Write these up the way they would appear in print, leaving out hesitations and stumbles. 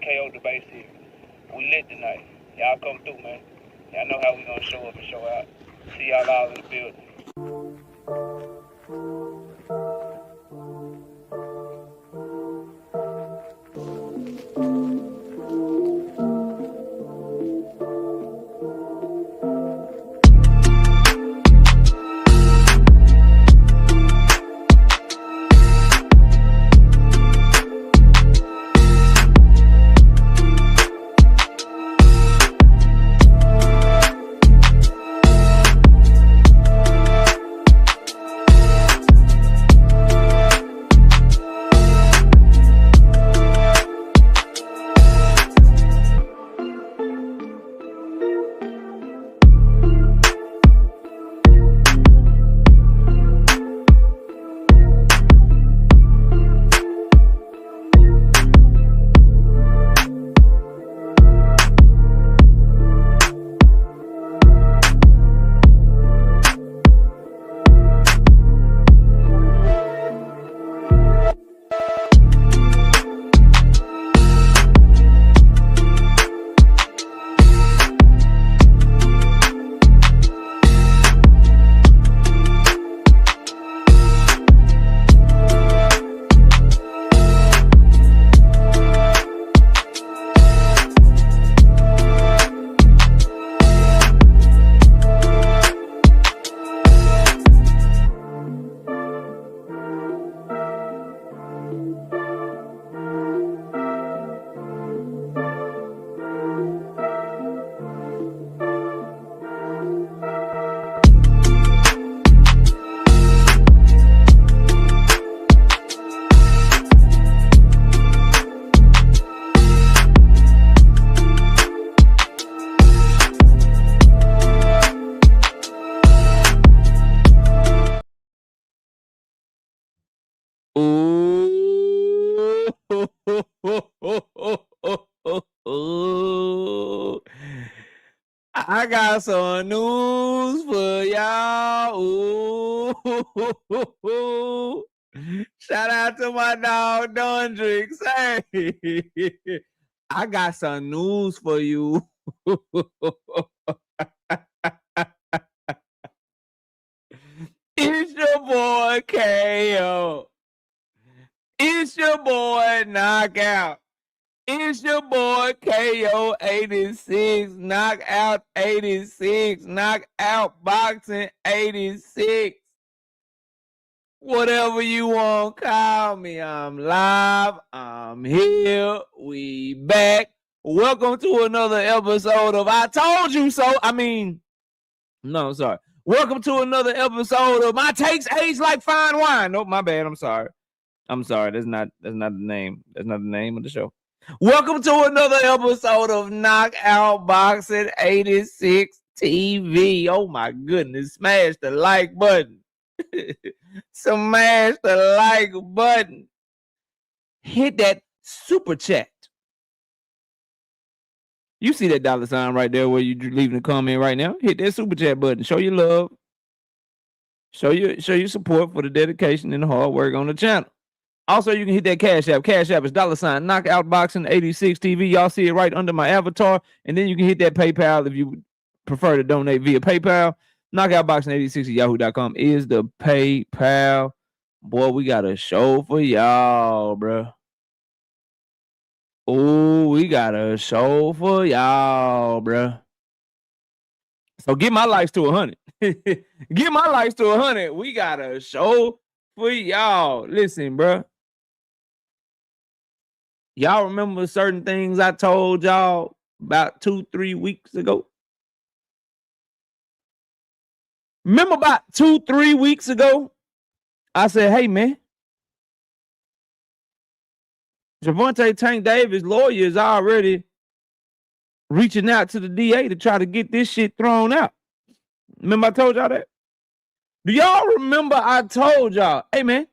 KO debate series. We lit tonight. Y'all come through, man. Y'all know how we gonna show up and show out. See y'all all in the building. I got some news for y'all. Ooh. Shout out to my dog Dondrix. Hey, I got some news for you. It's your boy KO. It's your boy Knockout. It's your boy KO 86, Knockout 86, Knockout Boxing 86. Whatever you want, call me. I'm live. I'm here. We back. Welcome to another episode of I Told You So. Welcome to another episode of My Takes Age Like Fine Wine. Nope, my bad. I'm sorry. That's not the name. That's not the name of the show. Welcome to another episode of Knockout Boxing 86 TV. Oh my goodness. Smash the like button. Smash the like button. Hit that super chat. You see that dollar sign right there where you're leaving a comment right now? Hit that super chat button. Show your love. Show your support for the dedication and the hard work on the channel. Also, you can hit that Cash App. Cash App is $ Knockout Boxing 86 TV. Y'all see it right under my avatar. And then you can hit that PayPal if you prefer to donate via PayPal. Knockout Boxing 86 at yahoo.com is the PayPal. Boy, we got a show for y'all, bro. Oh, we got a show for y'all, bro. So get my likes to 100. Get my likes to 100. We got a show for y'all. Listen, bro. Y'all remember certain things I told y'all about 2-3 weeks ago? Remember about 2-3 weeks ago? I said, hey, man. Gervonta Tank Davis' lawyer is already reaching out to the DA to try to get this shit thrown out. Remember I told y'all that? Do y'all remember I told y'all, hey, man,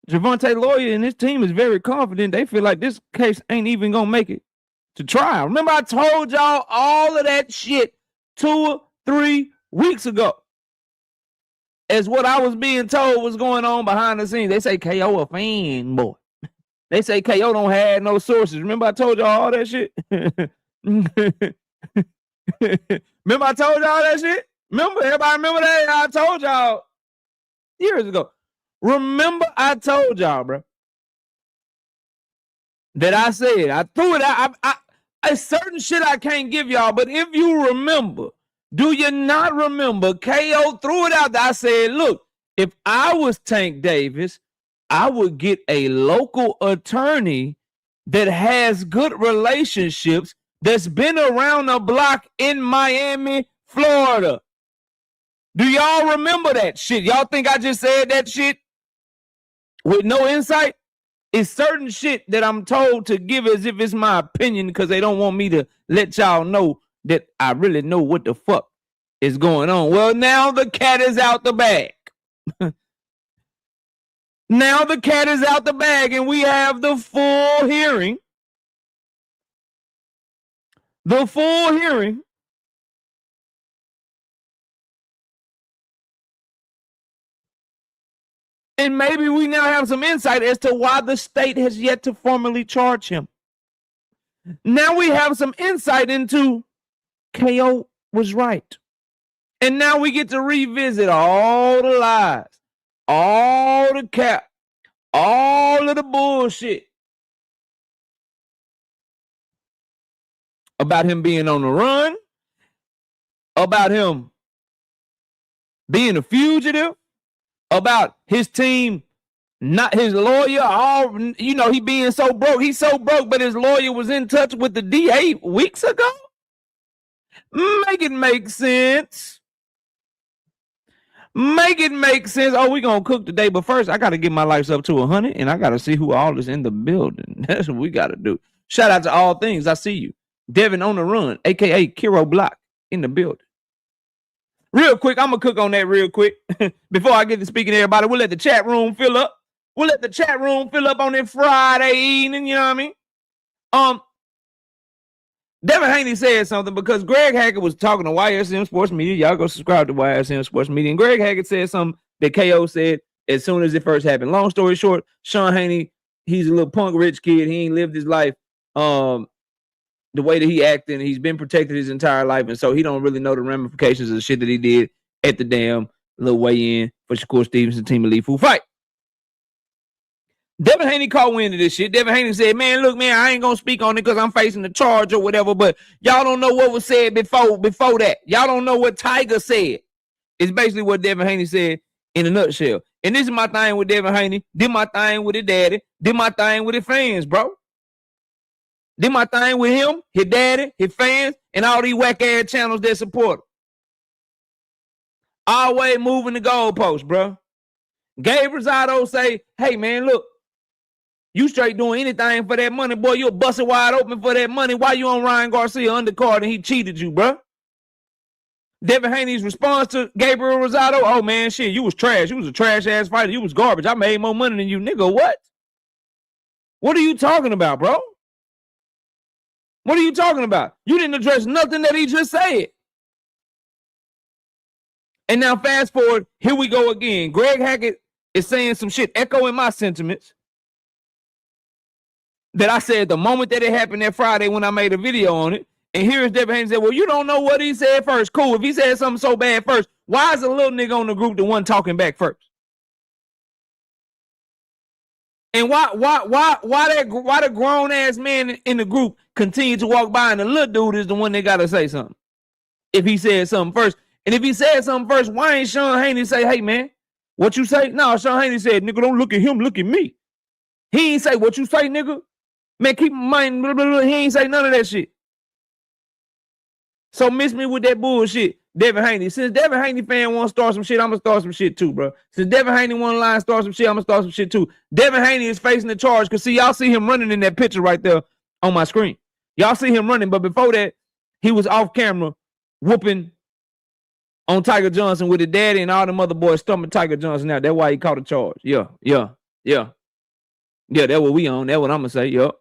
Gervonta lawyer and his team is very confident. They feel like this case ain't even gonna make it to trial. Remember I told y'all all of that shit 2 or 3 weeks ago. as what I was being told was going on behind the scenes. They say KO a fan, boy. They say KO don't have no sources. Remember I told y'all all that shit? Remember I told y'all that shit? Remember? Everybody remember that? I told y'all years ago. Remember I told y'all, bro, that I said, I threw it out. I certain shit I can't give y'all, but if you remember, do you not remember KO threw it out there? I said, look, if I was Tank Davis, I would get a local attorney that has good relationships, that's been around the block in Miami, Florida. Do y'all remember that shit? Y'all think I just said that shit with no insight? It's certain shit that I'm told to give as if it's my opinion because they don't want me to let y'all know that I really know what the fuck is going on. Well, now the cat is out the bag. Now the cat is out the bag and we have the full hearing. The full hearing. And maybe we now have some insight as to why the state has yet to formally charge him. Now we have some insight into KO was right. And now we get to revisit all the lies, all the cap, all of the bullshit about him being on the run, about him being a fugitive, about his team, not his lawyer, all, you know, he being so broke. He's so broke, but his lawyer was in touch with the DA weeks ago. Make it make sense. Make it make sense. Oh, we're going to cook today, but first I got to get my lights up to 100 and I got to see who all is in the building. That's what we got to do. Shout out to All Things. I see you. Devin on the run, a.k.a. Kiro Block in the building. Real quick, I'm going to cook on that real quick. Before I get to speaking to everybody, we'll let the chat room fill up. We'll let the chat room fill up on that Friday evening, you know what I mean? Devin Haney said something because Greg Hackett was talking to YSM Sports Media. Y'all go subscribe to YSM Sports Media. And Greg Hackett said something that KO said as soon as it first happened. Long story short, Sean Haney, he's a little punk rich kid. He ain't lived his life the way that he acted, and he's been protected his entire life, and so he don't really know the ramifications of the shit that he did at the damn little weigh-in for Shakur Stevenson Team Elite Food fight. Devin Haney caught wind of this shit. Devin Haney said, man, look, man, I ain't going to speak on it because I'm facing the charge or whatever, but y'all don't know what was said before that. Y'all don't know what Tiger said. It's basically what Devin Haney said in a nutshell. And this is my thing with Devin Haney. Did my thing with his daddy. Did my thing with his fans, bro. Did my thing with him, his daddy, his fans, and all these whack-ass channels that support him. Always moving the goalposts, bro. Gabe Rosado say, hey, man, look, you straight doing anything for that money, boy. You'll bust it wide open for that money. Why you on Ryan Garcia undercard and he cheated you, bro? Devin Haney's response to Gabriel Rosado, oh, man, shit, you was trash. You was a trash-ass fighter. You was garbage. I made more money than you, nigga. What? What are you talking about, bro? What are you talking about? You didn't address nothing that he just said. And now fast forward, here we go again. Greg Hackett is saying some shit, echoing my sentiments that I said the moment that it happened that Friday when I made a video on it. And here's Devin Haney said, well, you don't know what he said first. Cool. If he said something so bad first, why is a little nigga on the group the one talking back first? And why the grown ass man in the group continue to walk by and the little dude is the one that gotta say something? If he said something first. And if he said something first, why ain't Sean Haney say, hey man, what you say? No, Sean Haney said, nigga, don't look at him, look at me. He ain't say what you say, nigga. Man, keep in mind, blah, blah, blah. He ain't say none of that shit. So miss me with that bullshit. Devin Haney. Since Devin Haney fan want to start some shit, I'm going to start some shit too, bro. Since Devin Haney want to lie and start some shit, I'm going to start some shit too. Devin Haney is facing the charge because, see, y'all see him running in that picture right there on my screen. Y'all see him running, but before that, he was off camera whooping on Tiger Johnson with his daddy and all them other boys stumping Tiger Johnson out. That's why he caught a charge. Yeah, that's what we on. That's what I'm going to say. Yeah.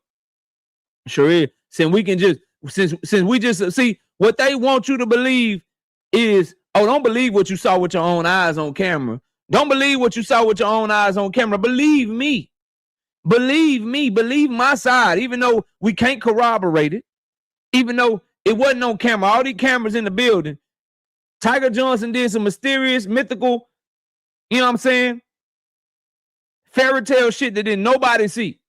Sure is. Since we just see, what they want you to believe is Oh, don't believe what you saw with your own eyes on camera. Don't believe what you saw with your own eyes on camera. Believe me. Believe me. Believe my side. Even though we can't corroborate it. Even though it wasn't on camera. All these cameras in the building. Tiger Johnson did some mysterious, mythical, you know what I'm saying? Fairy tale shit that didn't nobody see.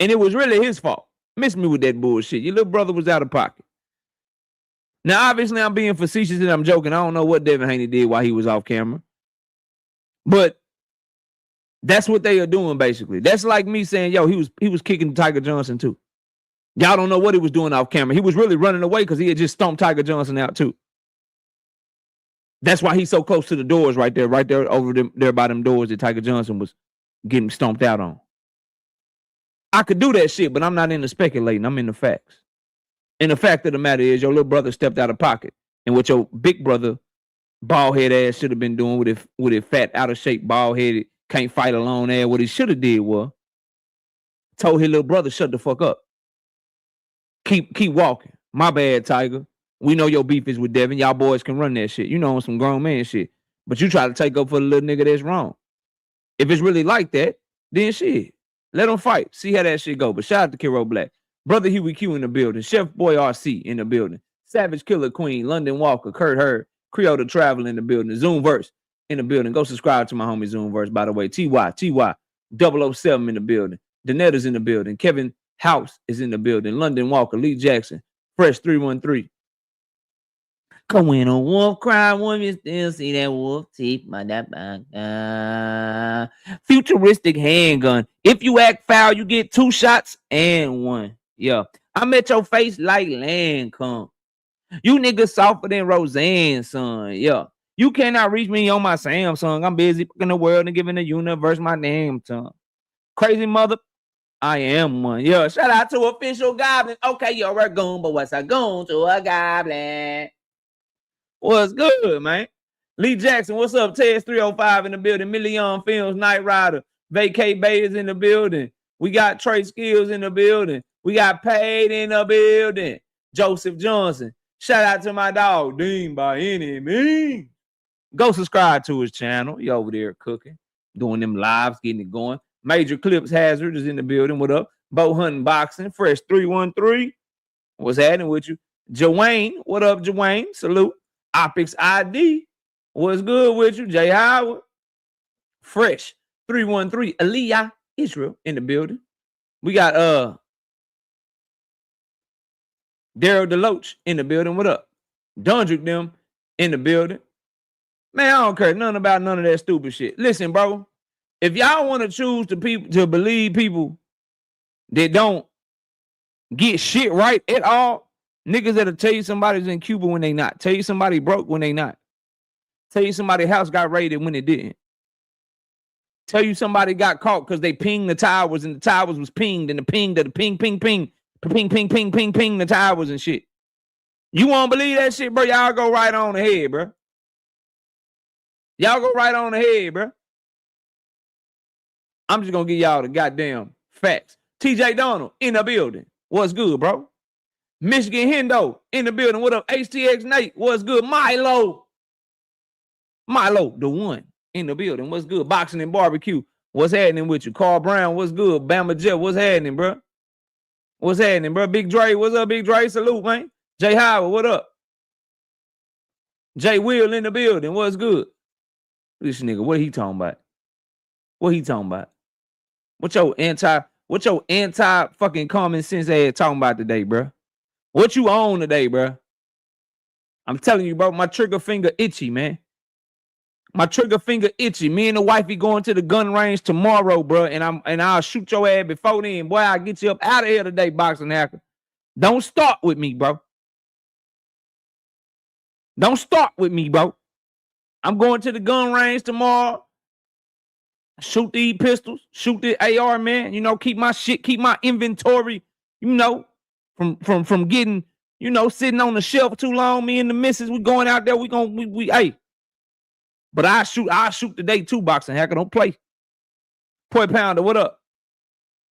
And it was really his fault. Miss me with that bullshit. Your little brother was out of pocket. Now, obviously, I'm being facetious and I'm joking. I don't know what Devin Haney did while he was off camera. But that's what they are doing, basically. That's like me saying, yo, he was kicking Tiger Johnson, too. Y'all don't know what he was doing off camera. He was really running away because he had just stomped Tiger Johnson out, too. That's why he's so close to the doors right there over there by them doors that Tiger Johnson was getting stomped out on. I could do that shit, but I'm not into speculating. I'm into facts. And the fact of the matter is, your little brother stepped out of pocket. And what your big brother, bald head ass, should have been doing with his fat, out of shape, bald headed, can't fight alone ass, what he should have did was told his little brother, shut the fuck up. Keep walking. My bad, Tiger. We know your beef is with Devin. Y'all boys can run that shit. You know, on some grown man shit. But you try to take up for the little nigga that's wrong. If it's really like that, then shit. Let them fight. See how that shit go. But shout out to Kiro Black. Brother Huey Q in the building. Chef Boy RC in the building. Savage Killer Queen. London Walker. Kurt Hurd. Creole the Travel in the building. Zoomverse in the building. Go subscribe to my homie Zoomverse, by the way. TY 007 in the building. Danetta's in the building. Kevin House is in the building. London Walker. Lee Jackson. Fresh 313. Cause when a wolf cry, when you still see that wolf teeth, futuristic handgun. If you act foul, you get 2 shots and 1. Yeah. I met your face like Lancome. You niggas softer than Roseanne, son. Yeah. You cannot reach me on my Samsung. I'm busy in the world and giving the universe my name tongue. Crazy mother. I am one. Yeah. Shout out to Official Goblin. Okay, you're a goon, but what's a goon to a goblin? What's good, man? Lee Jackson, what's up? Tez 305 in the building. Million Films, Night Rider. Vacate Bay is in the building. We got Trey Skills in the building. We got Paid in the building. Joseph Johnson. Shout out to my dog, Dean by any means. Go subscribe to his channel. He over there cooking, doing them lives, getting it going. Major Clips Hazard is in the building. What up? Bow Hunting Boxing. Fresh 313. What's happening with you? Jawayne. What up, Jawayne? Salute. Optics ID. What's good with you? Jay Howard. Fresh 313. Aliyah Israel in the building. We got Daryl DeLoach in the building. What up? Dundrick them in the building. Man, I don't care nothing about none of that stupid shit. Listen, bro. If y'all want to choose to believe people that don't get shit right at all, niggas that'll tell you somebody's in Cuba when they not. Tell you somebody broke when they not. Tell you somebody's house got raided when it didn't. Tell you somebody got caught because they pinged the towers and the towers was pinged and the ping, the ping, the towers and shit. You won't believe that shit, bro? Y'all go right on ahead, bro. Y'all go right on ahead, bro. I'm just going to give y'all the goddamn facts. TJ Donald in the building. What's good, bro? Michigan Hendo in the building. What up? HTX Nate. What's good? Milo, the one in the building. What's good? Boxing and Barbecue. What's happening with you? Carl Brown. What's good? Bama Jeff. What's happening, bro? What's happening, bro? Big Dre. What's up, Big Dre? Salute, man. Jay Howard. What up? Jay Will in the building. What's good? This nigga, what he talking about? What he talking about? What your anti fucking common sense ass talking about today, bro? What you on today, bro? I'm telling you, bro, my trigger finger itchy, man. My trigger finger itchy. Me and the wifey going to the gun range tomorrow, bro, and I'll shoot your ass before then. Boy, I'll get you up out of here today, boxing hacker. Don't start with me, bro. Don't start with me, bro. I'm going to the gun range tomorrow. Shoot these pistols, shoot the AR, man. You know, keep my shit, keep my inventory, you know, from getting, you know, sitting on the shelf too long. Me and the missus, we going out there, we hey. But I shoot today too, boxing hacker. Don't play. Boy Pounder, what up?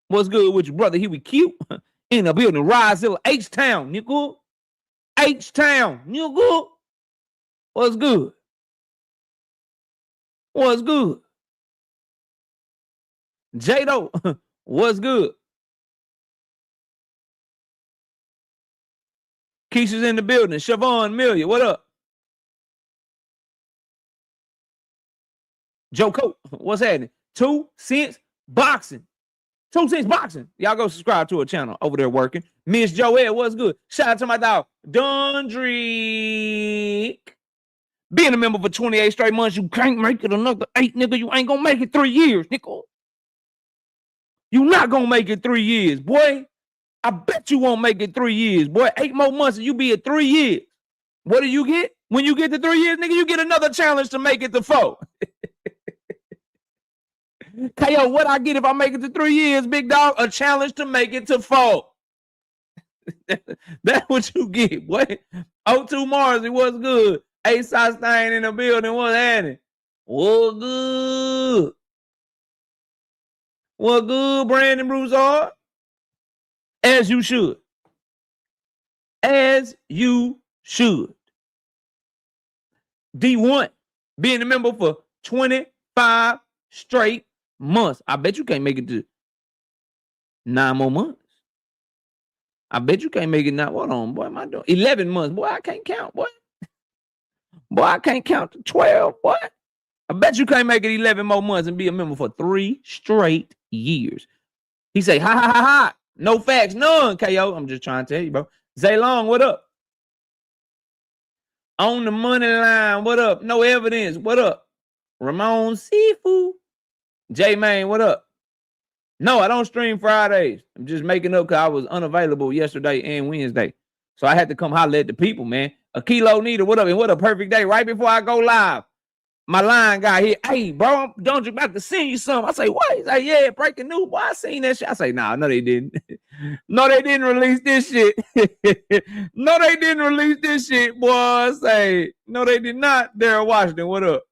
What's good with you, brother? Here we cute in the building. Rizilla, H-Town, nigga. H-Town, nigga. What's good? What's good? Jado, what's good? Keisha's in the building. Siobhan Million, what up? Joe Coat, what's happening? 2 cents boxing. 2 cents boxing. Y'all go subscribe to a channel over there working. Miss Joelle, what's good? Shout out to my dog, Dundrick. Being a member for 28 straight months, you can't make it another 8, nigga. You ain't gonna make it 3 years, nigga. You not gonna make it 3 years, boy. I bet you won't make it 3 years, boy. 8 more months and you be at 3 years. What do you get? When you get to 3 years, nigga, you get another challenge to make it to 4. KO, what I get if I make it to 3 years, big dog? A challenge to make it to 4. That's what you get, boy. O2 Mars, it was good. Ace Stein in the building, what's happening? What good? What good, Brandon Broussard? As you should. As you should. D1, being a member for 25 straight months. I bet you can't make it to 9 more months. I bet you can't make it now. Hold on, boy. Am I doing 11 months? Boy, I can't count, boy. Boy, I can't count to 12, boy. I bet you can't make it 11 more months and be a member for 3 straight years. He say, ha, ha, ha, ha. No facts, none, KO. I'm just trying to tell you, bro. Zay Long, what up? On the money line, what up? No evidence, what up? Ramon Seafood. J-Man, what up? No, I don't stream Fridays. I'm just making up because I was unavailable yesterday and Wednesday. So I had to come holler at the people, man. A Kilo Needle, what up? And what a perfect day. Right before I go live, my line guy here, hey, bro, don't you about to send you something? I say, what? He's like, yeah, breaking news. Boy, I seen that shit. I say, nah, no, they didn't. No, they didn't release this shit. No, they didn't release this shit, boy. I say, no, they did not. Daryl Washington, what up?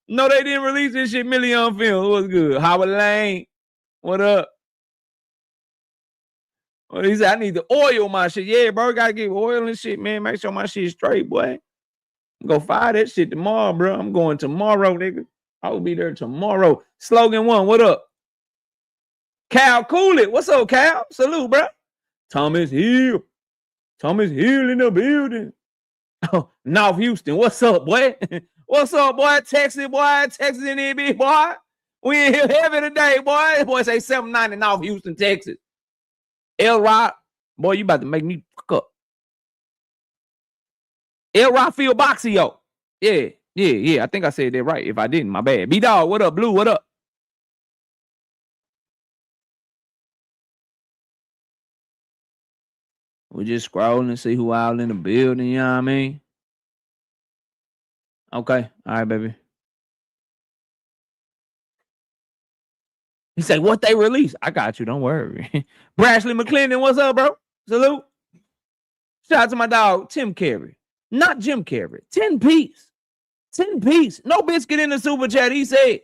No, they didn't release this shit. Million Film, what's good? Howard Lane, what up? Well, he said, I need to oil my shit. Yeah, bro, gotta get oil and shit, man. Make sure my shit straight, boy. I'm gonna fire that shit tomorrow, bro. I'm going tomorrow, nigga. I will be there tomorrow. Slogan 1, what up? Cal Cooley, what's up, Cal? Salute, bro. Thomas Hill. Thomas Hill in the building. Oh, North Houston, what's up, boy? What's up, boy? Texas, boy. Texas in here, big boy. We in here heavy today, boy. Boy say 790 North Houston, Texas. El Rock, boy, you about to make me fuck up. El Rafael Boxio. Yeah. I think I said that right. If I didn't, my bad. B-Dog, what up? Blue, what up? We just scrolling and see who out in the building, you know what I mean? Okay. All right, baby. He said, what they release? I got you. Don't worry. Brashley McClendon, what's up, bro? Salute. Shout out to my dog, Tim Carey. Not Jim Carrey. 10 piece. 10 piece. No biscuit in the super chat. He said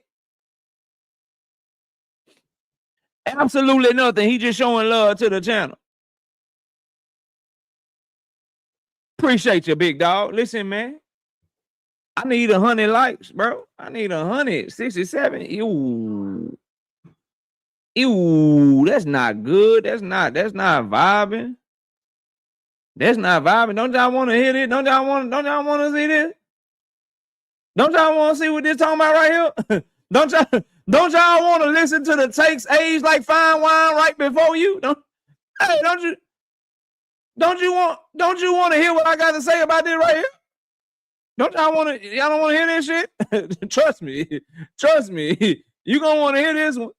absolutely nothing. He just showing love to the channel. Appreciate you, big dog. Listen, man. I need 100 likes, bro. I need 167. Ew, that's not good. That's not vibing. That's not vibing. Don't y'all want to hear this? Don't y'all want to see this? Don't y'all want to see what this talking about right here? Don't y'all want to listen to the takes age like fine wine right before you? Don't you want to hear what I got to say about this right here? Y'all don't want to hear this shit? Trust me. You gonna want to hear this one.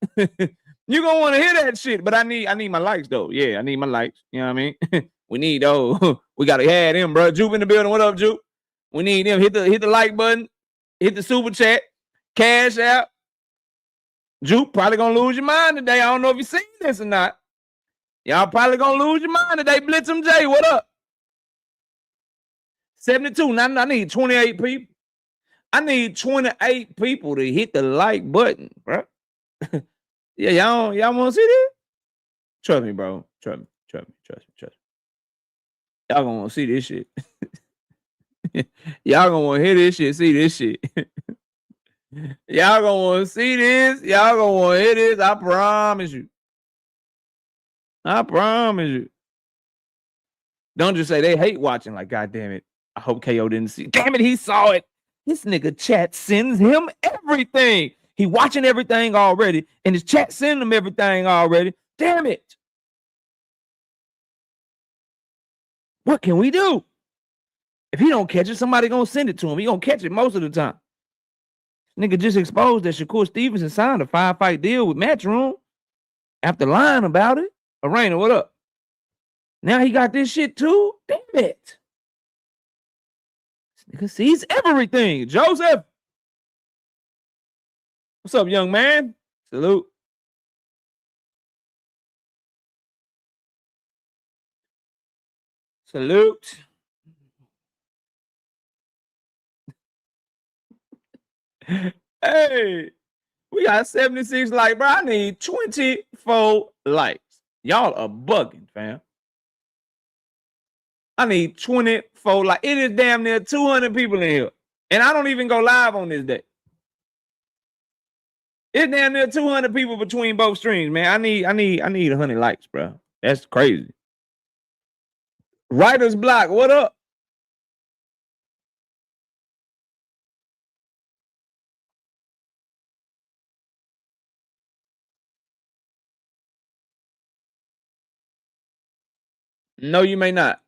You gonna want to hear that shit. But I need my likes though. Yeah, I need my likes. You know what I mean? We need those. We gotta have them, bro. Jupe in the building. What up, Jupe? We need them. Hit the like button. Hit the super chat. Cash App. Jupe probably gonna lose your mind today. I don't know if you seen this or not. Y'all probably gonna lose your mind today. Blitz'em J, what up? 72. Now I need 28 people. I need 28 people to hit the like button, bro. Yeah, y'all want to see this? Trust me, bro. Trust me. Y'all gonna want to see this shit. Y'all gonna want to hear this shit, see this shit. Y'all gonna want to see this. Y'all gonna want to hear this. I promise you. I promise you. Don't just say they hate watching. Like, God damn it. I hope KO didn't see. Damn it, he saw it. This nigga chat sends him everything. He watching everything already, and his chat sending him everything already. Damn it. What can we do? If he don't catch it, somebody gonna send it to him. He gonna catch it most of the time. Nigga just exposed that Shakur Stevenson signed a 5-fight deal with Matchroom after lying about it. Arena, what up? Now he got this shit too? Damn it. This nigga sees everything. Joseph. What's up, young man? Salute. Salute. Hey, we got 76 likes, bro. I need 24 likes. Y'all are bugging, fam. I need 24 likes. It is damn near 200 people in here. And I don't even go live on this day. It's damn near 200 people between both streams, man. I need 100 likes, bro. That's crazy. Writer's Block, what up? No, you may not.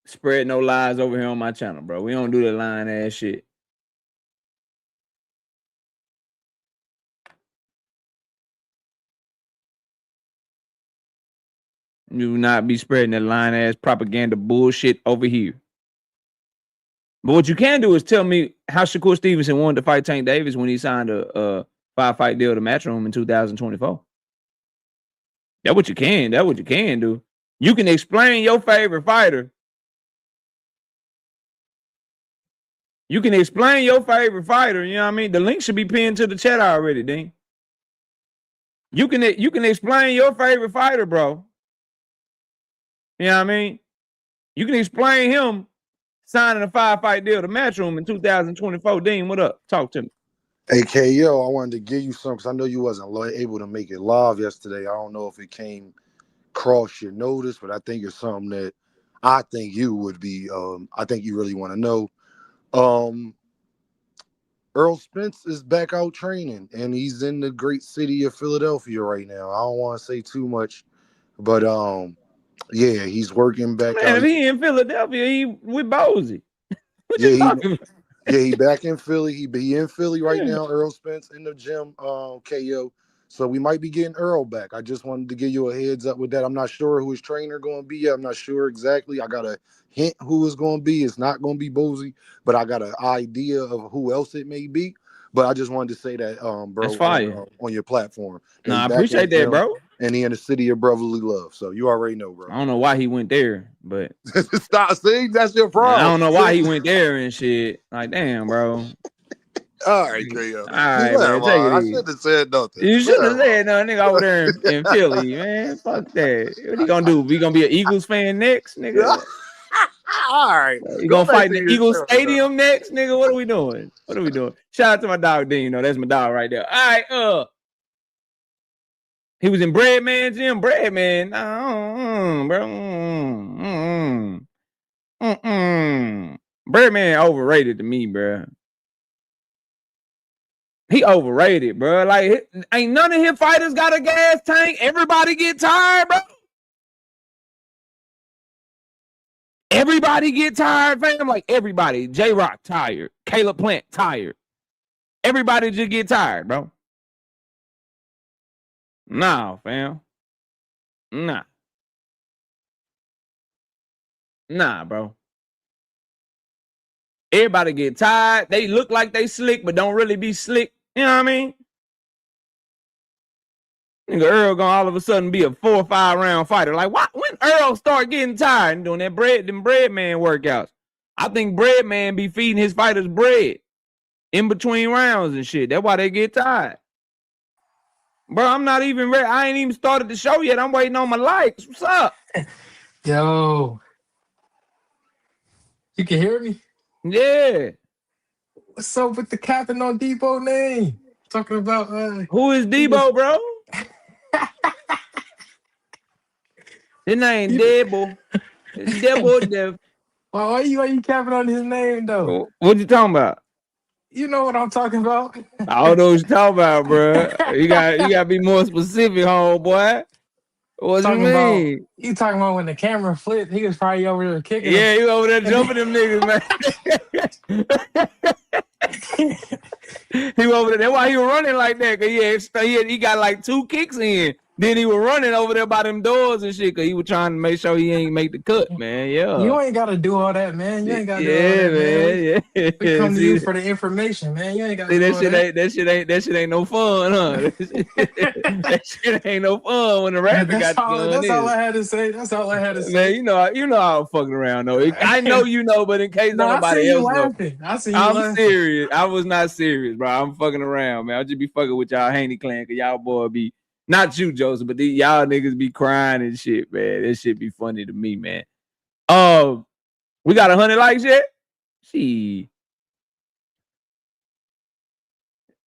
Spread no lies over here on my channel, bro. We don't do that lying ass shit. You will not be spreading that lying ass propaganda bullshit over here. But what you can do is tell me how Shakur Stevenson wanted to fight Tank Davis when he signed a 5-fight deal to Matchroom in 2024. That's what you can. That's what you can do. You can explain your favorite fighter. You can explain your favorite fighter. You know what I mean? The link should be pinned to the chat already, Dean. You can explain your favorite fighter, bro. You know what I mean? You can explain him signing a 5-fight deal to Matchroom in 2024. Dean, what up? Talk to me. Hey, KO, I wanted to give you something because I know you wasn't able to make it live yesterday. I don't know if it came across your notice, but I think it's something that I think you would be, I think you really want to know. Errol Spence is back out training, and he's in the great city of Philadelphia right now. I don't want to say too much, but yeah, he's working back out. If he in Philadelphia, he with Bozy. What you talking about? Yeah, he back in Philly. He in Philly right now. Errol Spence in the gym, KO. So we might be getting Earl back. I just wanted to give you a heads up with that. I'm not sure who his trainer going to be yet. I'm not sure exactly. I got a hint who it's going to be. It's not going to be Bozy, but I got an idea of who else it may be. But I just wanted to say that, bro, that's fire. On your platform. No, I appreciate that, bro. And he in the city of brotherly love. So you already know, bro. I don't know why he went there, but stop saying that's your problem. I don't know why he went there and shit. Like, damn, bro. All right, KO. All right, man. Take it I easy. shouldn't have said nothing. You shouldn't have said nothing, nigga, over there in Philly, man. Fuck that. What he gonna do? We gonna be an Eagles fan next, nigga? All right. You gonna fight in the Eagles Stadium next, nigga? What are we doing? What are we doing? Shout out to my dog, Dean. That's my dog right there. All right, he was in Breadman gym. Breadman, bro. Breadman overrated to me, bro. He overrated, bro. Like, ain't none of his fighters got a gas tank. Everybody get tired, bro. Everybody get tired, fam. Like, everybody. J-Rock tired. Caleb Plant tired. Everybody just get tired, bro. Nah, fam. Nah, bro. Everybody get tired. They look like they slick, but don't really be slick. You know what I mean? Nigga, Earl gonna all of a sudden be a 4 or 5 round fighter. Like, why? When Earl start getting tired and doing them Breadman workouts? I think Breadman be feeding his fighters bread in between rounds and shit. That's why they get tired. Bro, I'm not even ready. I ain't even started the show yet. I'm waiting on my likes. What's up? Yo. You can hear me? Yeah. What's up with the captain on Debo name? Talking about Who is Debo, bro? His name Debo. Debo. why you capping on his name though? What you talking about? You know what I'm talking about. I don't know what you talking about, bro. You got to be more specific, homeboy. What you mean? You talking about when the camera flipped? He was probably over there kicking. Yeah, you over there jumping them niggas, man. He over there. That's why he was running like that. Cause he got like 2 kicks in. Then he was running over there by them doors and shit. Cause he was trying to make sure he ain't make the cut, man. Yeah. You ain't gotta do all that, man. You ain't gotta do all that, man. We come to you for the information, man. You ain't gotta do all that. That shit ain't no fun, huh? That shit ain't no fun when the rapper got the gun. That's all I had to say. That's all I had to say. Man, you know I was fucking around though. I know you know, but in case nobody else knows. I see you laughing. I'm serious. I was not serious, bro. I'm fucking around, man. I'll just be fucking with y'all Haney clan, cause y'all boy be not you, Joseph, but y'all niggas be crying and shit, man. That shit be funny to me, man. We got 100 likes yet? See.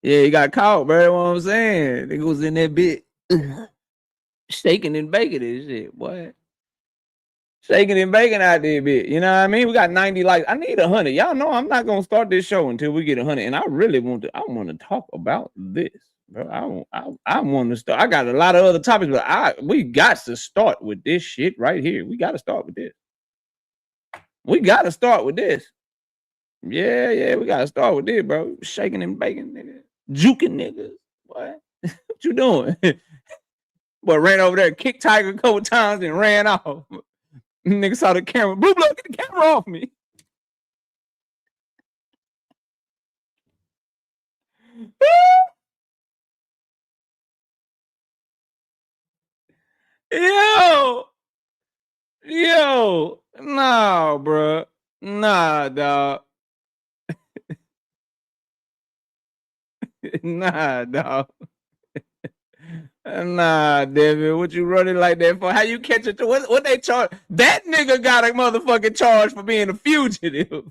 Yeah, he got caught, bro. That's what I'm saying. Nigga was in that bit shaking and baking and shit, boy. Shaking and baking out there, bit. You know what I mean? We got 90 likes. I need 100. Y'all know I'm not gonna start this show until we get 100. And I really want to talk about this, bro. I want to start. I got a lot of other topics, but we got to start with this shit right here. We got to start with this. We got to start with this. Yeah, we got to start with this, bro. Shaking and baking, nigga. Juking niggas. What? What you doing? Boy ran over there, kicked Tiger a couple times and ran off. Nigga saw the camera. Blue blood, get the camera off me. Yo, nah, bro. Nah, dog. Nah, dog. Nah, Devin, what you running like that for? How you catch it? What they charge? That nigga got a motherfucking charge for being a fugitive.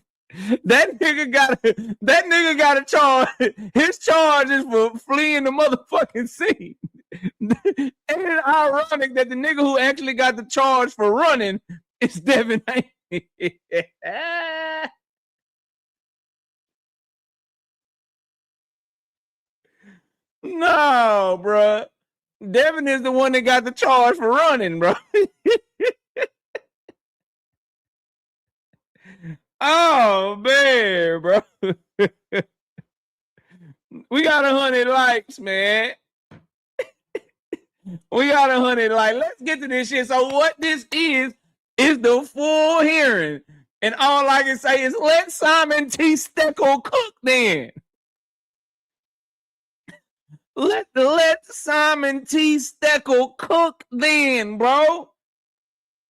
That nigga got a charge. His charge is for fleeing the motherfucking scene. Ain't it ironic that the nigga who actually got the charge for running is Devin Haney? No, bro. Devin is the one that got the charge for running, bro. Oh, man, bro. We got 100 likes, man. We got 100 likes. Let's get to this shit. So what this is the full hearing. And all I can say is let Simon T. Steckel cook then. Let Simon T. Steckel cook then, bro.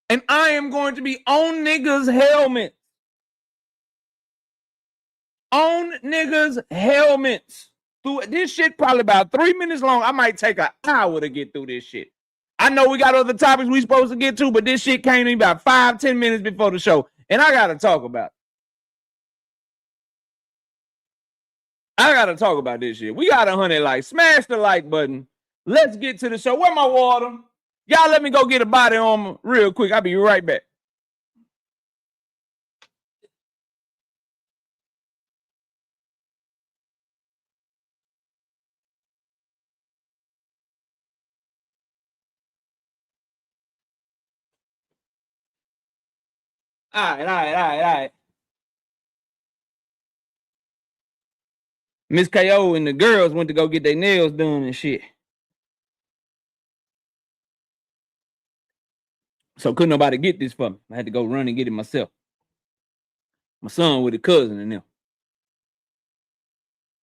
And I am going to be on niggas' helmets. On niggas' helmets. This shit probably about 3 minutes long. I might take an hour to get through this shit. I know we got other topics we supposed to get to, but this shit came in about 5-10 minutes before the show. And I got to talk about it. I got to talk about this shit. We got 100 likes. Smash the like button. Let's get to the show. Where my water? Y'all let me go get a body armor real quick. I'll be right back. All right. Miss KO and the girls went to go get their nails done and shit. So couldn't nobody get this for me. I had to go run and get it myself. My son with a cousin and them.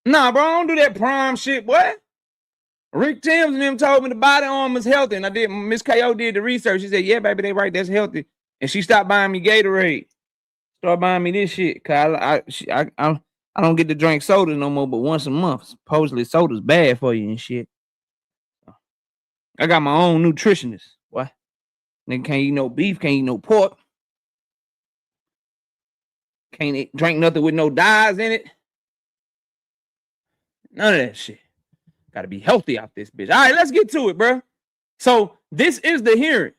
Nah, bro, I don't do that prime shit, boy. Rick Timms and them told me the body armor's healthy, and Miss KO did the research. She said, yeah, baby, they right, that's healthy. And she stopped buying me Gatorade. Started buying me this shit. Cause I don't get to drink soda no more, but once a month. Supposedly soda's bad for you and shit. I got my own nutritionist. What? Nigga can't eat no beef, can't eat no pork. Can't drink nothing with no dyes in it. None of that shit. Got to be healthy out this bitch. All right, let's get to it, bro. So this is the hearing.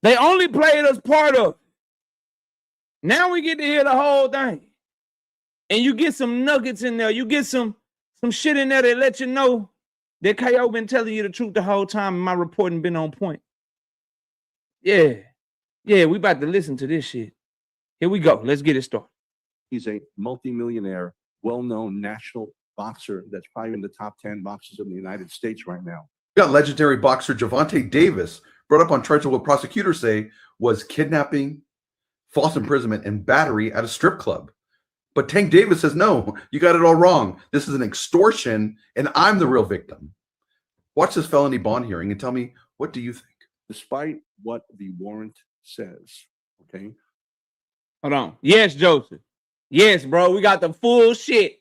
They only played us part of it. Now we get to hear the whole thing. And you get some nuggets in there. You get some shit in there that let you know that KO been telling you the truth the whole time and my reporting been on point. Yeah. Yeah, we about to listen to this shit. Here we go. Let's get it started. He's a multimillionaire, well-known national boxer that's probably in the top 10 boxers in the United States right now. We got legendary boxer Gervonta Davis brought up on charges of what prosecutors say was kidnapping, false imprisonment, and battery at a strip club. But Tank Davis says, no, you got it all wrong. This is an extortion, and I'm the real victim. Watch this felony bond hearing and tell me, what do you think? Despite what the warrant says, okay? Hold on. Yes, Joseph. Yes, bro. We got the full shit.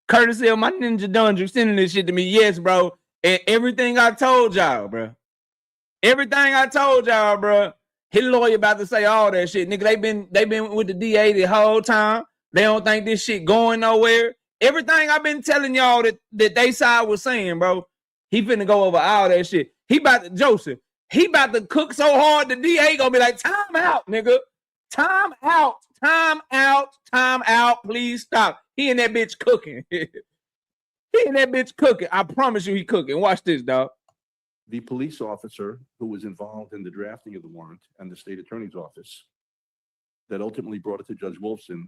Courtesy of my Ninja Dungeon sending this shit to me. Yes, bro. And everything I told y'all, bro. Everything I told y'all, bro. His lawyer about to say all that shit. Nigga, they been with the DA the whole time. They don't think this shit going nowhere. Everything I've been telling y'all that they side was saying, bro. He finna go over all that shit. He about to cook so hard the DA gonna be like, time out, nigga. Time out. Time out. Time out. Please stop. He in that bitch cooking. He in that bitch cooking. I promise you he cooking. Watch this, dog. The police officer who was involved in the drafting of the warrant and the state attorney's office that ultimately brought it to Judge Wolfson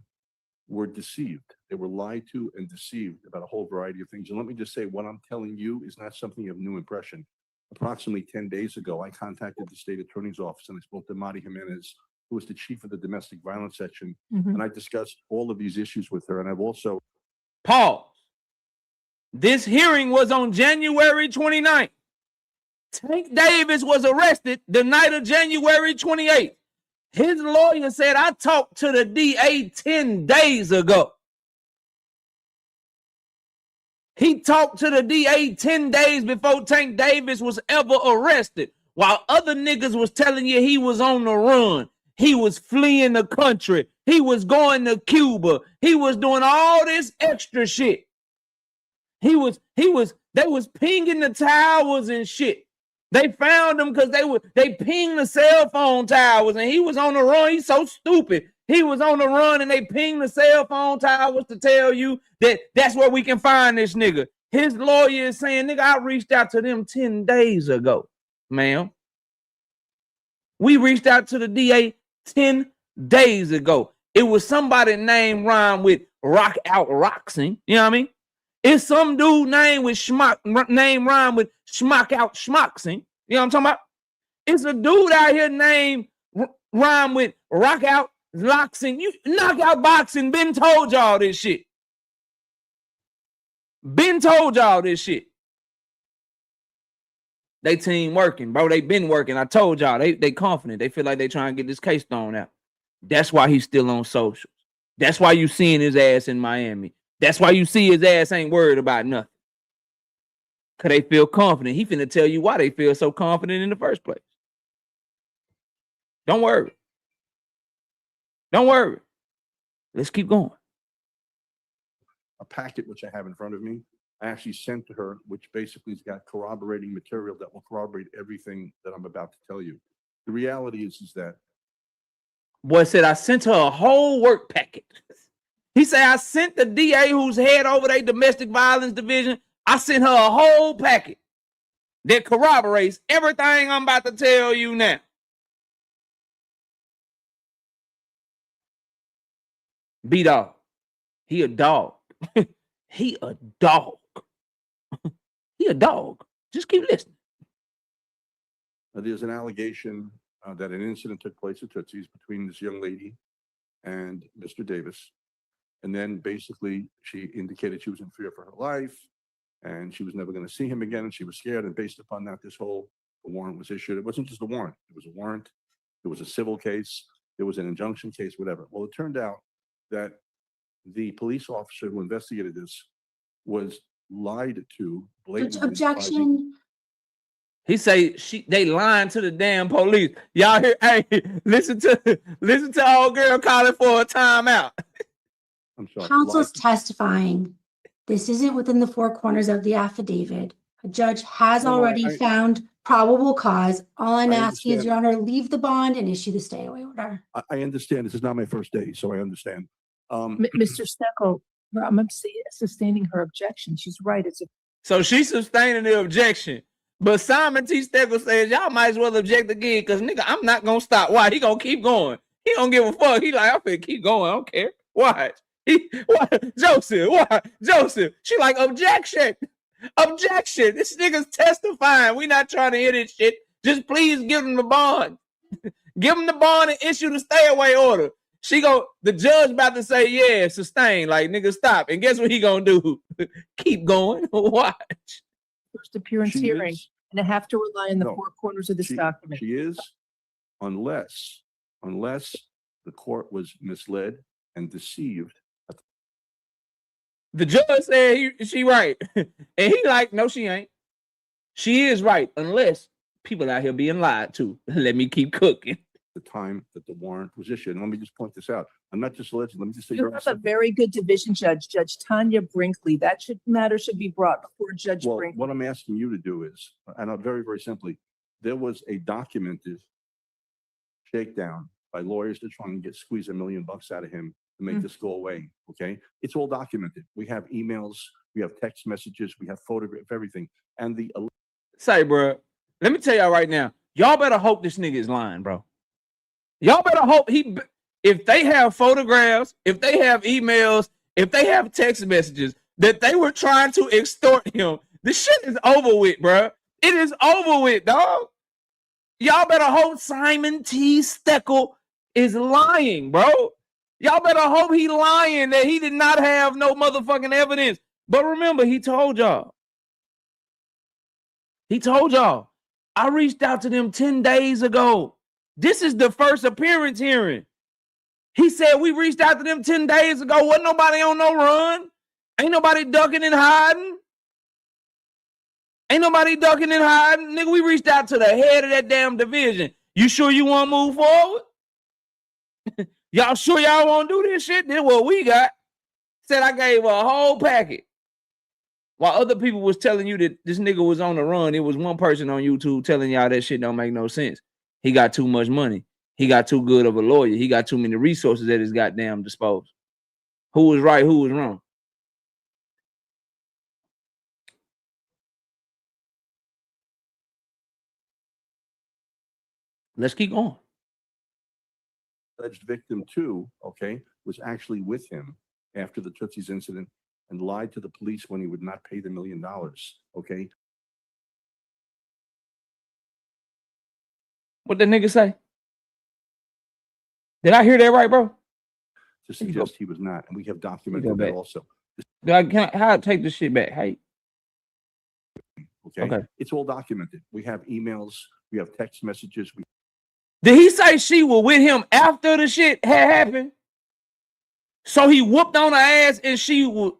were deceived. They were lied to and deceived about a whole variety of things. And let me just say, what I'm telling you is not something of new impression. Approximately 10 days ago, I contacted the state attorney's office and I spoke to Mari Jimenez, who was the chief of the domestic violence section. And I discussed all of these issues with her. And I've also... Pause. This hearing was on January 29th. Tank Davis was arrested the night of January 28th. His lawyer said, I talked to the DA 10 days ago. He talked to the DA 10 days before Tank Davis was ever arrested. While other niggas was telling you he was on the run. He was fleeing the country. He was going to Cuba. He was doing all this extra shit. They was pinging the towers and shit. They found him because they pinged the cell phone towers and he was on the run. He's so stupid. He was on the run and they pinged the cell phone towers to tell you that that's where we can find this nigga. His lawyer is saying, nigga, I reached out to them 10 days ago, ma'am. We reached out to the DA 10 days ago. It was somebody named rhyme with Rock Out Roxing. You know what I mean? It's some dude named with rhyme with Schmuck Out Schmuxing. You know what I'm talking about? It's a dude out here named rhyme with Rock Out Loxing. You knockout boxing. Been told y'all this shit. Been told y'all this shit. They team working, bro. They been working. I told y'all. They confident. They feel like they trying to get this case thrown out. That's why he's still on socials. That's why you seeing his ass in Miami. That's why you see his ass ain't worried about nothing. Because they feel confident. He finna tell you why they feel so confident in the first place. Don't worry. Don't worry. Let's keep going. A packet, which I have in front of me, I actually sent to her, which basically has got corroborating material that will corroborate everything that I'm about to tell you. The reality is that... Boy said, I sent her a whole work packet. He said, I sent the DA who's head over their domestic violence division, I sent her a whole packet that corroborates everything I'm about to tell you now. B-Dog. He a dog. He a dog. He a dog. Just keep listening. There's an allegation that an incident took place at Tootsie's between this young lady and Mr. Davis. And then basically she indicated she was in fear for her life and she was never going to see him again. And she was scared. And based upon that, this whole warrant was issued. It wasn't just a warrant. It was a warrant. It was a civil case. It was an injunction case, whatever. Well, it turned out that the police officer who investigated this was lied to blatantly. Objection. He say they lying to the damn police. Y'all hear? Hey, listen to old girl calling for a timeout. I'm sorry. Counsel's testifying. This isn't within the four corners of the affidavit. A judge has No, already found probable cause. All I'm I asking is, understand. Your Honor, leave the bond and issue the stay away order. I understand. This is not my first day, so I understand. Mr. Steckel, I'm sustaining her objection. She's right. So she's sustaining the objection. But Simon T. Steckel says, y'all might as well object again, because nigga, I'm not gonna stop. Why? He gonna keep going. He don't give a fuck. He like, I'm finna keep going. I don't care. Watch. Joseph, why? Joseph. She like, objection. Objection. This nigga's testifying. We not trying to hear this shit. Just please give him the bond. Give him the bond and issue the stay away order. The judge about to say, yeah, sustain. Like, nigga, stop. And guess what he gonna do? Keep going. Watch. First appearance hearing, and I have to rely on the four corners of this document. She is, unless the court was misled and deceived. The judge said she right. And he like, no, she ain't. She is right, unless people out here being lied to. Let me keep cooking. The time that the warrant was issued. And let me just point this out. I'm not just alleging. Let me just say, You have a very good division judge, Judge Tanya Brinkley. That matter should be brought before Judge Brinkley. What I'm asking you to do is, and very, very simply, there was a documented shakedown by lawyers to try and squeeze $1 million out of him to make this go away. Okay, it's all documented. We have emails, we have text messages, we have photographs, everything. And say, bro, let me tell y'all right now, y'all better hope this nigga is lying, bro. Y'all better hope if they have photographs, if they have emails, if they have text messages that they were trying to extort him, this shit is over with, bro. It is over with, dog. Y'all better hope Simon T. Steckel is lying, bro. Y'all better hope he lying that he did not have no motherfucking evidence. But remember, he told y'all. I reached out to them 10 days ago. This is the first appearance hearing. He said we reached out to them 10 days ago. Wasn't nobody on no run. Ain't nobody ducking and hiding. Nigga, we reached out to the head of that damn division. You sure you want to move forward? Y'all sure y'all want to do this shit? This is what we got. Said I gave a whole packet. While other people was telling you that this nigga was on the run, it was one person on YouTube telling y'all that shit don't make no sense. He got too much money. He got too good of a lawyer. He got too many resources at his goddamn disposal. Who was right? Who was wrong? Let's keep going. alleged victim too, okay, was actually with him after the Tootsie's incident and lied to the police when he would not pay the $1 million, okay? What the nigga say? Did I hear that right, bro? To suggest he was not, and we have documented that also. How I take this shit back? Hey. Okay. It's all documented. We have emails, we have text messages. Did he say she was with him after the shit had happened? So he whooped on her ass and she would.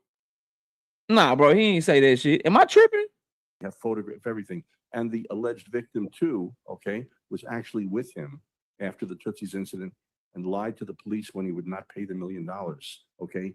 Nah, bro, he ain't say that shit. Am I tripping? We have photograph everything. And the alleged victim too, okay, was actually with him after the Tootsie's incident and lied to the police when he would not pay the $1 million, okay?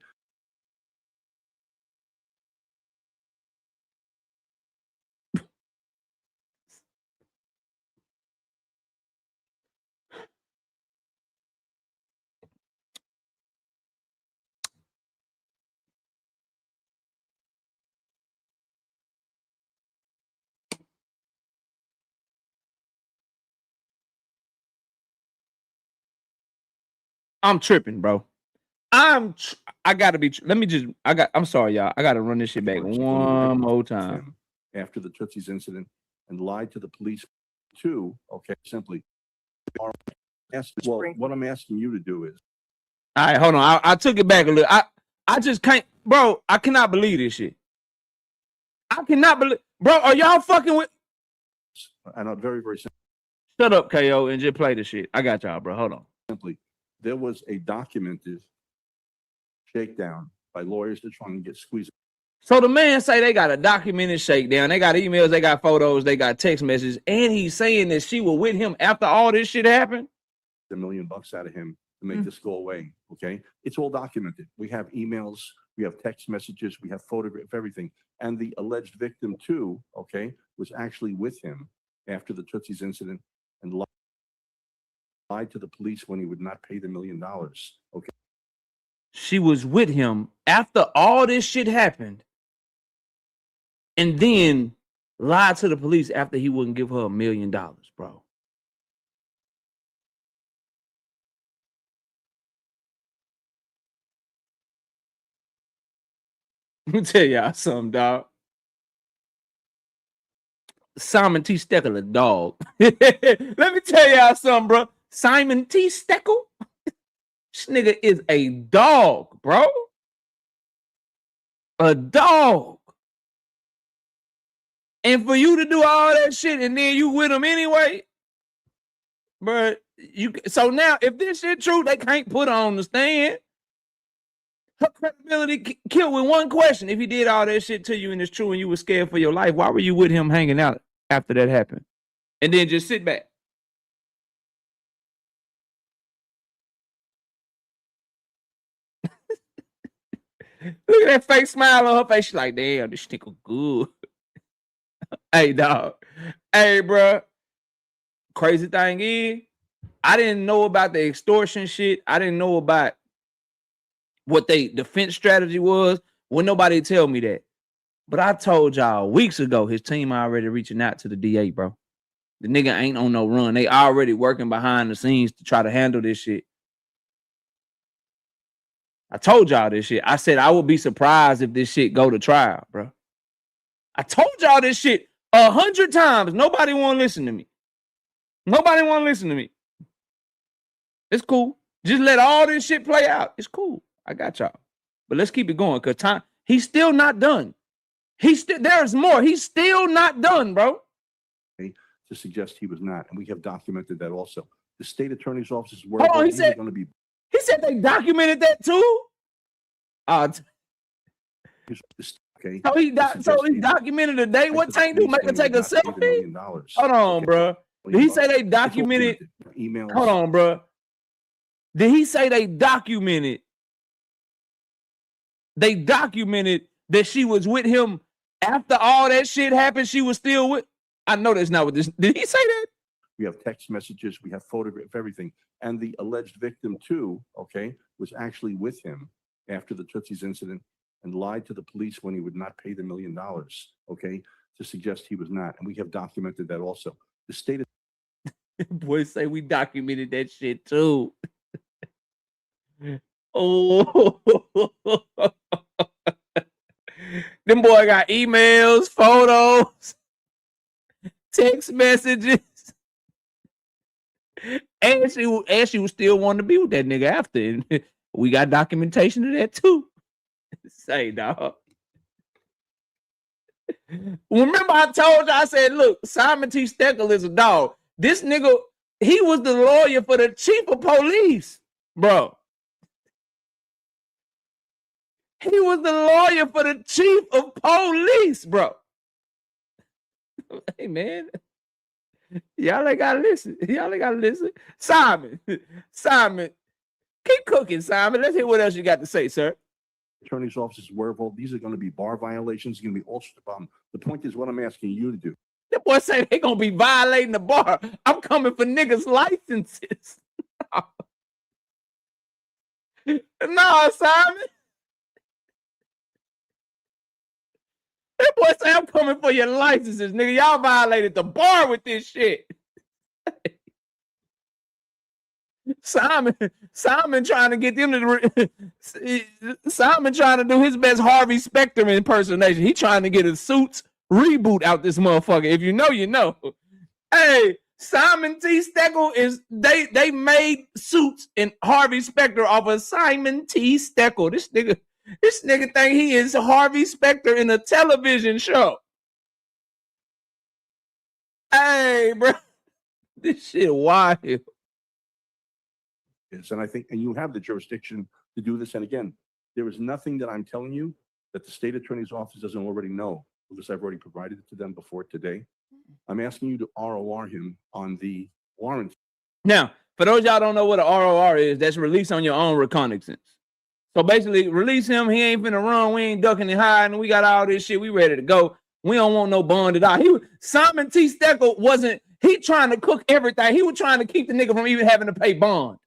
I'm tripping, bro. I gotta be. I'm sorry, y'all. I gotta run this shit back one more time. After the Tootsie's incident and lied to the police too. Okay, simply. Well, what I'm asking you to do is. All right, hold on. I took it back a little. I just can't, bro. I cannot believe this shit. I cannot believe, bro. Are y'all fucking with? I know, very, very simple. Shut up, KO, and just play the shit. I got y'all, bro. Hold on. Simply, there was a documented shakedown by lawyers to try and get squeezed. So the man say they got a documented shakedown. They got emails, they got photos, they got text messages, and he's saying that she was with him after all this shit happened. $1 million out of him to make this go away. Okay, it's all documented. We have emails, we We have text messages. We have photograph, everything. And the alleged victim too, okay, was actually with him after the Tootsie's incident and lied to the police when he would not pay the $1 million. Okay. She was with him after all this shit happened, and then lied to the police after he wouldn't give her $1 million, bro. Let me tell y'all something, dog. Simon T. Steckel, a dog. Let me tell y'all something, bro. Simon T. Steckel, this nigga is a dog, bro. A dog. And for you to do all that shit and then you with him anyway, bro. So now, if this shit true, they can't put her on the stand. Her credibility killed with one question. If he did all that shit to you and it's true and you were scared for your life, why were you with him hanging out after that happened? And then just sit back. Look at that fake smile on her face. She's like, damn, this nigga good. Hey, dog. Hey, bro. Crazy thing is, I didn't know about the extortion shit. I didn't know about what they defense strategy was. When nobody tell me that. But I told y'all weeks ago, his team already reaching out to the DA, bro. The nigga ain't on no run. They already working behind the scenes to try to handle this shit. I told y'all this shit. I said I would be surprised if this shit go to trial, bro. I told y'all this shit 100 times. Nobody want to listen to me. Nobody want to listen to me. It's cool. Just let all this shit play out. It's cool. I got y'all. But let's keep it going because time. He's still not done. There's more. He's still not done, bro. To suggest he was not, and we have documented that also. The state attorney's offices were going to be. He said they documented that too. Okay. So he documented the day. What Tank do? Make her take a selfie? Hold on, bro. Did he say they documented emails? Hold on, bro. Did he say they documented? They documented that she was with him after all that shit happened. She was still with. I know that's not what this. Did he say that? We have text messages. We have photograph, everything. And the alleged victim too, okay, was actually with him after the Tootsie's incident and lied to the police when he would not pay the $1 million, okay, to suggest he was not. And we have documented that also. The state. Boys say we documented that shit too. Oh. Them boy got emails, photos, text messages. And she was still wanting to be with that nigga after. And we got documentation of that too. Say, dog. Remember I told you, I said, look, Simon T. Steckel is a dog. This nigga, he was the lawyer for the chief of police, bro. He was the lawyer for the chief of police, bro. Hey, man. Y'all ain't gotta listen. Y'all ain't gotta listen. Simon, keep cooking, Simon. Let's hear what else you got to say, sir. Attorney's offices were involved. These are going to be bar violations. It's going to be all sorts of problems. The point is what I'm asking you to do. That boy say they gonna be violating the bar. I'm coming for niggas' licenses. No, Simon. That boy say I'm coming for your licenses, nigga. Y'all violated the bar with this shit. Simon trying to get them to Simon trying to do his best Harvey Specter impersonation. He trying to get a Suits reboot out this motherfucker. If you know, you know. Hey, Simon T. Steckel is they made Suits and Harvey Specter off of Simon T. Steckel. This nigga think he is Harvey Specter in a television show. Hey, bro. This shit wild. Yes, and I think, and you have the jurisdiction to do this. And again, there is nothing that I'm telling you that the state attorney's office doesn't already know, because I've already provided it to them before today. I'm asking you to ROR him on the warrant. Now, for those y'all don't know what an ROR is, that's release on your own reconnaissance. So basically, release him. He ain't finna run. We ain't ducking and hiding. We got all this shit. We ready to go. We don't want no bond at all. Simon T. Steckel wasn't. He trying to cook everything. He was trying to keep the nigga from even having to pay bond.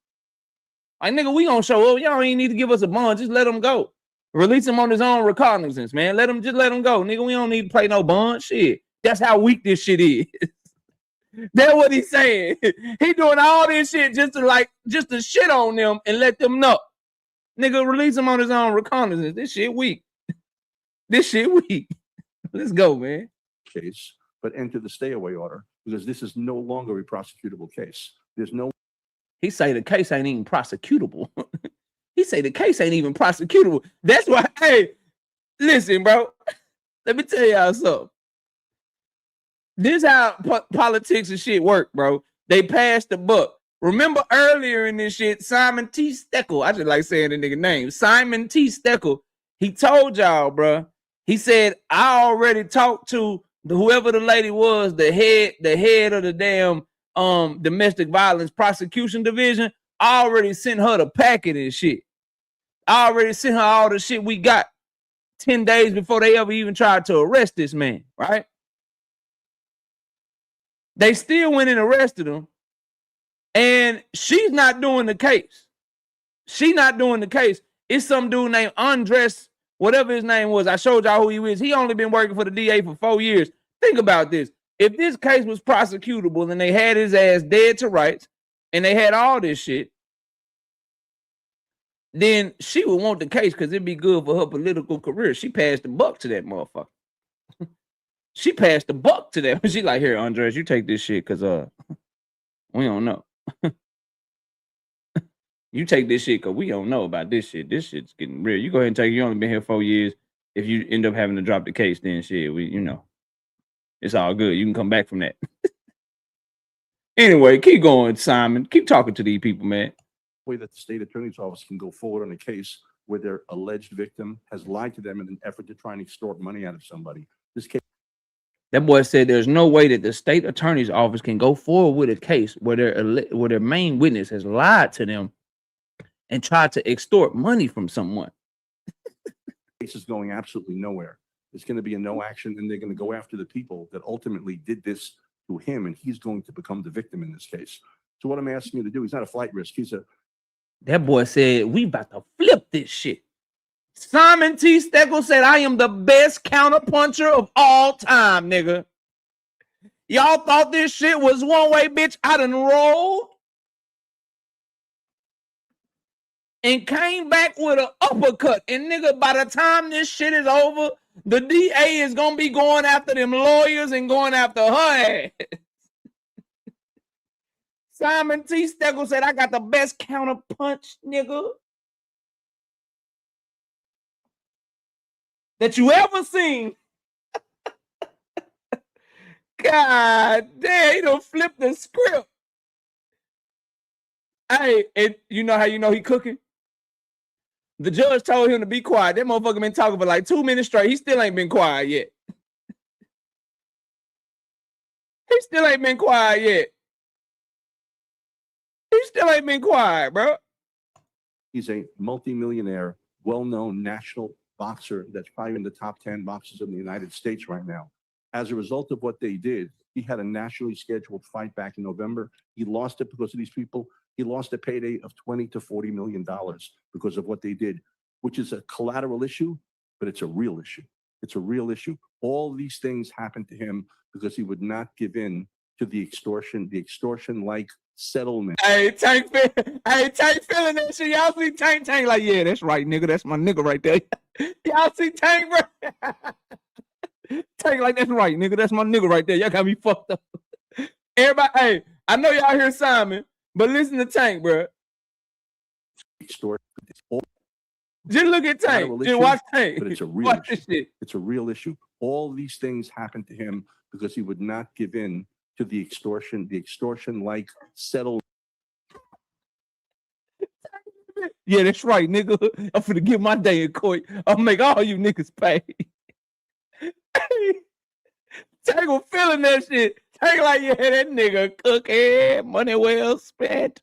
Like, nigga, we gonna show up. Y'all ain't need to give us a bond. Just let him go. Release him on his own recognizance, man. Let him go. Nigga, we don't need to play no bond. Shit. That's how weak this shit is. That's what he's saying. He doing all this shit just to shit on them and let them know. Nigga, release him on his own reconnaissance. This shit weak. This shit weak. Let's go, man. Case, but enter the stay away order because this is no longer a prosecutable case. There's no. He say the case ain't even prosecutable. He say the case ain't even prosecutable. That's why, hey, listen, bro. Let me tell y'all something. This how politics and shit work, bro. They passed the buck. Remember earlier in this shit, Simon T. Steckel, I just like saying the nigga name, Simon T. Steckel, he told y'all, bro, he said, I already talked to whoever the lady was, the head of the damn domestic violence prosecution division. I already sent her the packet and shit. I already sent her all the shit we got 10 days before they ever even tried to arrest this man, right? They still went and arrested him. And she's not doing the case. She's not doing the case. It's some dude named Andres, whatever his name was. I showed y'all who he is. He only been working for the DA for 4 years. Think about this. If this case was prosecutable and they had his ass dead to rights and they had all this shit, then she would want the case because it'd be good for her political career. She passed the buck to that motherfucker. She passed the buck to that. She like, here, Andres, you take this shit because we don't know. You take this shit because we don't know about this shit. This shit's getting real. You go ahead and take it. You only been here 4 years. If you end up having to drop the case, then shit, it's all good. You can come back from that. Anyway, keep going, Simon. Keep talking to these people, man. Way that the state attorney's office can go forward on a case where their alleged victim has lied to them in an effort to try and extort money out of somebody. This case. That boy said there's no way that the state attorney's office can go forward with a case where their main witness has lied to them and tried to extort money from someone. Case is going absolutely nowhere. It's going to be a no action, and they're going to go after the people that ultimately did this to him, and he's going to become the victim in this case. So what I'm asking you to do, he's not a flight risk. That boy said, we about to flip this shit. Simon T. Steckel said, I am the best counterpuncher of all time, nigga. Y'all thought this shit was one way, bitch. I done rolled and came back with an uppercut. And nigga, by the time this shit is over, the DA is going to be going after them lawyers and going after her ass. Simon T. Steckel said, I got the best counterpunch, nigga, that you ever seen. God damn, he done flipped the script. Hey, and you know how you know he cooking? The judge told him to be quiet. That motherfucker been talking for like 2 minutes straight. He still ain't been quiet yet. He still ain't been quiet yet. He still ain't been quiet, bro. He's a multimillionaire, well-known national boxer that's probably in the top 10 boxers in the United States right now. As a result of what they did, he had a nationally scheduled fight back in November. He lost it because of these people. He lost a payday of $20 to $40 million because of what they did, which is a collateral issue, but it's a real issue. It's a real issue. All these things happened to him because he would not give in to the extortion-like settlement. Hey, Tank feeling that shit. Y'all see Tank like, yeah, that's right, nigga. That's my nigga right there. Y'all see Tank, bro? Tank like, that's right, nigga. That's my nigga right there. Y'all got me fucked up. Everybody, hey, I know y'all hear Simon, but listen to Tank, bro. Just look at Tank. Just watch Tank. But it's a real issue. It's a real issue. All these things happened to him because he would not give in to the extortion-like settlement. Yeah, that's right, nigga. I'm finna get my day in court. I'll make all you niggas pay. Tank was feeling that shit. Tank like, yeah, that nigga cooking, money well spent.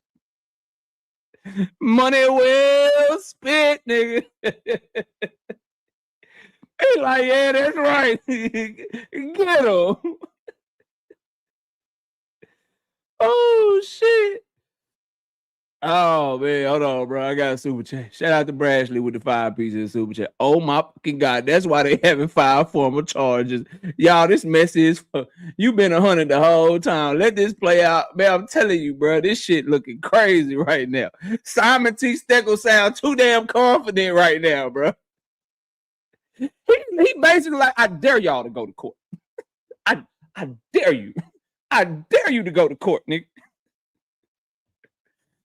Money well spent, nigga. He's like, yeah, that's right. Get him. Oh, shit. Oh, man. Hold on, bro. I got a super chat. Shout out to Brashley with the 5 pieces of super chat. Oh, my fucking God. That's why they haven't filed formal charges. Y'all, this mess is... You been 100 the whole time. Let this play out. Man, I'm telling you, bro. This shit looking crazy right now. Simon T. Steckel sound too damn confident right now, bro. He basically like, I dare y'all to go to court. I dare you. I dare you to go to court, nigga.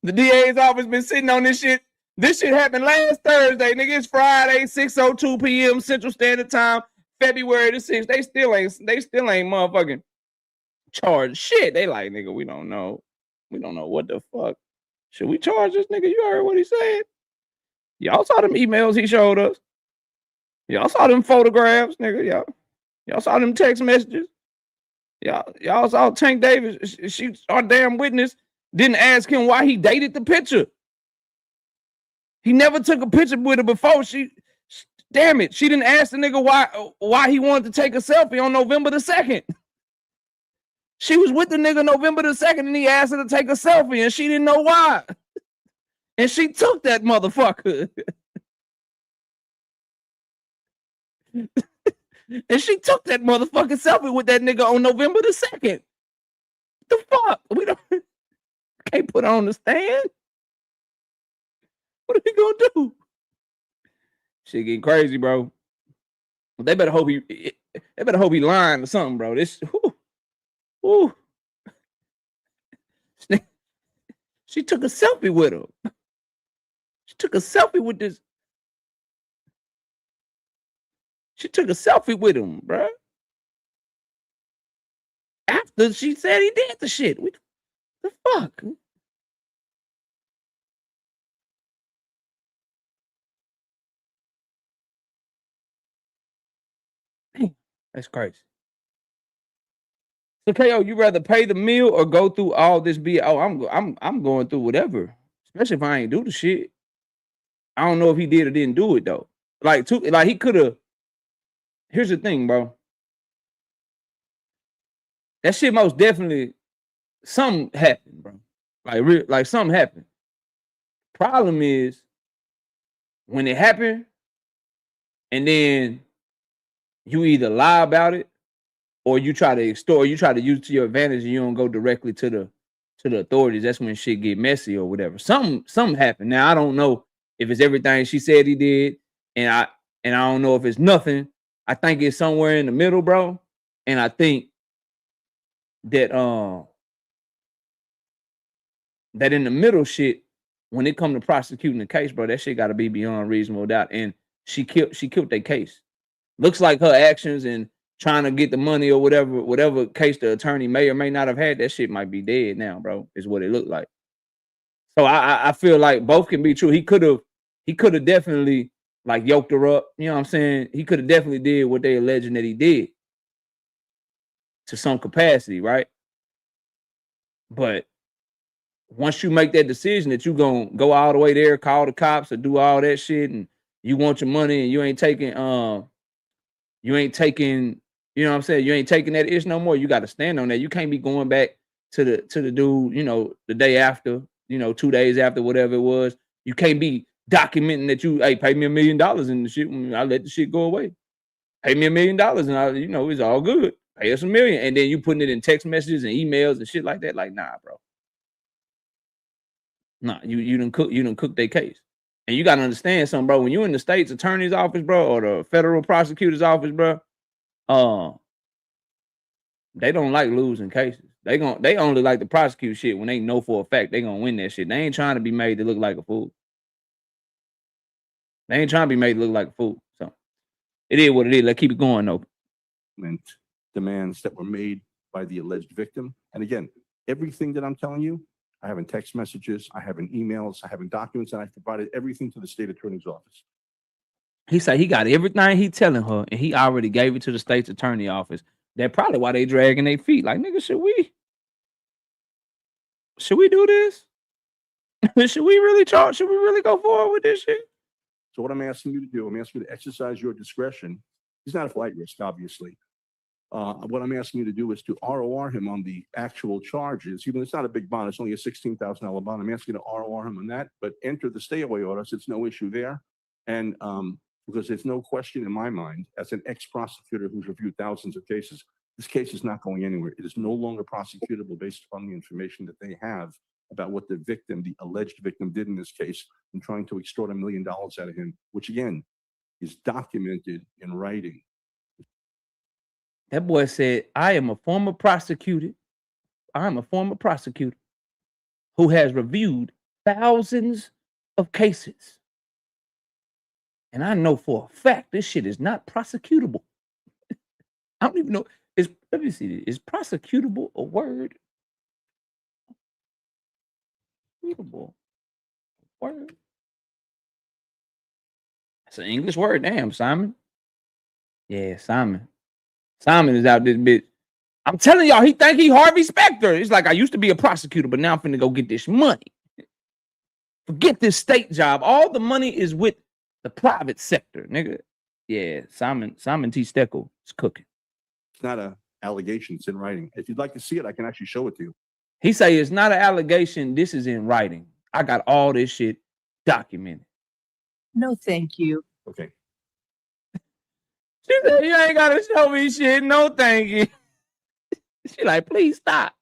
The DA's office been sitting on this shit. This shit happened last Thursday, nigga. It's Friday, 6:02 p.m. Central Standard Time, February the 6th. They still ain't motherfucking charged shit. They like, nigga, we don't know. We don't know what the fuck. Should we charge this nigga? You heard what he said? Y'all saw them emails he showed us. Y'all saw them photographs, nigga. Y'all saw them text messages. Y'all saw Tank Davis. She's our damn witness. Didn't ask him why he dated the picture. He never took a picture with her before. Damn it. She didn't ask the nigga why he wanted to take a selfie on November the 2nd. She was with the nigga November the 2nd and he asked her to take a selfie and she didn't know why. And she took that motherfucker. And she took that motherfucking selfie with that nigga on November the 2nd. The fuck? We can't put her on the stand. What are we gonna do? Shit getting crazy, bro. They better hope he lying or something, bro. This whoo. She took a selfie with him. She took a selfie with this. She took a selfie with him, bro. After she said he did the shit. What the fuck? Dang, that's crazy. So KO, you rather pay the meal or go through all this BS? Oh, I'm going through whatever. Especially if I ain't do the shit. I don't know if he did or didn't do it though. Like he could have. Here's the thing, bro. That shit most definitely something happened, bro. Like something happened. Problem is when it happened, and then you either lie about it or you try to extort, you try to use it to your advantage and you don't go directly to the authorities. That's when shit get messy or whatever. Something happened. Now I don't know if it's everything she said he did, and I don't know if it's nothing. I think it's somewhere in the middle, bro. And I think that that in the middle shit, when it come to prosecuting the case, bro, that shit got to be beyond reasonable doubt. And she killed their case. Looks like her actions and trying to get the money or whatever case the attorney may or may not have had, that shit might be dead now, bro, is what it looked like. So I feel like both can be true. He could have definitely like yoked her up. You know what I'm saying? He could have definitely did what they alleging that he did to some capacity, right? But once you make that decision that you gonna go all the way there, call the cops or do all that shit, and you want your money and you ain't taking, you know what I'm saying? You ain't taking that ish no more. You got to stand on that. You can't be going back to the dude, you know, the day after, you know, 2 days after, whatever it was. You can't be documenting that you, hey, pay me $1 million and the shit. I let the shit go away. Pay me $1 million and you know, it's all good. Pay us $1 million. And then you putting it in text messages and emails and shit like that. Like, nah, bro. Nah, you done cook their case. And you got to understand something, bro. When you in the state's attorney's office, bro, or the federal prosecutor's office, bro, they don't like losing cases. They only like to prosecute shit when they know for a fact they gonna win that shit. They ain't trying to be made to look like a fool. They ain't trying to be made to look like a fool. So it is what it is. Let's keep it going though. Demands that were made by the alleged victim. And again, everything that I'm telling you, I have in text messages, I have in emails, I have in documents, and I've provided everything to the state attorney's office. He said he got everything he telling her, and he already gave it to the state's attorney office. That's probably why they dragging their feet. Like, nigga, should we do this? Should we really charge? Should we really go forward with this shit? So what I'm asking you to do, I'm asking you to exercise your discretion. He's not a flight risk, obviously. What I'm asking you to do is to ROR him on the actual charges. Even it's not a big bond, it's only a $16,000 bond. I'm asking you to ROR him on that, but enter the stay away order. So it's no issue there. And because there's no question in my mind, as an ex-prosecutor who's reviewed thousands of cases, this case is not going anywhere. It is no longer prosecutable based upon the information that they have about what the victim, the alleged victim, did in this case in trying to extort $1 million out of him, which again is documented in writing. That boy said, I am a former prosecutor. I'm a former prosecutor who has reviewed thousands of cases. And I know for a fact this shit is not prosecutable. I don't even know. Let me see. Is prosecutable a word? Prosecutable word. That's an English word. Damn, Simon. Yeah, Simon. Simon is out this bitch. I'm telling y'all, he think he Harvey Specter. It's like, I used to be a prosecutor, but now I'm finna go get this money. Forget this state job. All the money is with the private sector, nigga. Yeah, Simon T. Steckel is cooking. It's not an allegation, it's in writing. If you'd like to see it, I can actually show it to you. He say it's not an allegation, this is in writing. I got all this shit documented. No, thank you. Okay. She said, you ain't gotta show me shit. No, thank you. She like, please stop.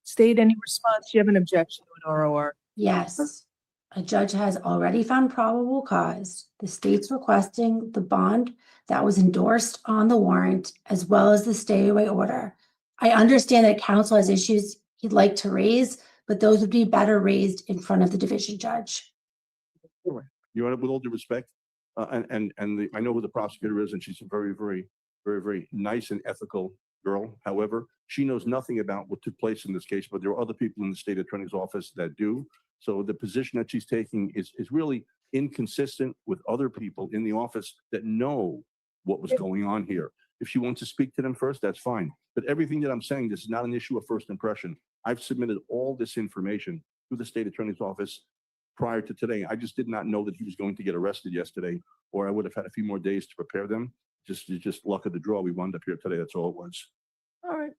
State any response. Do you have an objection to an ROR? Yes. A judge has already found probable cause. The state's requesting the bond that was endorsed on the warrant, as well as the stay away order. I understand that counsel has issues he'd like to raise, but those would be better raised in front of the division judge. You know, with all due respect, I know who the prosecutor is, and she's a very, very, very, very nice and ethical girl. However, she knows nothing about what took place in this case, but there are other people in the state attorney's office that do. So the position that she's taking is really inconsistent with other people in the office that know what was going on here. If she wants to speak to them first, that's fine. But everything that I'm saying, this is not an issue of first impression. I've submitted all this information to the state attorney's office prior to today. I just did not know that he was going to get arrested yesterday, or I would have had a few more days to prepare them. Just luck of the draw. We wound up here today. That's all it was. All right.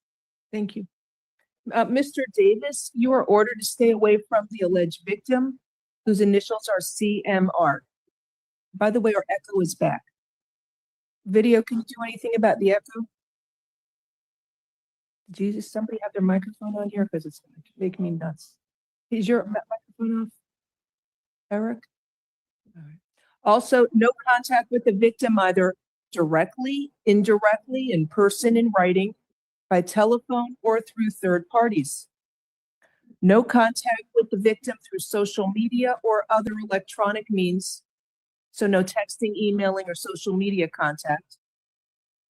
Thank you. Mr. Davis, you are ordered to stay away from the alleged victim, whose initials are CMR. By the way, our echo is back. Video, can you do anything about the echo? Jesus, somebody have their microphone on here because it's making me nuts. Is your microphone off, Eric? All right. Also, no contact with the victim, either directly, indirectly, in person, in writing, by telephone, or through third parties. No contact with the victim through social media or other electronic means. So no texting, emailing, or social media contact.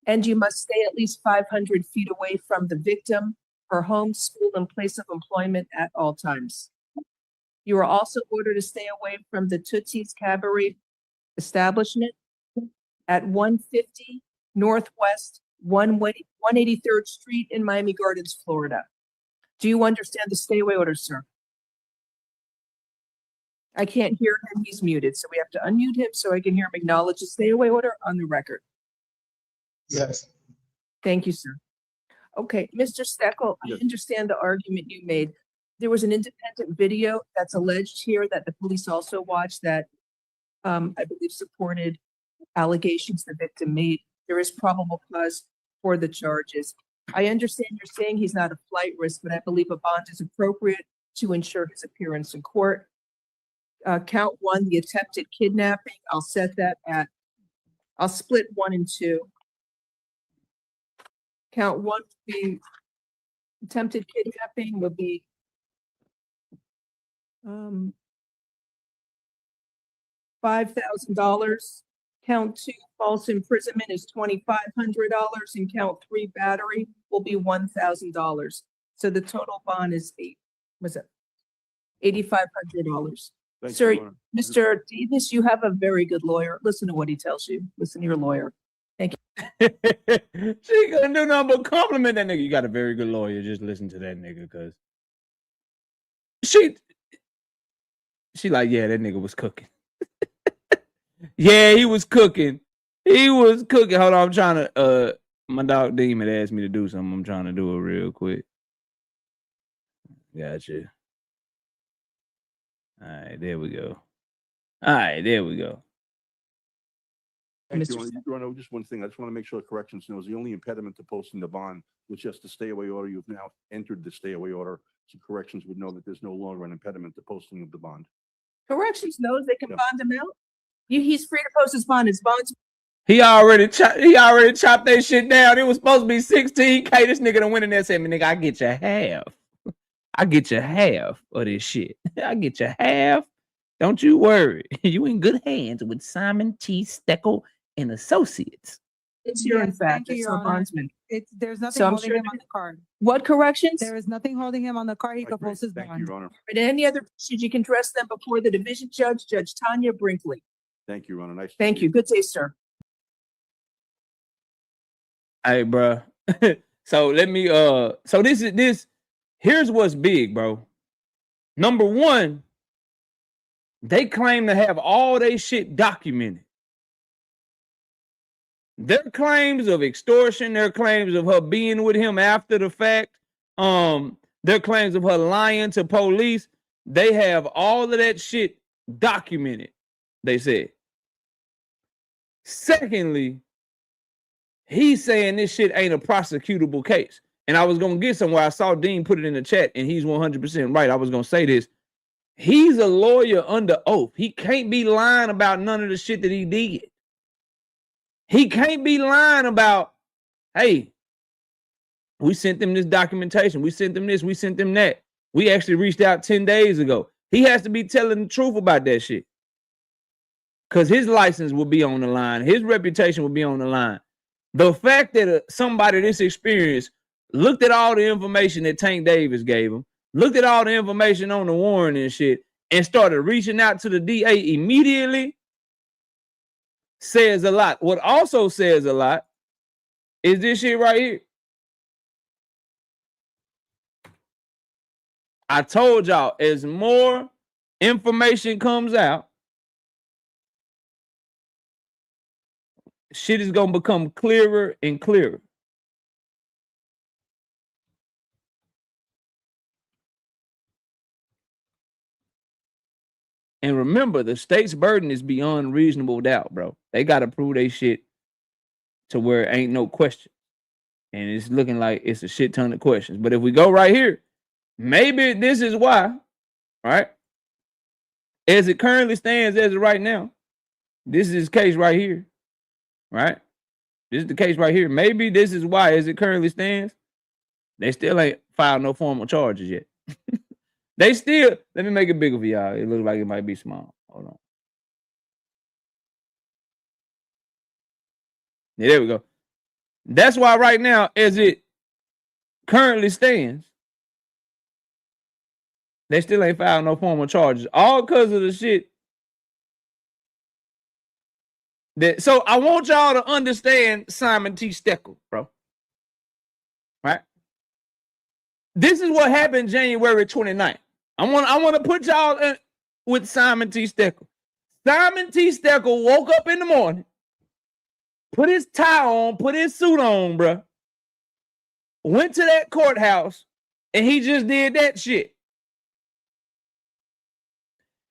And you must stay at least 500 feet away from the victim, her home, school, and place of employment at all times. You are also ordered to stay away from the Tootsie's Cabaret establishment at 150 Northwest 183rd Street in Miami Gardens, Florida. Do you understand the stay away order, sir? I can't hear him. He's muted. So we have to unmute him so I can hear him acknowledge the stay away order on the record. Yes. Thank you, sir. Okay, Mr. Steckel, I understand the argument you made. There was an independent video that's alleged here that the police also watched that I believe supported allegations the victim made. There is probable cause for the charges. I understand you're saying he's not a flight risk, but I believe a bond is appropriate to ensure his appearance in court. Count one, the attempted kidnapping. I'll set that at, I'll split 1 and 2. Count one would be attempted kidnapping would be $5,000. Count 2, false imprisonment is $2,500, and count 3, battery will be $1,000. So the total bond is $8,500. Sir, Mr. Davis, you have a very good lawyer. Listen to what he tells you. Listen to your lawyer. Thank you. She gonna do nothing but compliment that nigga. You got a very good lawyer. Just listen to that nigga, cause She like, yeah, that nigga was cooking. Yeah, he was cooking. He was cooking. Hold on, I'm trying to my dog Demon asked me to do something. I'm trying to do it real quick. Gotcha. All right, there we go. All right, there we go. Thank you, Your Honor. Just one thing. I just want to make sure corrections knows the only impediment to posting the bond was just the stay away order. You've now entered the stay away order, so corrections would know that there's no longer an impediment to posting of the bond. Corrections knows they can Yeah. bond him out. He's free to post his bond. His bonds. He already chopped that shit down. It was supposed to be 16K. This nigga done went in there and said, nigga, I get you half. I get you half of this shit. I get you half. Don't you worry. You in good hands with Simon T. Steckel and Associates. It's here, in Yes, fact. thank you, It's Your our Honor. bondsman. There's nothing So I'm holding sure him on the card. What corrections? There is nothing holding him on the card. He Right, can great. post his Thank you, bond. Your Honor. And any other issues, you can address them before the division judge, Judge Tanya Brinkley. Thank you, Your Honor. Nice. Thank you. Good day, sir. Hey, bro. So let me so here's what's big, bro. Number one, they claim to have all they shit documented. Their claims of extortion, their claims of her being with him after the fact, their claims of her lying to police, they have all of that shit documented, they said. Secondly, he's saying this shit ain't a prosecutable case. And I was going to get somewhere. I saw Dean put it in the chat, and he's 100% right. I was going to say this. He's a lawyer under oath. He can't be lying about none of the shit that he did. He can't be lying about, hey, we sent them this documentation. We sent them this. We sent them that. We actually reached out 10 days ago. He has to be telling the truth about that shit. Because his license will be on the line. His reputation will be on the line. The fact that somebody this experienced looked at all the information that Tank Davis gave him, looked at all the information on the warrant and shit, and started reaching out to the DA immediately says a lot. What also says a lot is this shit right here. I told y'all, as more information comes out, shit is going to become clearer and clearer. And remember, the state's burden is beyond reasonable doubt, bro. They got to prove they shit to where it ain't no question. And it's looking like it's a shit ton of questions. But if we go right here, maybe this is why, right? As it currently stands, as of right now, this is his case right here, right? This is the case right here. Maybe this is why, as it currently stands, they still ain't filed no formal charges yet. They still, let me make it bigger for y'all. It looks like it might be small. Hold on. Yeah, there we go. That's why right now, as it currently stands, they still ain't filed no formal charges. All because of the shit. So I want y'all to understand Simon T. Steckel, bro. Right? This is what happened January 29th. I want to put y'all in with Simon T. Steckel. Simon T. Steckel woke up in the morning, put his tie on, put his suit on, bro. Went to that courthouse, and he just did that shit.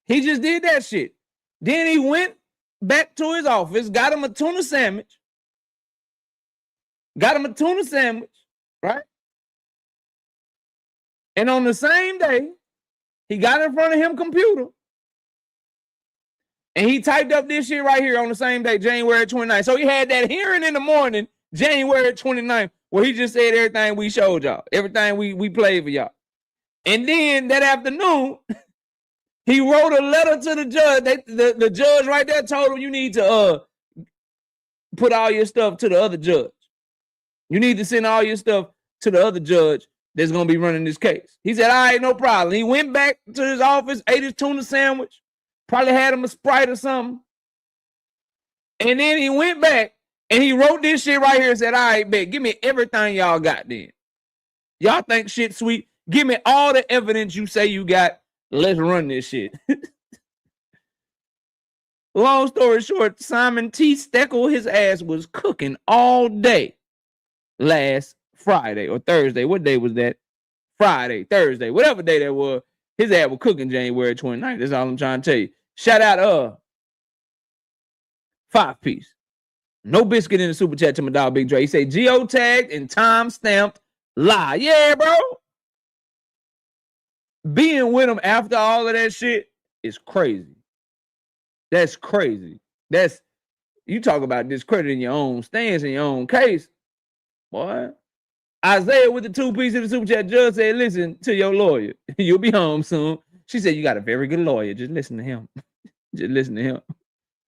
He just did that shit. Then he went back to his office, got him a tuna sandwich. Right? And on the same day, he got in front of him computer and he typed up this shit right here on the same day, January 29th. So he had that hearing in the morning, January 29th, where he just said everything we showed y'all, everything we played for y'all. And then that afternoon, he wrote a letter to the judge. The judge right there told him you need to put all your stuff to the other judge. You need to send all your stuff to the other judge that's going to be running this case. He said, all right, no problem. He went back to his office, ate his tuna sandwich, probably had him a Sprite or something. And then he went back and he wrote this shit right here and said, all right, bet, give me everything y'all got then. Y'all think shit sweet? Give me all the evidence you say you got. Let's run this shit. Long story short, Simon T. Steckel, his ass was cooking all day last Friday or Thursday. What day was that? Friday, Thursday, whatever day that was. His ass was cooking January 29th. That's all I'm trying to tell you. Shout out 5-piece. No biscuit in the super chat to my dog Big Dre. He said geotagged and time stamped lie. Yeah, bro. Being with him after all of that shit is crazy. That's crazy. That's, you talk about discrediting your own stance in your own case. Boy. Isaiah with the 2-piece in the super chat just said, listen to your lawyer. You'll be home soon. She said, you got a very good lawyer. Just listen to him. Just listen to him.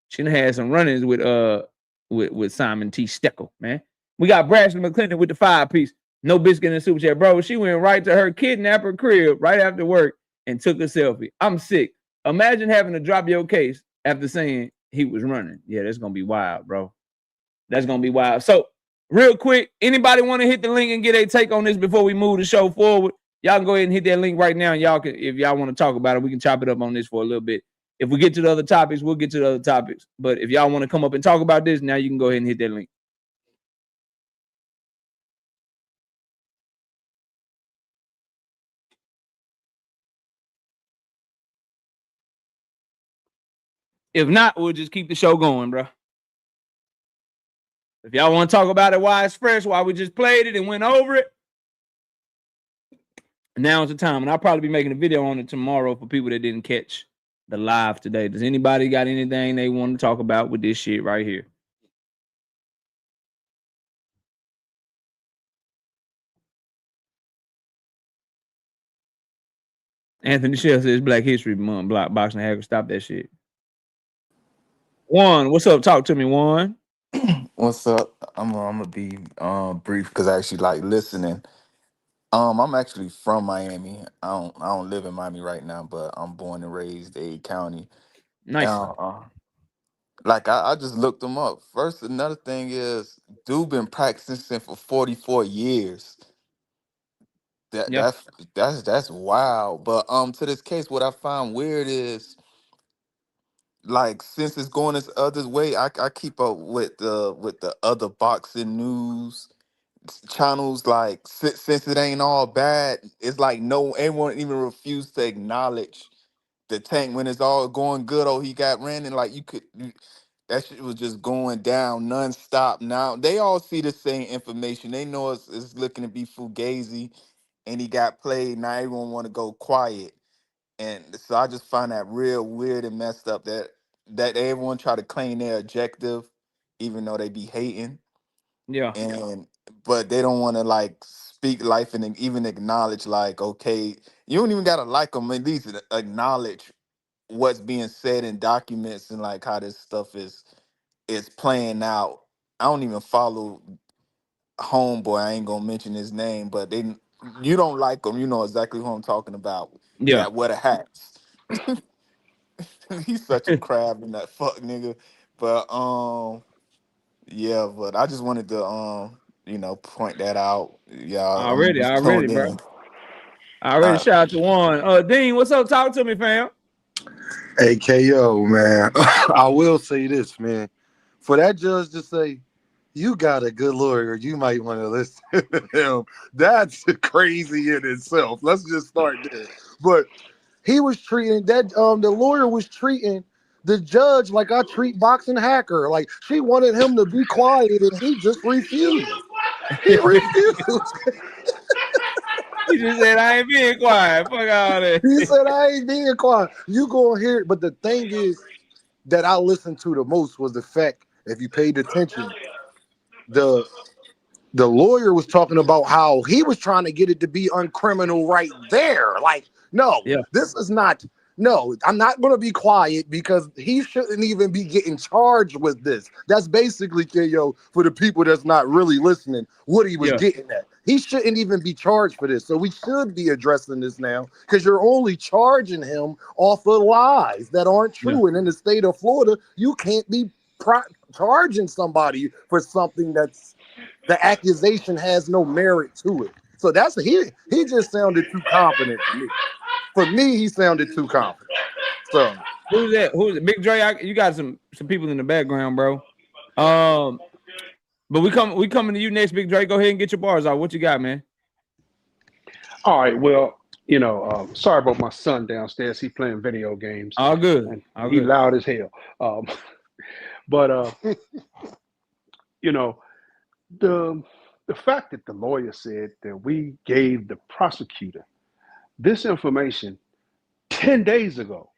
She done had some run-ins with Simon T. Steckel, man. We got Brashley McClendon with the 5-piece. No biscuit in the super chat. Bro, she went right to her kidnapper crib right after work and took a selfie. I'm sick. Imagine having to drop your case after saying he was running. Yeah, that's going to be wild, bro. That's going to be wild. So, real quick, anybody want to hit the link and get a take on this before we move the show forward? Y'all can go ahead and hit that link right now. And y'all can, if y'all want to talk about it, we can chop it up on this for a little bit. If we get to the other topics, we'll get to the other topics. But if y'all want to come up and talk about this, now you can go ahead and hit that link. If not, we'll just keep the show going, bro. If y'all want to talk about it while it's fresh, while we just played it and went over it, now's the time. And I'll probably be making a video on it tomorrow for people that didn't catch the live today. Does anybody got anything they want to talk about with this shit right here? Anthony Shell says Black History Month. Block boxing hacker. Stop that shit. Juan, what's up? Talk to me, Juan. What's up? I'm gonna be brief because I actually like listening. I'm actually from Miami. I don't live in Miami right now, but I'm born and raised Dade County. Nice. Like I just looked them up. First, another thing is, dude been practicing for 44 years. That's wild. But to this case, what I found weird is, like, since it's going this other way, I keep up with the other boxing news channels. Like, since it ain't all bad, it's like no everyone even refused to acknowledge the tank when it's all going good. Oh, he got ran, and like that shit was just going down nonstop. Now they all see the same information. They know it's looking to be fugazi, and he got played. Now everyone want to go quiet, and so I just find that real weird and messed up that everyone try to claim their objective, even though they be hating. Yeah. But they don't want to like speak life and even acknowledge, like, okay, you don't even gotta like them. At least acknowledge what's being said in documents and like how this stuff is playing out. I don't even follow homeboy. I ain't gonna mention his name, but you don't like him. You know exactly who I'm talking about. Yeah. That wear the hats. He's such a crab in that fuck nigga. But yeah, but I just wanted to point that out. Y'all, I'm Already, just tuned bro. in. Already shout out to Juan. Dean, what's up? Talk to me, fam. Hey, KO, man. I will say this, man. For that judge to say, you got a good lawyer, you might want to listen to him. That's crazy in itself. Let's just start there. But he was treating that the lawyer was treating the judge like I treat boxing hacker. Like, she wanted him to be quiet and he just refused. He refused. He just said, I ain't being quiet. Fuck all that. He said, I ain't being quiet. You gonna hear it. But the thing is that I listened to the most was the fact, if you paid attention, the lawyer was talking about how he was trying to get it to be uncriminal right there. Like, no, this is not. No, I'm not going to be quiet because he shouldn't even be getting charged with this. That's basically, KO, for the people that's not really listening, what he was getting at. He shouldn't even be charged for this. So we should be addressing this now because you're only charging him off of lies that aren't true. And in the state of Florida, you can't be charging somebody for something that's the accusation has no merit to it. So that's he just sounded too confident to me. for me, he sounded too confident. So who's that? Who's it? Big Dre? You got some people in the background, bro. But we coming to you next, Big Dre. Go ahead and get your bars out. What you got, man? All right. Well, sorry about my son downstairs. He playing video games. All good. And All he good. loud as hell. But the fact that the lawyer said that we gave the prosecutor this information 10 days ago,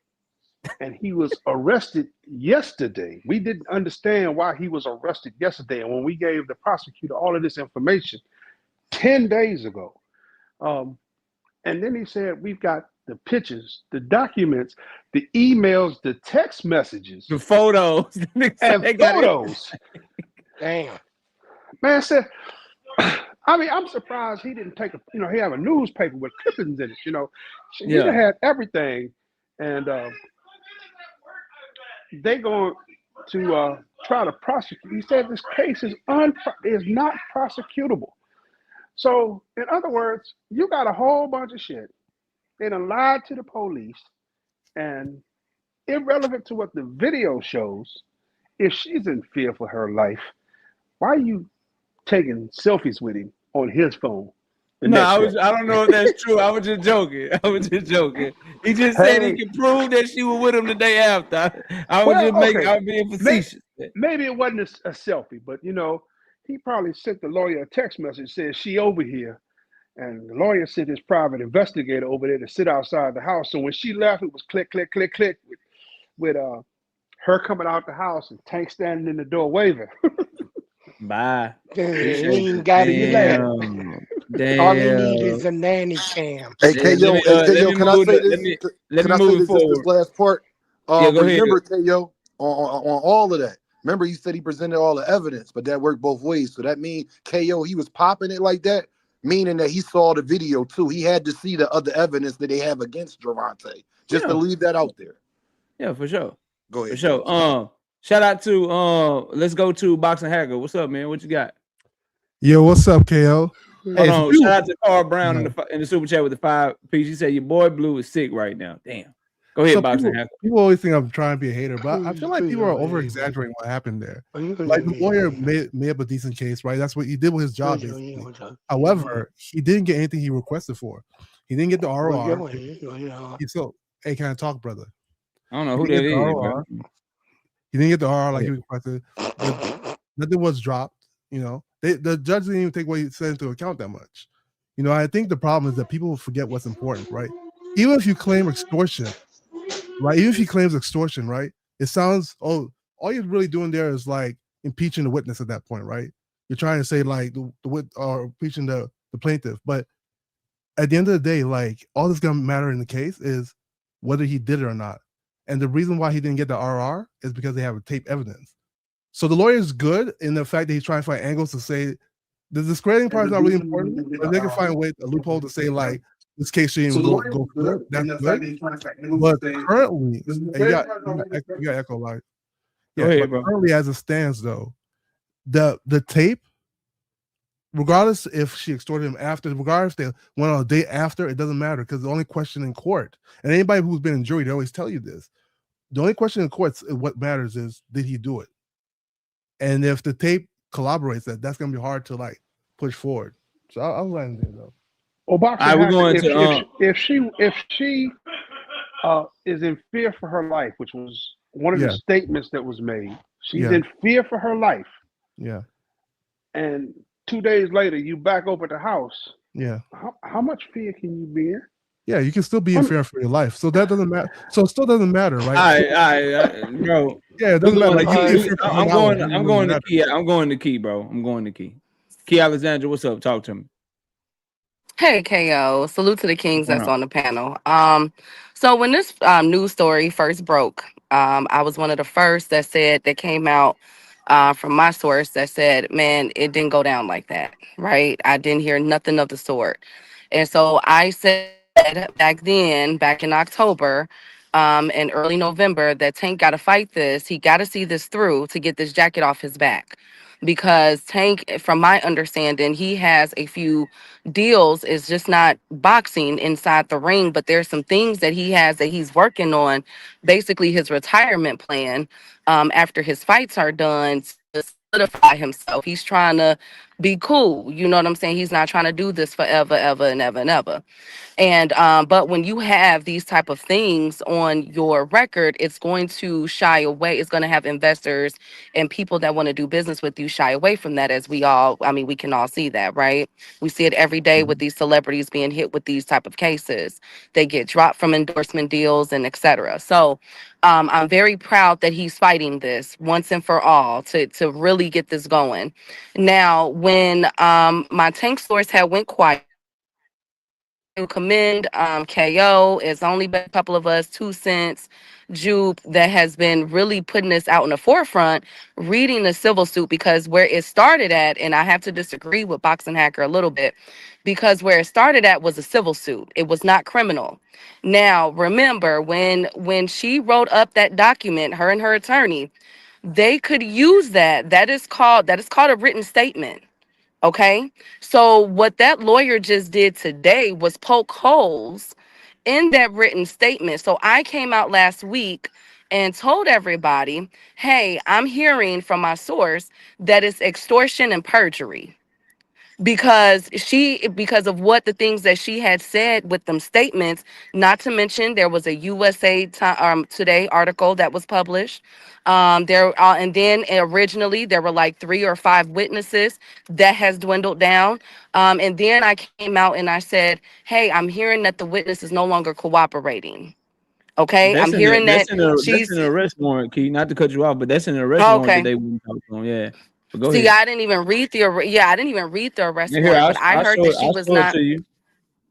and he was arrested yesterday. We didn't understand why he was arrested yesterday. And when we gave the prosecutor all of this information 10 days ago, and then he said, we've got the pictures, the documents, the emails, the text messages, the photos, and photos. Damn. Man said, I mean, I'm surprised he didn't take he have a newspaper with clippings in it, He had everything. And they going to try to prosecute. He said this case is not prosecutable. So, in other words, you got a whole bunch of shit. They done lied to the police, and irrelevant to what the video shows, if she's in fear for her life, why are you taking selfies with him on his phone? No, I don't know if that's true. I was just joking. He just said he could prove that she was with him the day after. I was being facetious. Maybe it wasn't a selfie, but he probably sent the lawyer a text message says she over here, and the lawyer sent his private investigator over there to sit outside the house. So when she left, it was click, click, click, click with her coming out the house and Tank standing in the door waving. Bye. He got it. Damn. All he need is a nanny cam. Hey, KO, can I say this? Can I say this last part? Go remember, ahead. KO, on all of that. Remember, he said he presented all the evidence, but that worked both ways. So that means KO, he was popping it like that, meaning that he saw the video too. He had to see the other evidence that they have against Gervonta. Just to leave that out there. Yeah, for sure. Go ahead. For sure. Shout out to let's go to Boxing Hacker. What's up, man? What you got? Yo, what's up, KO? Hold on. Shout out to Carl Brown in the super chat with the 5 piece. He said your boy Blue is sick right now. Damn. Go ahead, Boxing Hacker. People always think I'm trying to be a hater, but I feel like people are over exaggerating what happened there. Like the lawyer made up a decent case, right? That's what he did with his job. However, he didn't get anything he requested for. He didn't get the ROR. So, hey, can I talk, brother? I don't know who that is, bro. He didn't get the ROR like he requested. Nothing was dropped. The judge didn't even take what he said into account that much. I think the problem is that people forget what's important, right? Even if you claim extortion, right? Even if he claims extortion, right? It sounds, all you're really doing there is like impeaching the witness at that point, right? You're trying to say like or impeaching the plaintiff. But at the end of the day, like all that's gonna matter in the case is whether he did it or not. And the reason why he didn't get the RR is because they have a tape evidence. So the lawyer is good in the fact that he's trying to find angles to say the discrediting part is not really important, but they can find a loophole to say like this case shouldn't even go through. That's good. But currently, you got echo live. Yeah, ahead, but bro. currently as it stands though, the tape, regardless if she extorted him after, regardless if they went on a date after, it doesn't matter because the only question in court, and anybody who's been in jury, they always tell you this. The only question in courts, what matters is, did he do it? And if the tape corroborates that, that's going to be hard to like push forward. So I'll land there though. Well, if she is in fear for her life, which was one of the statements that was made, she's in fear for her life. Yeah. And 2 days later, you back over at the house. Yeah. How much fear can you be in? Yeah, you can still be in fear for your life. So that doesn't matter. So it still doesn't matter, right? Bro. Yeah, it doesn't matter. Like, I'm going to Key. I'm going to Key, bro. I'm going to Key. Key Alexandra, what's up? Talk to me. Hey, KO. Salute to the kings that's on the panel. So when this news story first broke, I was one of the first that came out from my source that said, man, it didn't go down like that, right? I didn't hear nothing of the sort. And so I said back in October and early November that Tank got to fight this. He got to see this through to get this jacket off his back. because Tank, from my understanding, he has a few deals. It's just not boxing inside the ring, but there's some things that he has that he's working on, basically his retirement plan, after his fights are done, to solidify himself. He's trying to be cool. You know what I'm saying? He's not trying to do this forever, ever, and ever, and ever. And but when you have these type of things on your record, it's going to shy away. It's going to have investors and people that want to do business with you shy away from that, as we can all see that, right? We see it every day with these celebrities being hit with these type of cases. They get dropped from endorsement deals and etc. So I'm very proud that he's fighting this once and for all to really get this going. Now, when my Tank source had went quiet, to commend KO. It's only been a couple of us, 2 Cents, Jupe, that has been really putting this out in the forefront, reading the civil suit, because where it started at, and I have to disagree with Boxing Hacker a little bit, because where it started at was a civil suit. It was not criminal. Now, remember, when she wrote up that document, her and her attorney, they could use that. That is called a written statement. Okay. So what that lawyer just did today was poke holes in that written statement. So I came out last week and told everybody, hey, I'm hearing from my source that it's extortion and perjury, because of what the things that she had said with them statements. Not to mention, there was a Today article that was published. And then originally there were like 3 or 5 witnesses. That has dwindled down. And then I came out and I said, hey, I'm hearing that the witness is no longer cooperating. Okay, I'm hearing that that's in the arrest warrant, Key. Not to cut you off, but that's in the arrest warrant that okay. they wouldn't talk on. Yeah, but go See, ahead. I didn't even read the arrest Yeah, here, warrant, but I heard that she I'll was show it not. to you.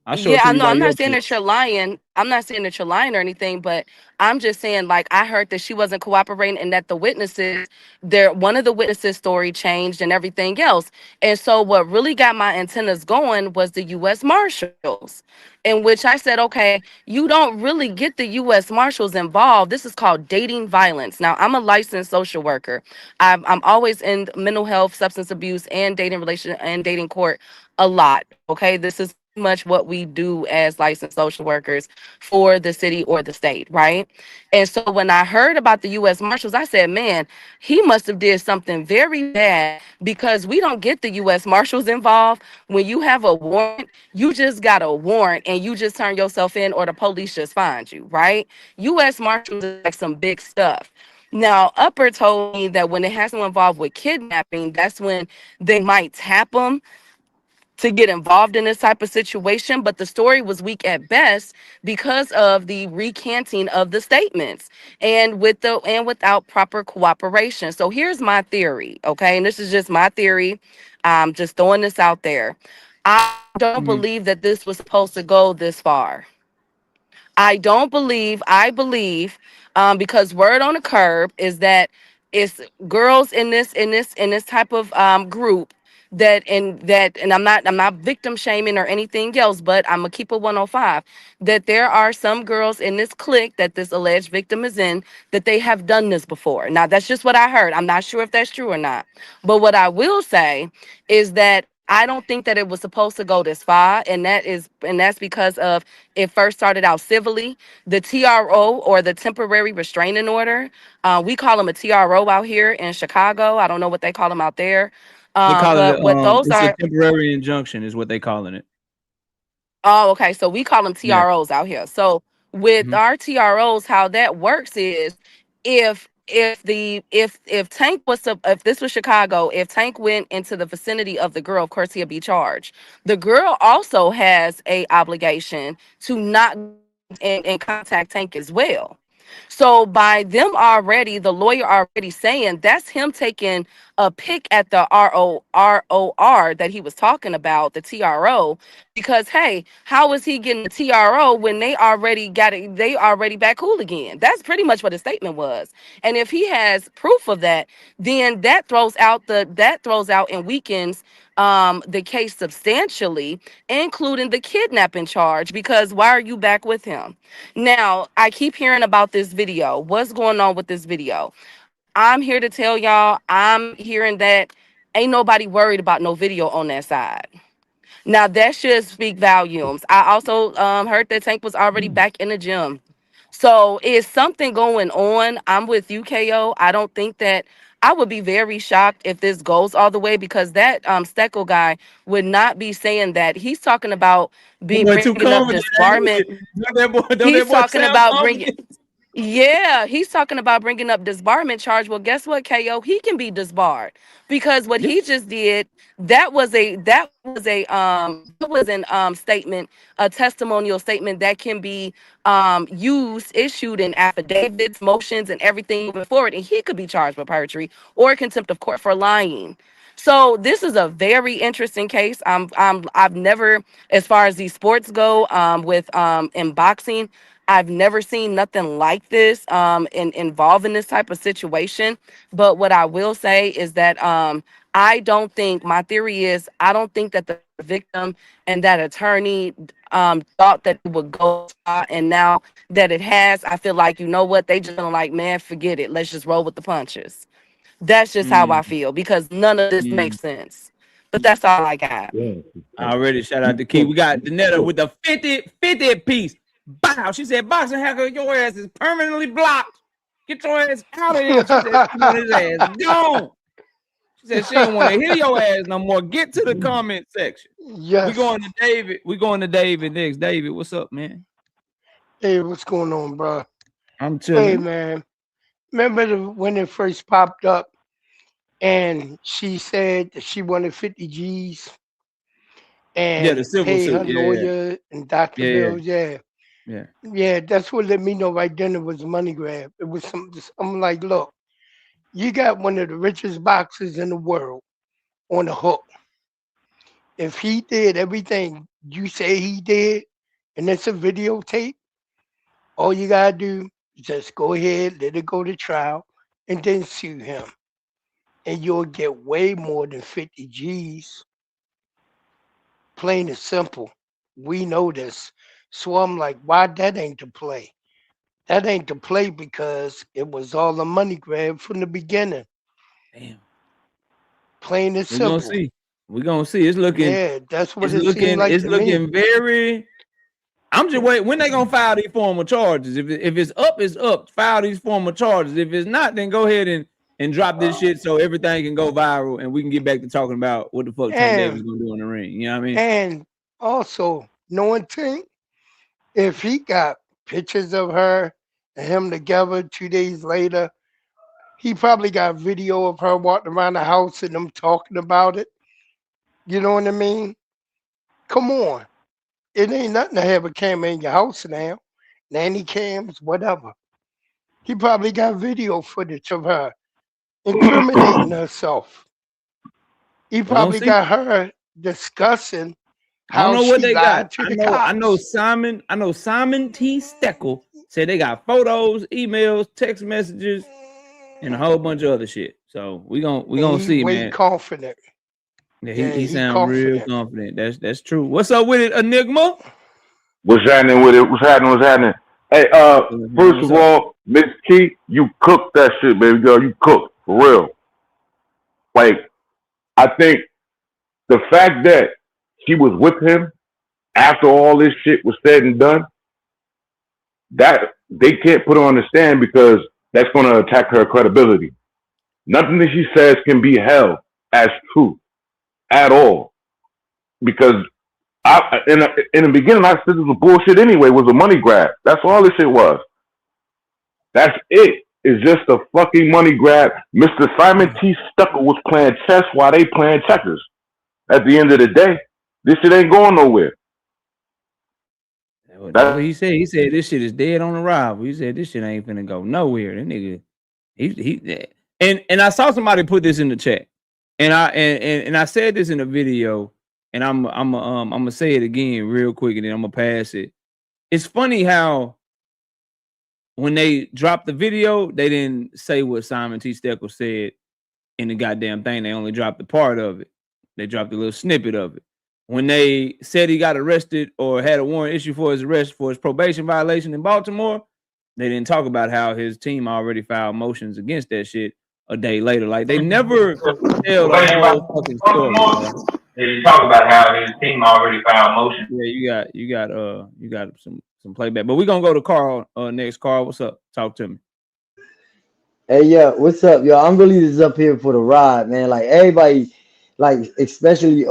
I'll show it Yeah, to I you know. while I'm you're not up saying here. that you're lying. I'm not saying that you're lying or anything, but I'm just saying, like, I heard that she wasn't cooperating and that the witnesses, one of the witnesses' story changed and everything else. And so what really got my antennas going was the U.S. Marshals, in which I said, okay, you don't really get the U.S. Marshals involved. This is called dating violence. Now, I'm a licensed social worker. I'm always in mental health, substance abuse, and dating court a lot. Okay, this is much what we do as licensed social workers for the city or the state, right? And so when I heard about the U.S. Marshals, I said, man, he must have did something very bad, because we don't get the U.S. Marshals involved. When you have a warrant, you just got a warrant and you just turn yourself in, or the police just find you, right? U.S. Marshals is like some big stuff. Now, Upper told me that when it has to involve with kidnapping, that's when they might tap them to get involved in this type of situation. But the story was weak at best because of the recanting of the statements and without proper cooperation. So here's my theory, okay? And this is just my theory. I'm just throwing this out there. I don't believe that this was supposed to go this far. I believe, because word on the curb is that it's girls in this type of group and I'm not victim shaming or anything else, but I'm gonna keep it 105, that there are some girls in this clique that this alleged victim is in, that they have done this before. Now that's just what I heard. I'm not sure if that's true or not. But what I will say is that I don't think that it was supposed to go this far, and that's because of it first started out civilly. The TRO, or the temporary restraining order, we call them a TRO out here in Chicago. I don't know what they call them out there. They call it But what those it's a are, temporary injunction, is what they calling it. oh, okay. So we call them Yeah. TROs out here. So with Mhm. our TROs, how that works is, if Tank was to, if this was Chicago, if Tank went into the vicinity of the girl, of course he'll be charged. The girl also has a obligation to not and contact Tank as well. So by them already, the lawyer already saying that's him taking a pick at the ROR that he was talking about, the TRO, because hey, how is he getting the TRO when they already got it, they already back cool again? That's pretty much what his statement was. And if he has proof of that, then that throws out and weakens the case substantially, including the kidnapping charge, because why are you back with him? Now, I keep hearing about this video. What's going on with this video? I'm here to tell y'all, I'm hearing that Ain't nobody worried about no video on that side. Now that should speak volumes. I also heard that Tank was already back in the gym. So is something going on? I'm with you, KO. I don't think that I would be very shocked if this goes all the way, because that Steckel guy would not be saying that. He's talking about Too bringing up confident. disbarment. Don't He's that boy talking sound about bringing. confident? Yeah, he's talking about bringing up disbarment charge. Well, guess what, KO? He can be disbarred because what he just did, that was an statement, a testimonial statement that can be used, issued in affidavits, motions, and everything moving forward, and he could be charged with perjury or contempt of court for lying. So this is a very interesting case. I've never, as far as these sports go, with in boxing, I've never seen nothing like this involving this type of situation. But what I will say is that I don't think, my theory is, I don't think that the victim and that attorney thought that it would go far, and now that it has, I feel like, you know what, they just like, man, forget it. Let's just roll with the punches. That's just how I feel, because none of this makes sense. But that's all I got. Already shout out to Key. We got Danetta with the 50 piece. Bow. She said, boxing hacker, your ass is permanently blocked. Get your ass out of here. She said, she want his ass gone. She said she don't want to hear your ass no more. Get to the comment section. Yes. We going to David. We going to David next. David, what's up, man? Hey, what's going on, bro? I'm chilling. Hey, man. Remember when it first popped up and she said that she wanted 50 G's and the civil pay her suit. lawyer and doctor bills? Yeah. Yeah, that's what let me know right then it was a money grab. It was I'm like, look, you got one of the richest boxers in the world on the hook. If he did everything you say he did, and it's a videotape, all you gotta do is just go ahead, let it go to trial, and then sue him. And you'll get way more than 50 G's. Plain and simple. We know this. So I'm like, why that ain't the play? That ain't the play because it was all a money grab from the beginning. Damn. Plain and simple. We're gonna see. It's looking. Yeah, that's what it's it seems like. It's looking very. I'm just waiting. When they gonna file these formal charges? If it's up, it's up. File these formal charges. If it's not, then go ahead and drop this shit so everything can go viral and we can get back to talking about what the fuck Tank Davis gonna do in the ring. You know what I mean? And also, knowing Tank, if he got pictures of her and him together 2 days later, he probably got video of her walking around the house and them talking about it. You know what I mean? Come on. It ain't nothing to have a camera in your house now. Nanny cams, whatever. He probably got video footage of her incriminating herself. He probably got her discussing I don't how know what she they lied got. to the cops. I know Simon T. Steckel said they got photos, emails, text messages, and a whole bunch of other shit. So we gonna see, man. Confident. Yeah, he sounds real confident. That's true. What's up with it, Enigma? What's happening with it? What's happening? Hey, first of all, Miss Key, you cooked that shit, baby girl. You cooked for real. Like, I think the fact that she was with him after all this shit was said and done, that they can't put her on the stand because that's going to attack her credibility. Nothing that she says can be held as true at all. Because in the beginning, I said it was bullshit anyway. It was a money grab. That's all this shit was. That's it. It's just a fucking money grab. Mr. Simon T. Stucker was playing chess while they playing checkers. At the end of the day, this shit ain't going nowhere. That's what he said. He said this shit is dead on arrival. He said this shit ain't finna go nowhere. That nigga, and I saw somebody put this in the chat, and I said this in a video, and I'm gonna say it again real quick, and then I'm gonna pass it. It's funny how when they dropped the video, they didn't say what Simon T. Steckel said in the goddamn thing. They only dropped the part of it. They dropped a little snippet of it. When they said he got arrested or had a warrant issued for his arrest for his probation violation in Baltimore, they didn't talk about how his team already filed motions against that shit a day later. Like they never tell the whole fucking story, bro. They talk about how his team already found motion. Yeah, you got some playback. But we're gonna go to Carl next. Carl, what's up? Talk to me. Hey, yeah, what's up, yo? I'm really just up here for the ride, man. Like everybody, like especially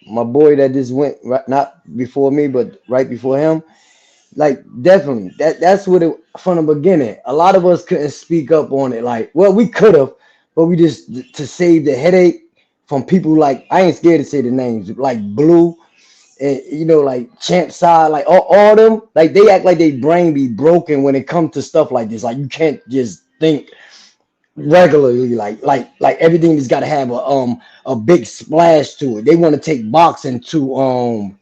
my boy that just went right, not before me, but right before him. Like definitely, that's what it from the beginning. A lot of us couldn't speak up on it. Like, well, we could have, but we just to save the headache from people like I ain't scared to say the names like Blue. And you know, like Champ Side, like all them, like they act like they brain be broken when it comes to stuff like this. Like you can't just think regularly, like everything has got to have a big splash to it. They want to take boxing to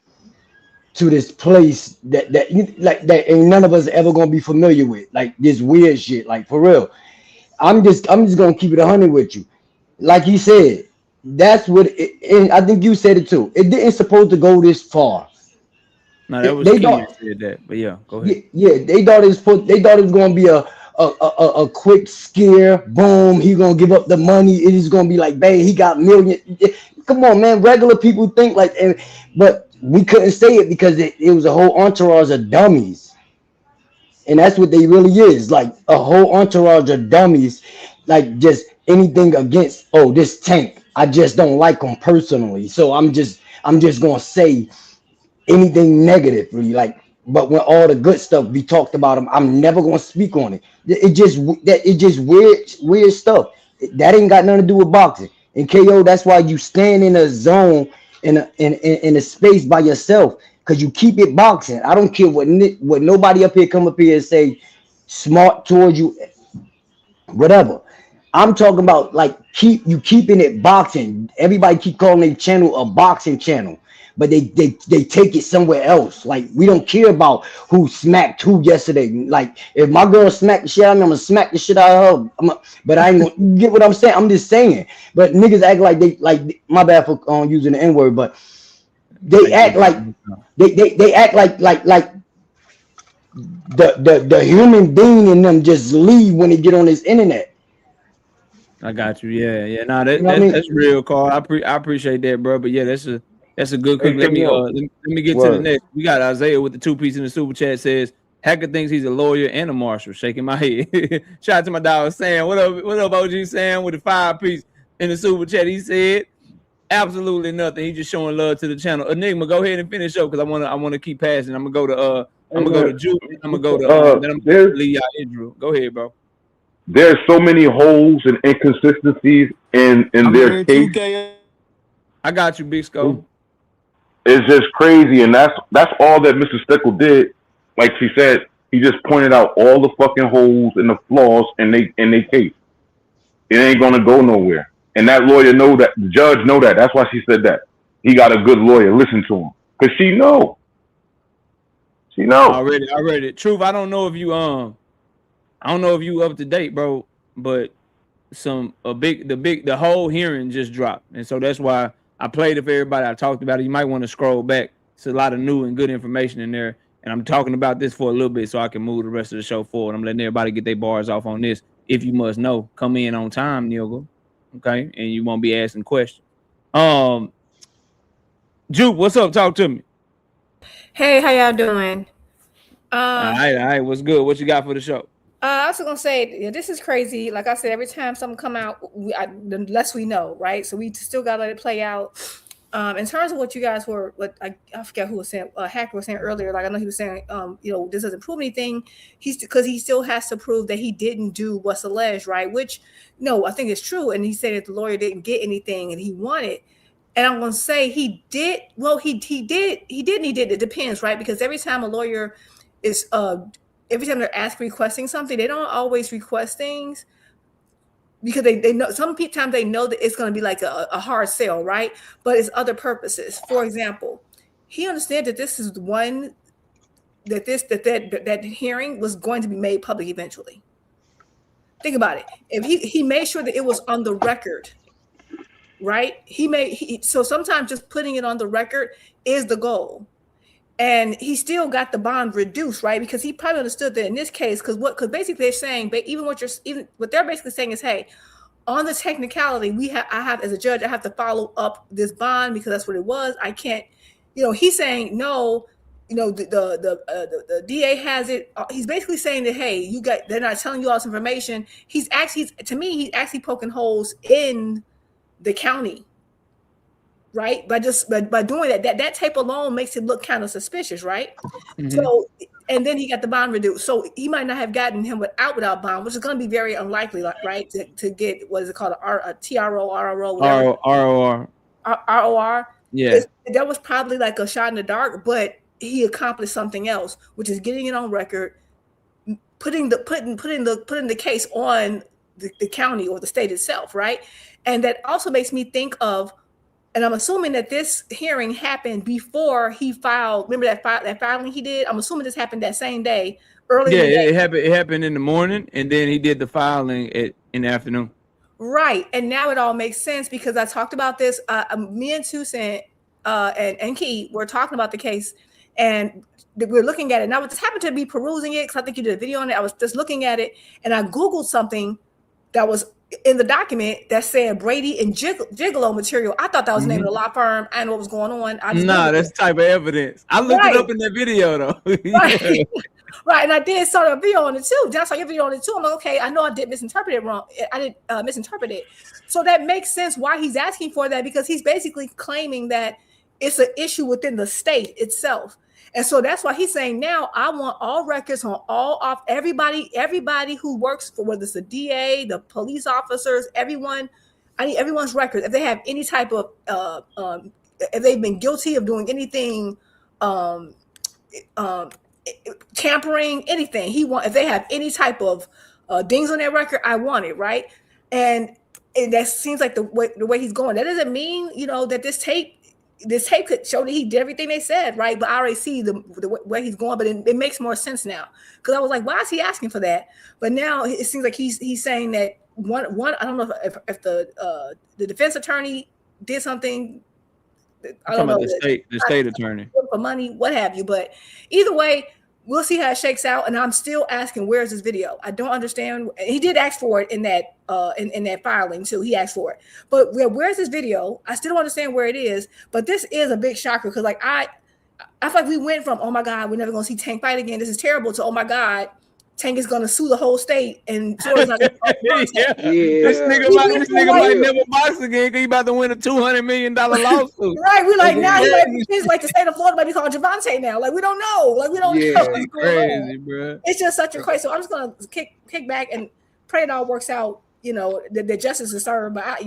this place that like that ain't none of us ever gonna be familiar with. Like this weird shit, like for real. I'm just gonna keep it 100 with you. Like you said, that's what it, and I think you said it too. It didn't supposed to go this far. No, that was They Key thought, that said that. But yeah, go ahead. yeah, they thought it was gonna be a quick scare. Boom, he gonna give up the money. It is gonna be like, babe, he got million. Come on, man. Regular people think like, but we couldn't say it because it was a whole entourage of dummies. And that's what they really is, like a whole entourage of dummies, like just anything against, oh, this Tank. I just don't like him personally. So I'm just gonna say anything negative, really. Like, but when all the good stuff we talked about him, I'm never gonna speak on it. It just weird stuff. That ain't got nothing to do with boxing. And KO, that's why you stand in a zone in a space by yourself, because you keep it boxing. I don't care what nobody up here come up here and say smart towards you, whatever. I'm talking about like keeping it boxing. Everybody keep calling their channel a boxing channel, but they take it somewhere else. Like we don't care about who smacked who yesterday. Like if my girl smacked the shit out of me, I'm gonna smack the shit out of her. But I ain't gonna get what I'm saying. I'm just saying. But niggas act like they like, my bad for using the N-word, but they act like they act like the human being in them just leave when they get on this internet. I got you. Yeah. No, You know what I mean? that's real, Carl. I appreciate that, bro. But yeah, that's a good quick. Let me get to the next. We got Isaiah with the 2-piece in the super chat. Says Hacker thinks he's a lawyer and a marshal. Shaking my head. Shout out to my dog Sam. What up, OG Sam with the 5-piece in the super chat? He said absolutely nothing. He's just showing love to the channel. Enigma, go ahead and finish up because I want to keep passing. I'm gonna go to Jude. I'm gonna go to then I'm gonna leave y'all Andrew. Go ahead, bro. There's so many holes and inconsistencies in their case. I got you, Big Skull. It's just crazy, and that's all that Mr. Stickle did. Like she said, he just pointed out all the fucking holes and the flaws in they case. It ain't gonna go nowhere, and that lawyer know that. The judge know that. That's why she said that. He got a good lawyer. Listen to him, cause she know. She know. Already. Truth, I don't know if you up to date, bro, but the whole hearing just dropped. And so that's why I played it for everybody. I talked about it. You might want to scroll back. It's a lot of new and good information in there. And I'm talking about this for a little bit so I can move the rest of the show forward. I'm letting everybody get their bars off on this. If you must know, come in on time, Neil. Okay? And you won't be asking questions. Juke, what's up? Talk to me. Hey, how y'all doing? All right. What's good? What you got for the show? I was gonna say, this is crazy. Like I said, every time something come out, the less we know, right? So we still gotta let it play out. In terms of what you guys were, I forget who was saying, Hacker was saying earlier. Like I know he was saying, this doesn't prove anything. Because he still has to prove that he didn't do what's alleged, right? Which, no, I think it's true. And he said that the lawyer didn't get anything and he wanted. And I'm gonna say he did. Well, he did. It depends, right? Because every time a lawyer is every time they're requesting something, they don't always request things because they know sometimes they know that it's going to be like a hard sell, right? But it's other purposes. For example, he understands that this is one that hearing was going to be made public eventually. Think about it. If he made sure that it was on the record, right? So sometimes just putting it on the record is the goal. And he still got the bond reduced, right? Because he probably understood that in this case, because basically they're saying, but even what they're basically saying is, hey, on the technicality, I have as a judge, I have to follow up this bond because that's what it was. I can't, he's saying no. The DA has it. He's basically saying that, hey, they're not telling you all this information. He's actually poking holes in the county, right? By doing that tape alone makes it look kind of suspicious, right? Mm-hmm. So, and then he got the bond reduced. So he might not have gotten him without bond, which is going to be very unlikely, right? To get, what is it called, a TRO, RRO, whatever. ROR. Yeah. That was probably like a shot in the dark, but he accomplished something else, which is getting it on record, putting the case on the county or the state itself, right? And that also makes me think of, and I'm assuming that this hearing happened before he filed. Remember that filing he did? I'm assuming this happened that same day, early. Yeah, it happened in the morning, and then he did the filing in the afternoon. Right, and now it all makes sense because I talked about this. Me and Susan and Key were talking about the case, and we're looking at it. And I just happened to be perusing it because I think you did a video on it. I was just looking at it, and I Googled something that was in the document that said Brady and Gigolo material. I thought that was the name of the law firm. I didn't know what was going on. That's type of evidence. I looked it up in that video though. Right. Right, and I did saw a video on it too. I saw your video on it too. I'm like, okay, I know I did misinterpret it wrong. I did misinterpret it. So that makes sense why he's asking for that, because he's basically claiming that it's an issue within the state itself. And so that's why he's saying, now I want all records on everybody who works for, whether it's the DA, the police officers, everyone. I need everyone's records. If they have any type of, if they've been guilty of doing anything, tampering, anything if they have any type of dings on their record, I want it, right? And that seems like the way he's going. That doesn't mean that this tape could show that he did everything they said, right? But I already see the way he's going. But it makes more sense now, because I was like, why is he asking for that? But now it seems like he's saying that one. I don't know if the defense attorney did something. I don't know, the state attorney for money, what have you. But either way, we'll see how it shakes out. And I'm still asking, where's this video? I don't understand. He did ask for it in that in that filing too. He asked for it, but where's this video? I still don't understand where it is. But this is a big shocker, because like I feel like we went from, oh my God, we're never gonna see Tank fight again, this is terrible, to, oh my God, Tank is gonna sue the whole state, and This nigga might never box again because he about to win a $200 million lawsuit. Right, we like now he's like the state of Florida might be called Gervonta now. Like we don't know. Like we don't know what's going on. Bro. It's just such a crazy. So I'm just gonna kick back and pray it all works out. The justice is served. But I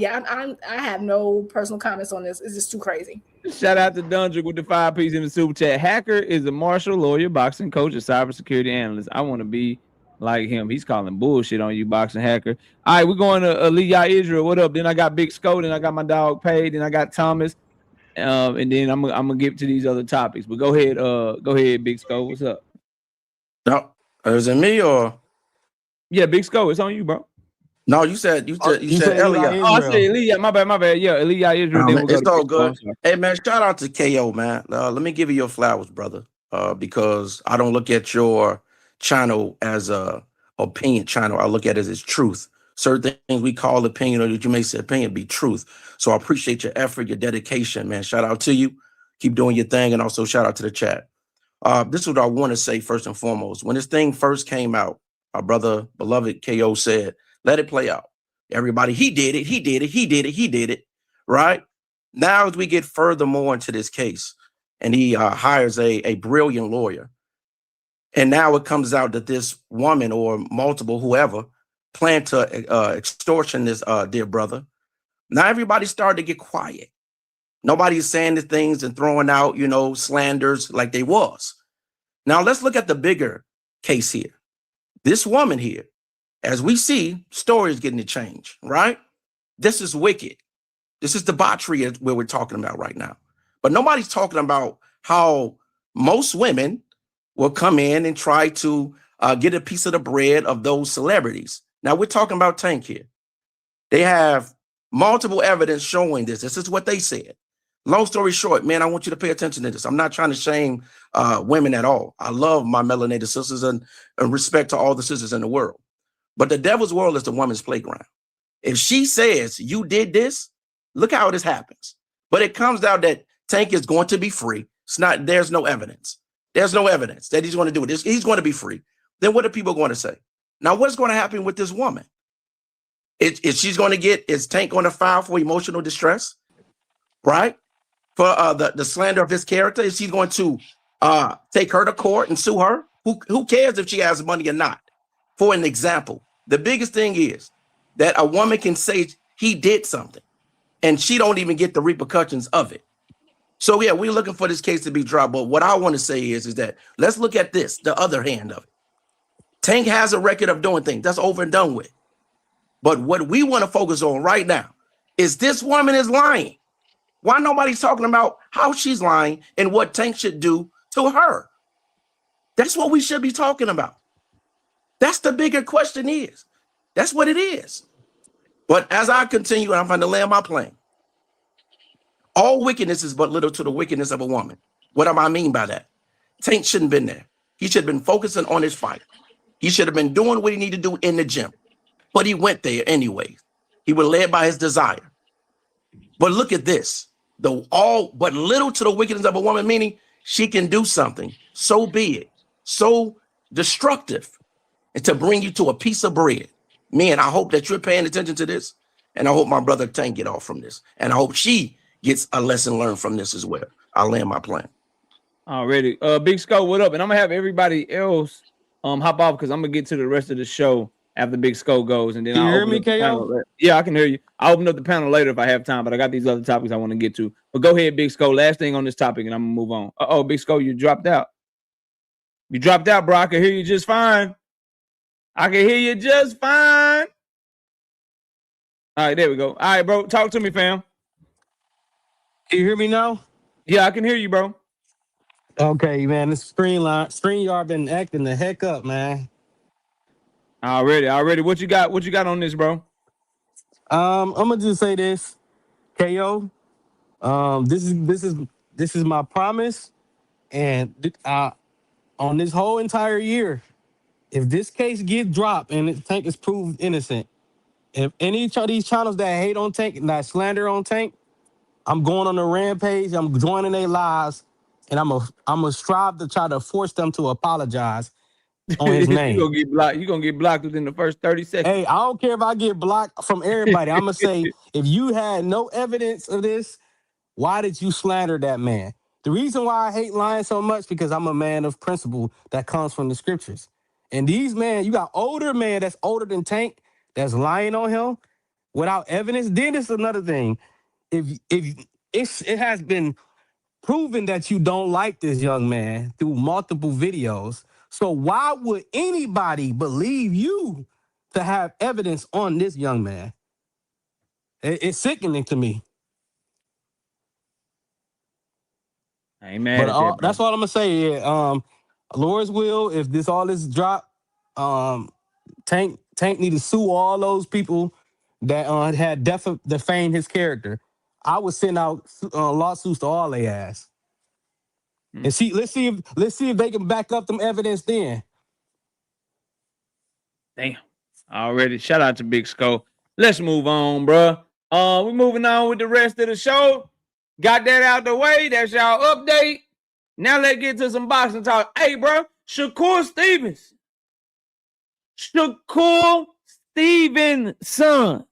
have no personal comments on this. It's just too crazy. Shout out to Dundrick with the 5-piece in the super chat. Hacker is a martial lawyer, boxing coach, and cybersecurity analyst. I want to be like him. He's calling bullshit on you, boxing hacker. All right, we're going to Aliyah Israel. What up? Then I got Big Sco. Then I got my dog Paid. Then I got Thomas. And then I'm gonna get to these other topics. But go ahead, Big Sco. What's up? No, is it me or? Yeah, Big Sco. It's on you, bro. No, you said Elliot. Oh, I said Aaliyah. My bad. Yeah, Aaliyah Israel. Man, it's all good. Hey man, shout out to KO, man. Let me give you your flowers, brother. Because I don't look at your channel as a opinion channel. I look at it as truth. Certain things we call opinion, or that you may say opinion, be truth. So I appreciate your effort, your dedication, man. Shout out to you. Keep doing your thing, and also shout out to the chat. This is what I want to say first and foremost. When this thing first came out, our brother, beloved KO said, let it play out. Everybody, he did it, right? Now, as we get furthermore into this case, and he hires a brilliant lawyer, and now it comes out that this woman or multiple whoever planned to extortion this dear brother. Now everybody started to get quiet. Nobody's saying the things and throwing out, slanders like they was. Now let's look at the bigger case here. This woman here, as we see, stories getting to change, right? This is wicked. This is debauchery where we're talking about right now. But nobody's talking about how most women will come in and try to get a piece of the bread of those celebrities. Now we're talking about Tank here. They have multiple evidence showing this. This is what they said. Long story short, man, I want you to pay attention to this. I'm not trying to shame women at all. I love my melanated sisters and respect to all the sisters in the world. But the devil's world is the woman's playground. If she says you did this, look how this happens. But it comes out that Tank is going to be free. There's no evidence. There's no evidence that he's going to do this. He's going to be free. Then what are people going to say? Now, what's going to happen with this woman? Is Tank going to file for emotional distress? Right? For the slander of his character? Is he going to take her to court and sue her? Who cares if she has money or not? For an example, the biggest thing is that a woman can say he did something and she don't even get the repercussions of it. So yeah, we're looking for this case to be dropped. But what I want to say is that let's look at this, the other hand of it. Tank has a record of doing things. That's over and done with. But what we want to focus on right now is this woman is lying. Why nobody's talking about how she's lying and what Tank should do to her? That's what we should be talking about. That's the bigger question is. That's what it is. But as I continue, and I'm going to land my plane. All wickedness is but little to the wickedness of a woman. What do I mean by that? Tank shouldn't have been there. He should have been focusing on his fight. He should have been doing what he needed to do in the gym. But he went there anyway. He was led by his desire. But look at this. But little to the wickedness of a woman, meaning she can do something so big, so destructive, and to bring you to a piece of bread. Man, I hope that you're paying attention to this. And I hope my brother Tank get off from this. And I hope she gets a lesson learned from this as well. I'll land my plane. Already. Big Scope, what up? And I'm gonna have everybody else hop off because I'm gonna get to the rest of the show after Big Scope goes. And then Can you I'll hear open me, up the KO? panel. Yeah, I can hear you. I'll open up the panel later if I have time, but I got these other topics I want to get to. But go ahead, Big Scope. Last thing on this topic, and I'm gonna move on. Big Scope, you dropped out. You dropped out, bro. I can hear you just fine. I can hear you just fine. All right, there we go. All right, bro. Talk to me, fam. Can you hear me now? Yeah, I can hear you, bro. Okay, man. This StreamYard been acting the heck up, man. Already. What you got? What you got on this, bro? I'm gonna just say this, KO. This is my promise, and on this whole entire year, if this case gets dropped and Tank is proved innocent, if any of these channels that hate on Tank and that slander on Tank, I'm going on a rampage. I'm joining their lives, and I'm a strive to try to force them to apologize on his name. You gonna get blocked within the first 30 seconds. Hey, I don't care if I get blocked from everybody. I'm gonna say, if you had no evidence of this, why did you slander that man? The reason why I hate lying so much, because I'm a man of principle that comes from the scriptures. And these men, you got older men that's older than Tank that's lying on him without evidence. Then it's another thing. If it has been proven that you don't like this young man through multiple videos, so why would anybody believe you to have evidence on this young man? It's sickening to me. I ain't mad at that, That's all I'm gonna say. Yeah, Lord's will. If all this drop, Tank need to sue all those people that had defamed his character. I would send out lawsuits to all they ass. And let's see if they can back up them evidence then. Damn. Already. Shout out to Big Scope. Let's move on, bro. We're moving on with the rest of the show. Got that out the way. That's y'all update. Now let's get to some boxing talk. Hey, bro, Shakur Stevenson. Shakur Stevenson.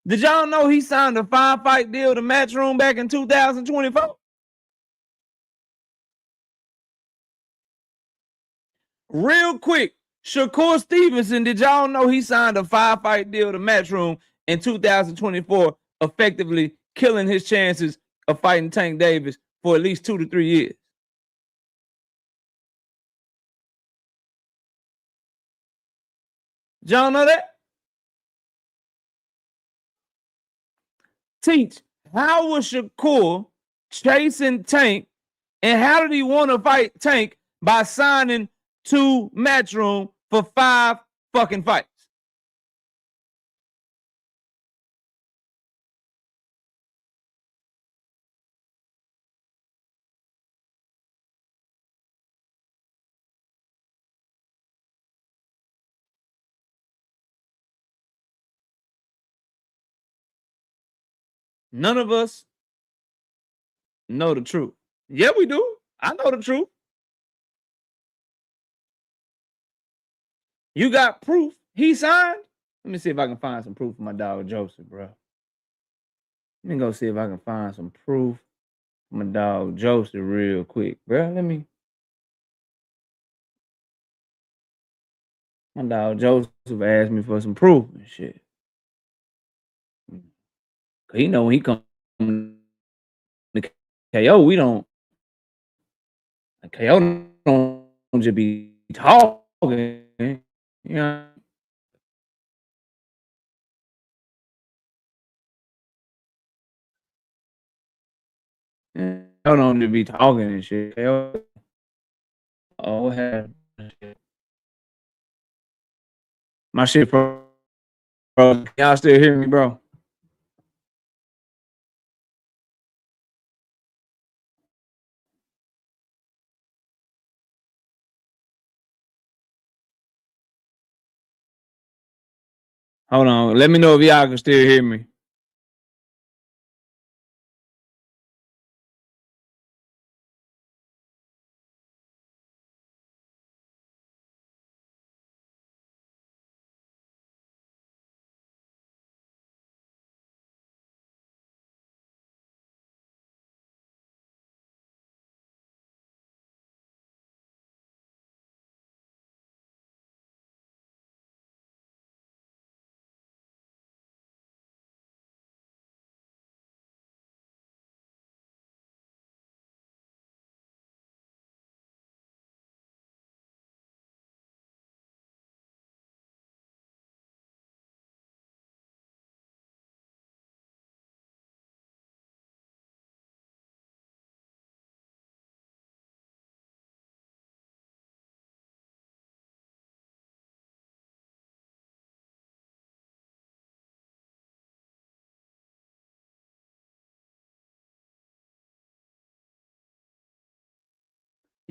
Did y'all know he signed a 5-fight deal to Matchroom back in 2024? Real quick, Shakur Stevenson, did y'all know he signed a 5-fight deal to Matchroom in 2024, effectively killing his chances of fighting Tank Davis for at least 2 to 3 years? Did y'all know that? Teach, how was Shakur chasing Tank, and how did he want to fight Tank by signing to Matchroom for 5 fucking fights? None of us know the truth. Yeah, we do. I know the truth. You got proof he signed? Let me see if I can find some proof for my dog Joseph, bro. Let me go see if I can find some proof for my dog Joseph real quick, bro. My dog Joseph asked me for some proof and shit. He know when he come to KO, we don't. KO don't just be talking, you know. KO don't just be talking and shit. KO, oh, have my shit, bro. Y'all still hear me, bro? Hold on. Let me know if y'all can still hear me.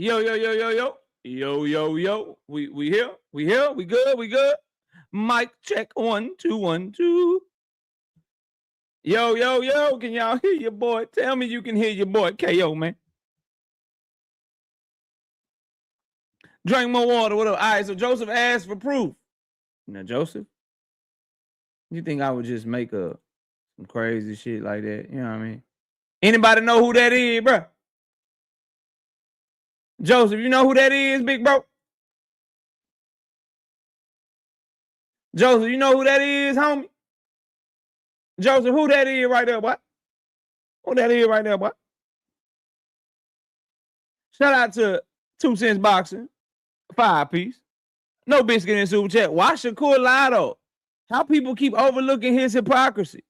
Yo, yo, yo, yo, yo. Yo, yo, yo. We here? We here? We good? We good? Mic check 1 2 1 2. Yo, yo, yo. Can y'all hear your boy? Tell me you can hear your boy KO, man. Drink more water. What up? All right, so Joseph asked for proof. Now, Joseph, you think I would just make some crazy shit like that? You know what I mean? Anybody know who that is, bro? Joseph, you know who that is, big bro? Joseph, you know who that is, homie? Joseph, who that is right there, boy? Who that is right there, boy? Shout out to 2 Cents Boxing, 5-piece. No biscuit in super chat. Why Shakur lie though? How people keep overlooking his hypocrisy?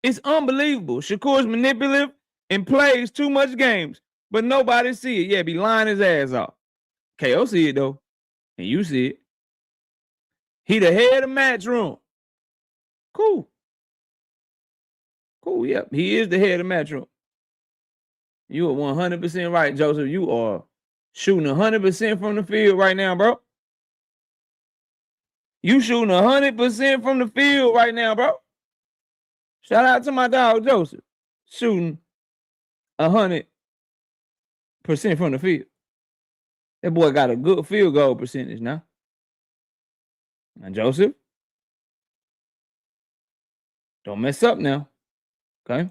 It's unbelievable. Shakur's manipulative and plays too much games, but nobody see it. Yeah, be lying his ass off. KO see it though, and you see it. He the head of match room. Cool. Cool, yep. He is the head of match room. You are 100% right, Joseph. You are shooting 100% from the field right now, bro. You shooting 100% from the field right now, bro. Shout out to my dog, Joseph. Shooting 100% from the field. That boy got a good field goal percentage now. Now, Joseph, don't mess up now. Okay?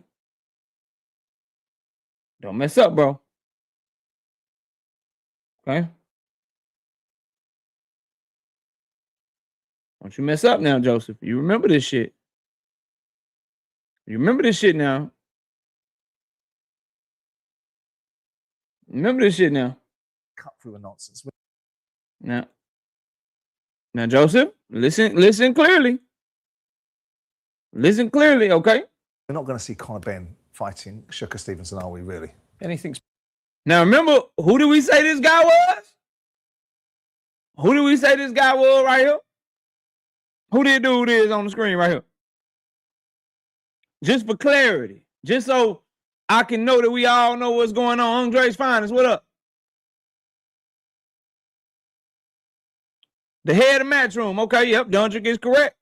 Don't mess up, bro. Okay? Don't you mess up now, Joseph. You remember this shit. You remember this shit now. Remember this shit now. Cut through the nonsense. Now, Joseph, listen clearly. Listen clearly, okay? We're not going to see Conor Ben fighting Shakur Stevenson, are we really? Anything's... Now, remember, who do we say this guy was? Who do we say this guy was right here? Who did dude is on the screen right here? Just for clarity. Just so I can know that we all know what's going on. Andre's Finest, what up? The head of match room. Okay, yep, Dundrick is correct.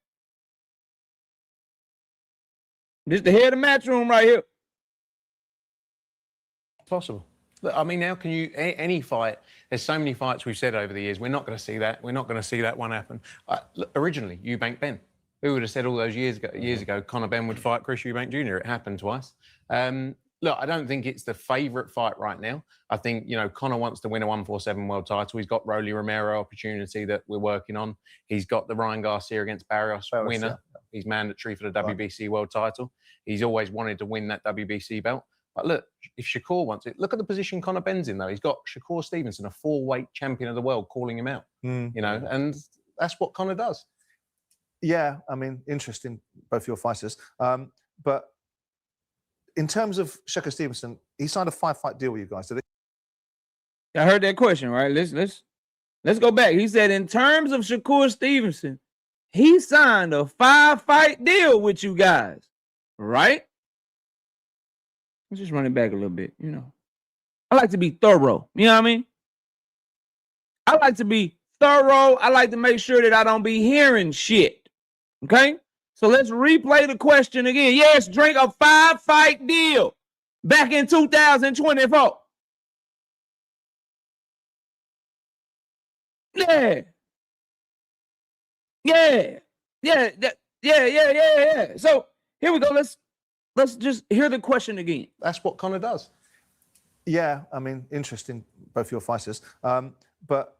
This the head of the matchroom right here. Possible. Look, I mean, how can you any fight? There's so many fights we've said over the years. We're not going to see that. We're not going to see that one happen. Look, originally, Eubank Ben. Who would have said all those years ago Conor Benn would fight Chris Eubank Jr.? It happened twice. Look, I don't think it's the favourite fight right now. I think, you know, Conor wants to win a 147 world title. He's got Rolly Romero opportunity that we're working on. He's got the Ryan Garcia against Barrios winner. Yeah. He's mandatory for the WBC world title. He's always wanted to win that WBC belt. But look, if Shakur wants it, look at the position Conor Benn's in, though. He's got Shakur Stevenson, a 4-weight champion of the world, calling him out. You know, and that's what Conor does. Yeah, I mean, interesting, both your fighters. But in terms of Shakur Stevenson, he signed a 5-fight deal with you guys, did he? I heard that question, right? Let's go back. He said, in terms of Shakur Stevenson, he signed a 5-fight deal with you guys, right? Let's just run it back a little bit, you know. I like to be thorough, you know what I mean? I like to be thorough. I like to make sure that I don't be hearing shit. Okay, so let's replay the question again. Yes, drink a 5-fight deal back in 2024. Yeah. So here we go. Let's just hear the question again. That's what Conor does. Yeah, I mean, interesting, both your fighters. But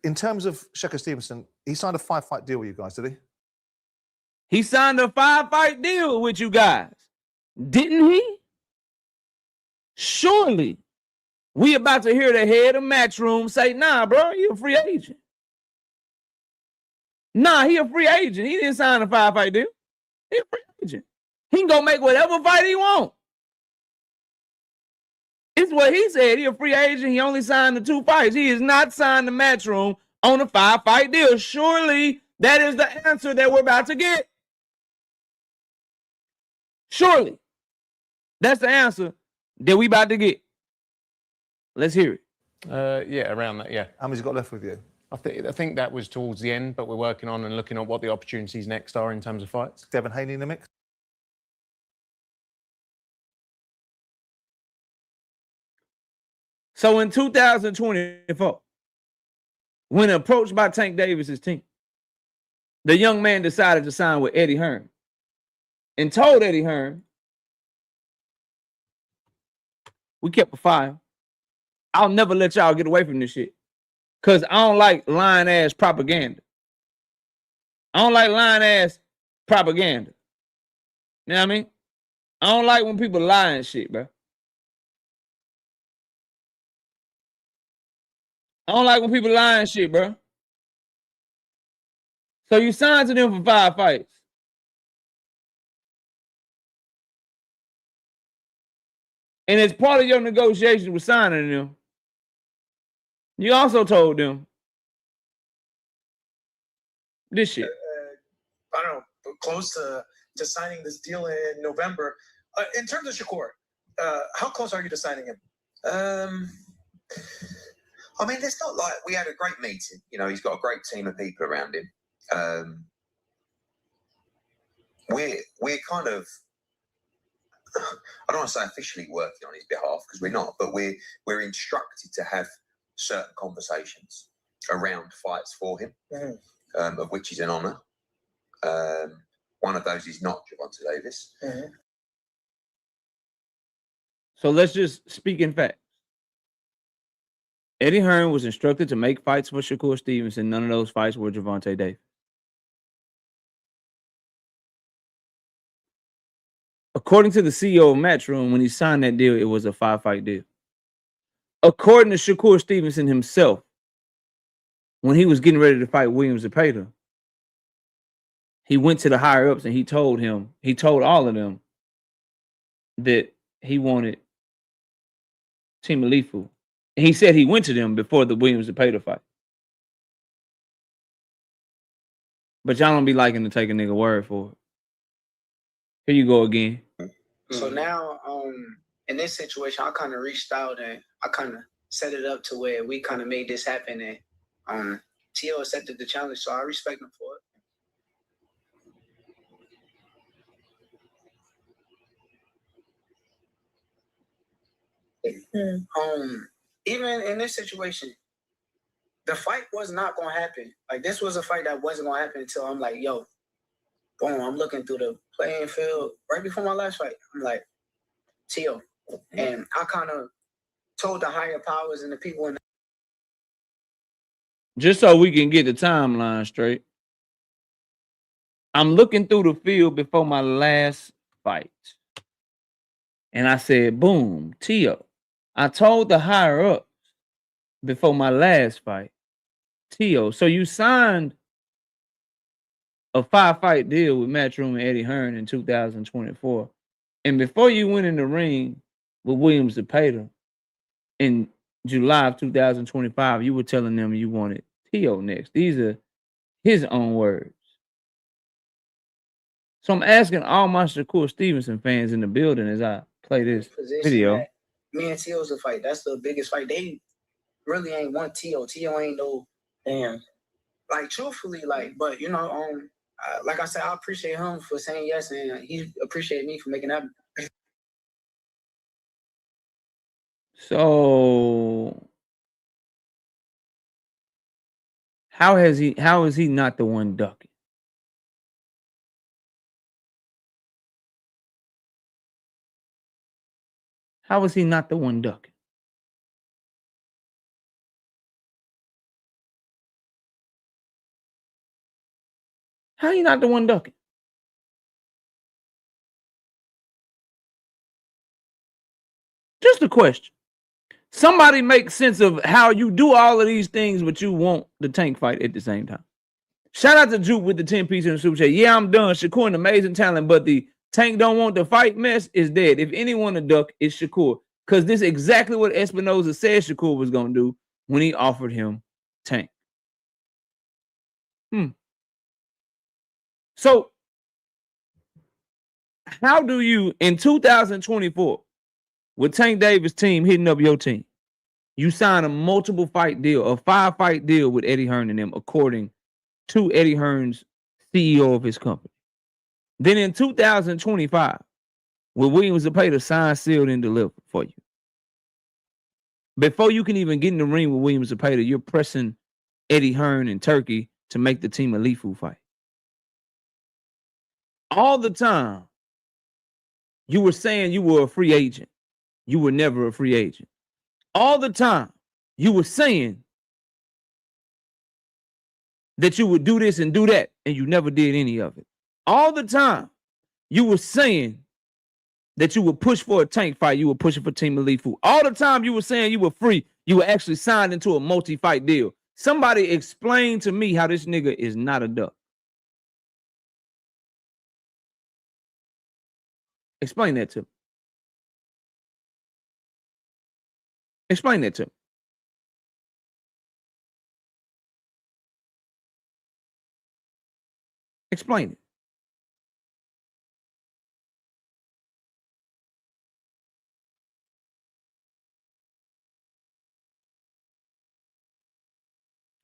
in terms of Shakur Stevenson, he signed a 5-fight deal with you guys, did he? He signed a 5-fight deal with you guys, didn't he? Surely, we about to hear the head of Matchroom say, nah, bro, you a free agent. Nah, he a free agent. He didn't sign a 5-fight deal. He a free agent. He can go make whatever fight he want. It's what he said. He a free agent. He only signed the 2 fights. He has not signed the Matchroom on a 5-fight deal. Surely, that is the answer that we're about to get. Surely, that's the answer that we about to get. Let's hear it. Yeah, around that, yeah. How many's got left with you? I think that was towards the end, but we're working on and looking at what the opportunities next are in terms of fights. Devin Haney in the mix? So in 2024, when approached by Tank Davis's team, the young man decided to sign with Eddie Hearn and told Eddie Hearn, we kept a file. I'll never let y'all get away from this shit. Because I don't like lying ass propaganda. I don't like lying ass propaganda. You know what I mean? I don't like when people lie and shit, bro. I don't like when people lie and shit, bro. So you signed to them for 5 fights. And as part of your negotiations with signing them, you also told them this shit. I don't know, close to signing this deal in November. In terms of Shakur, how close are you to signing him? I mean, it's not like we had a great meeting. You know, he's got a great team of people around him. We're kind of, I don't want to say officially working on his behalf because we're not, but we're instructed to have certain conversations around fights for him, of which is an honour. One of those is not Gervonta Davis. So let's just speak in facts. Eddie Hearn was instructed to make fights for Shakur Stevenson. None of those fights were Gervonta Davis. According to the CEO of Matchroom, when he signed that deal, it was a 5-fight deal. According to Shakur Stevenson himself, when he was getting ready to fight Williams Zepeda, he went to the higher ups and he told all of them that he wanted Team Alifu. He said he went to them before the Williams Zepeda fight. But y'all don't be liking to take a nigga word for it. Here you go again. So now, in this situation, I kind of reached out and I kind of set it up to where we kind of made this happen. And T.O. accepted the challenge, so I respect him for it. Even in this situation, the fight was not gonna happen. Like, this was a fight that wasn't gonna happen until I'm like, yo, boom, I'm looking through the playing field right before my last fight. I'm like, Tio. And I kind of told the higher powers and the people in the Just so we can get the timeline straight. I'm looking through the field before my last fight. And I said, boom, Tio. I told the higher ups before my last fight, Tio. So you signed a 5-fight deal with Matchroom and Eddie Hearn in 2024. And before you went in the ring with Williams Zepeda in July of 2025, you were telling them you wanted Tio next. These are his own words. So I'm asking all my Shakur Stevenson fans in the building as I play this video. Me and Tio's a fight. That's the biggest fight. They really ain't want Tio. Tio ain't no damn. Like, truthfully, like, but you know, like I said, I appreciate him for saying yes, and he appreciated me for making that. So how is he not the one ducking? How is he not the one ducking? How you not the one ducking? Just a question. Somebody make sense of how you do all of these things, but you want the Tank fight at the same time. Shout out to Juke with the 10-piece in the super chat. Yeah, I'm done. Shakur, an amazing talent, but the Tank don't want the fight mess is dead. If anyone to duck, it's Shakur. Because this is exactly what Espinoza said Shakur was going to do when he offered him Tank. So, how do you, in 2024, with Tank Davis' team hitting up your team, you sign a multiple fight deal, a 5-fight deal with Eddie Hearn and them, according to Eddie Hearn's CEO of his company. Then in 2025, with Williams Zepeda signed, sealed, and delivered for you. Before you can even get in the ring with Williams Zepeda, you're pressing Eddie Hearn in Turkey to make the team a Lifu fight. All the time, you were saying you were a free agent. You were never a free agent. All the time, you were saying that you would do this and do that, and you never did any of it. All the time, you were saying that you would push for a Tank fight. You were pushing for Team Lifu. All the time, you were saying you were free. You were actually signed into a multi-fight deal. Somebody explain to me how this nigga is not a duck. Explain that to me. Explain that to me. Explain it.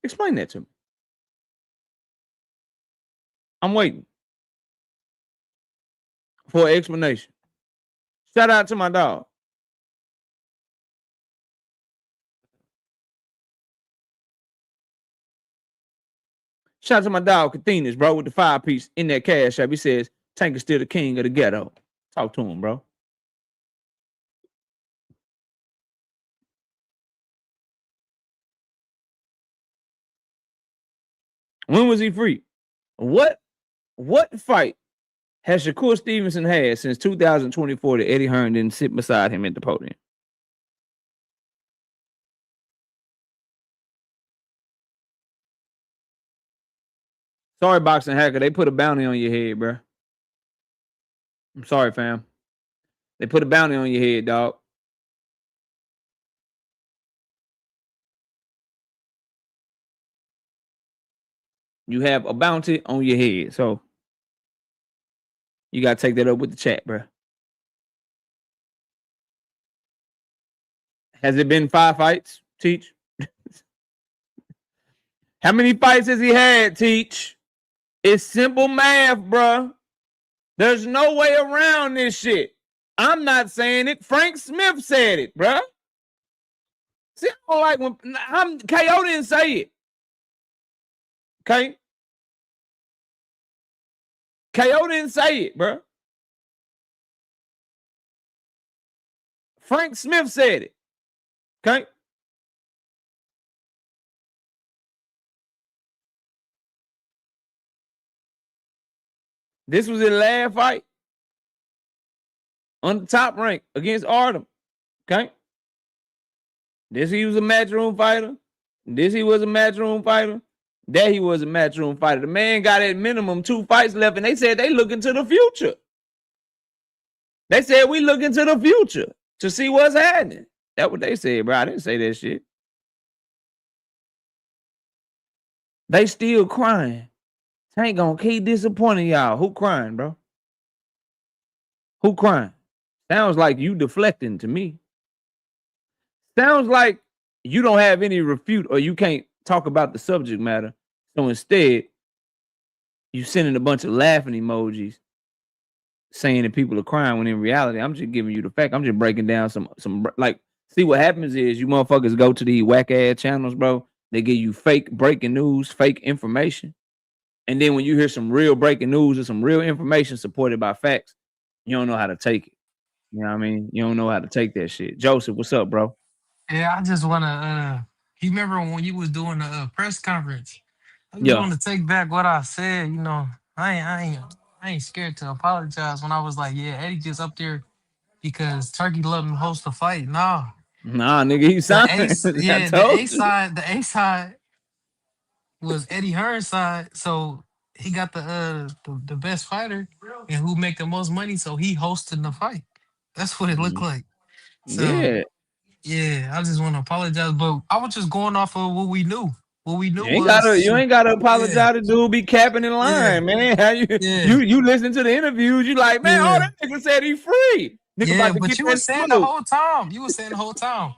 Explain that to me. I'm waiting for an explanation. Shout out to my dog. Shout out to my dog, Cathenas, bro, with the 5-piece in that cash app. He says, Tank is still the king of the ghetto. Talk to him, bro. When was he free? What fight has Shakur Stevenson had since 2024 that Eddie Hearn didn't sit beside him at the podium? Sorry, Boxing Hacker. They put a bounty on your head, bro. I'm sorry, fam. They put a bounty on your head, dog. You have a bounty on your head, so you got to take that up with the chat, bro. Has it been 5 fights, Teach? How many fights has he had, Teach? It's simple math, bro. There's no way around this shit. I'm not saying it. Frank Smith said it, bro. See, I don't like when KO didn't say it. Okay? KO didn't say it, bro. Frank Smith said it. Okay? This was his last fight on the top rank against Artem. Okay? This he was a matchroom fighter. This he was a matchroom fighter. That he was a matchroom fighter. The man got at minimum 2 fights left, and they said they looking to the future. They said we looking to the future to see what's happening. That's what they said, bro. I didn't say that shit. They still crying. Tank gonna keep disappointing y'all. Who crying, bro? Who crying? Sounds like you deflecting to me. Sounds like you don't have any refute or you can't talk about the subject matter. So instead, you sending a bunch of laughing emojis saying that people are crying when in reality, I'm just giving you the fact. I'm just breaking down some like, see what happens is you motherfuckers go to these whack ass channels, bro. They give you fake breaking news, fake information. And then when you hear some real breaking news or some real information supported by facts, you don't know how to take it. You know what I mean? You don't know how to take that shit. Joseph, what's up, bro? Yeah, I just want to, you remember when you was doing the press conference? I just want to take back what I said. You know, I ain't scared to apologize when I was like, yeah, Eddie just up there because Turkey let him host the fight. Nah, nigga, he signed. The A side was Eddie Hearn's side, so he got the best fighter and who make the most money, so he hosted the fight. That's what it looked like. So yeah, I just want to apologize, but I was just going off of what we knew. What we knew you ain't gotta apologize to dude be capping in line, man. How you listen to the interviews, you like, man, all that nigga said he free. Nigga about to but get you that was saying the whole time. You was saying the whole time.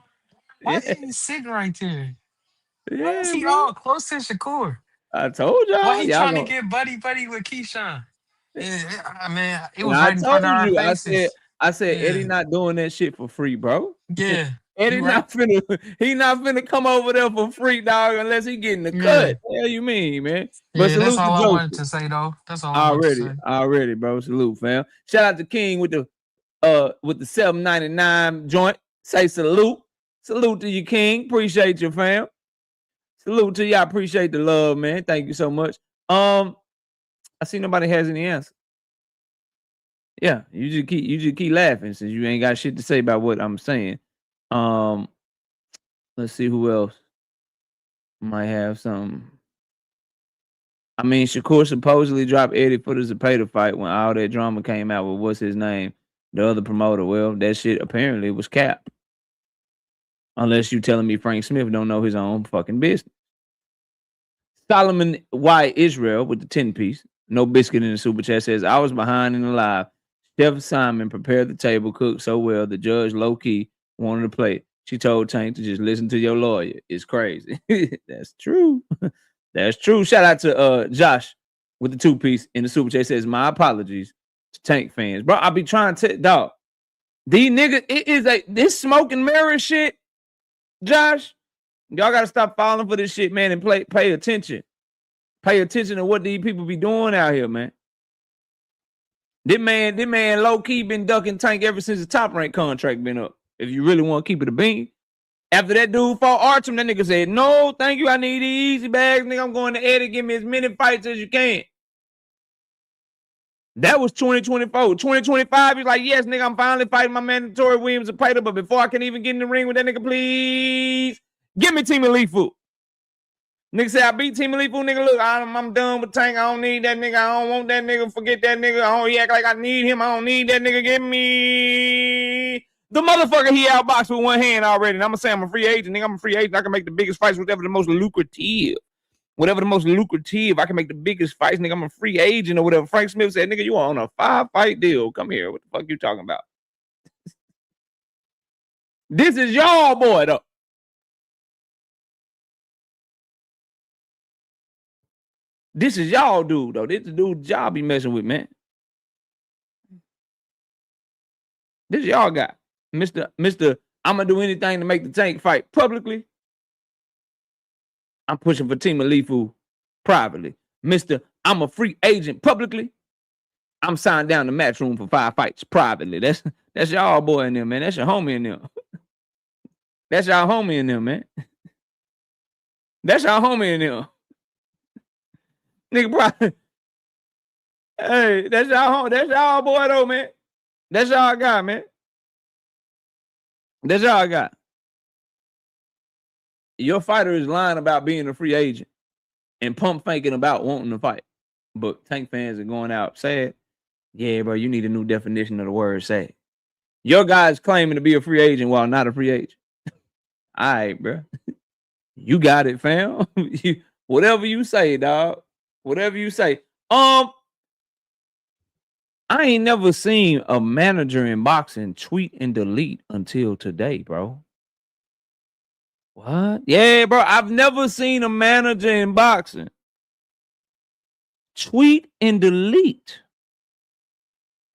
Why is he sitting right there? Why is he all close to Shakur? I told y'all. Why he trying to get buddy with Keyshawn? Yeah, I mean, it was I right in front of our faces. I said Eddie not doing that shit for free, bro. Yeah. Eddie not finna come over there for free, dog, unless he getting the cut. What the hell you mean, man? But salute that's all to I Joseph. wanted to say, though. That's all I wanted to say. Already, bro. Salute, fam. Shout out to King with the $7.99 joint. Say salute. Salute to you, King. Appreciate you, fam. Salute to you. I appreciate the love, man. Thank you so much. I see nobody has any answer. Yeah, you just keep laughing since you ain't got shit to say about what I'm saying. Let's see who else might have something. I mean, Shakur supposedly dropped Eddie for the Zapata fight when all that drama came out with what's his name, the other promoter. Well, that shit apparently was capped. Unless you telling me Frank Smith don't know his own fucking business. Solomon Y. Israel with the 10-piece. No biscuit in the super chat says, I was behind in the live. Steph Simon prepared the table, cooked so well, the judge low-key wanted to play. She told Tank to just listen to your lawyer. It's crazy. That's true. That's true. Shout out to Josh with the 2-piece in the super chat. Says, my apologies to Tank fans. Bro, I be trying to, dog. These niggas, it is this smoke and mirror shit, Josh. Y'all got to stop falling for this shit, man, and pay attention. Pay attention to what these people be doing out here, man. This man low-key been ducking Tank ever since the Top Rank contract been up. If you really want to keep it a bean. After that dude fought Archim, that nigga said, no, thank you, I need these easy bags. Nigga, I'm going to Eddie, give me as many fights as you can. That was 2024. 2025, he's like, yes, nigga, I'm finally fighting my mandatory Williams and Pater, but before I can even get in the ring with that nigga, please give me Team Alifu. Nigga said, I beat Team Alifu, nigga, look, I'm done with Tank. I don't need that nigga. I don't want that nigga. Forget that nigga. He act like I need him. I don't need that nigga. Give me the motherfucker he outboxed with one hand already. And I'm going to say I'm a free agent. Nigga, I'm a free agent. I can make the biggest fights, whatever the most lucrative. Whatever the most lucrative, I can make the biggest fights. Nigga, I'm a free agent or whatever. Frank Smith said, nigga, you are on a 5-fight deal. Come here. What the fuck you talking about? This is y'all boy, though. This is y'all dude, though. This is the dude y'all be messing with, man. This y'all guy. Mr. I'm gonna do anything to make the Tank fight publicly. I'm pushing for Team Alifu privately. Mr. I'm a free agent publicly. I'm signed down to Matchroom for 5 fights privately. That's y'all boy in there, man. That's your homie in there. That's y'all homie in there, man. That's y'all homie in there. Nigga, bro. Hey, that's y'all boy though, man. That's y'all guy, man. That's y'all guy. Your fighter is lying about being a free agent and pump faking about wanting to fight. But Tank fans are going out sad. Yeah, bro, you need a new definition of the word sad. Your guy's claiming to be a free agent while not a free agent. All right, bro. You got it, fam. Whatever you say, dog. Whatever you say. I ain't never seen a manager in boxing tweet and delete until today, bro. What? Yeah, bro. I've never seen a manager in boxing tweet and delete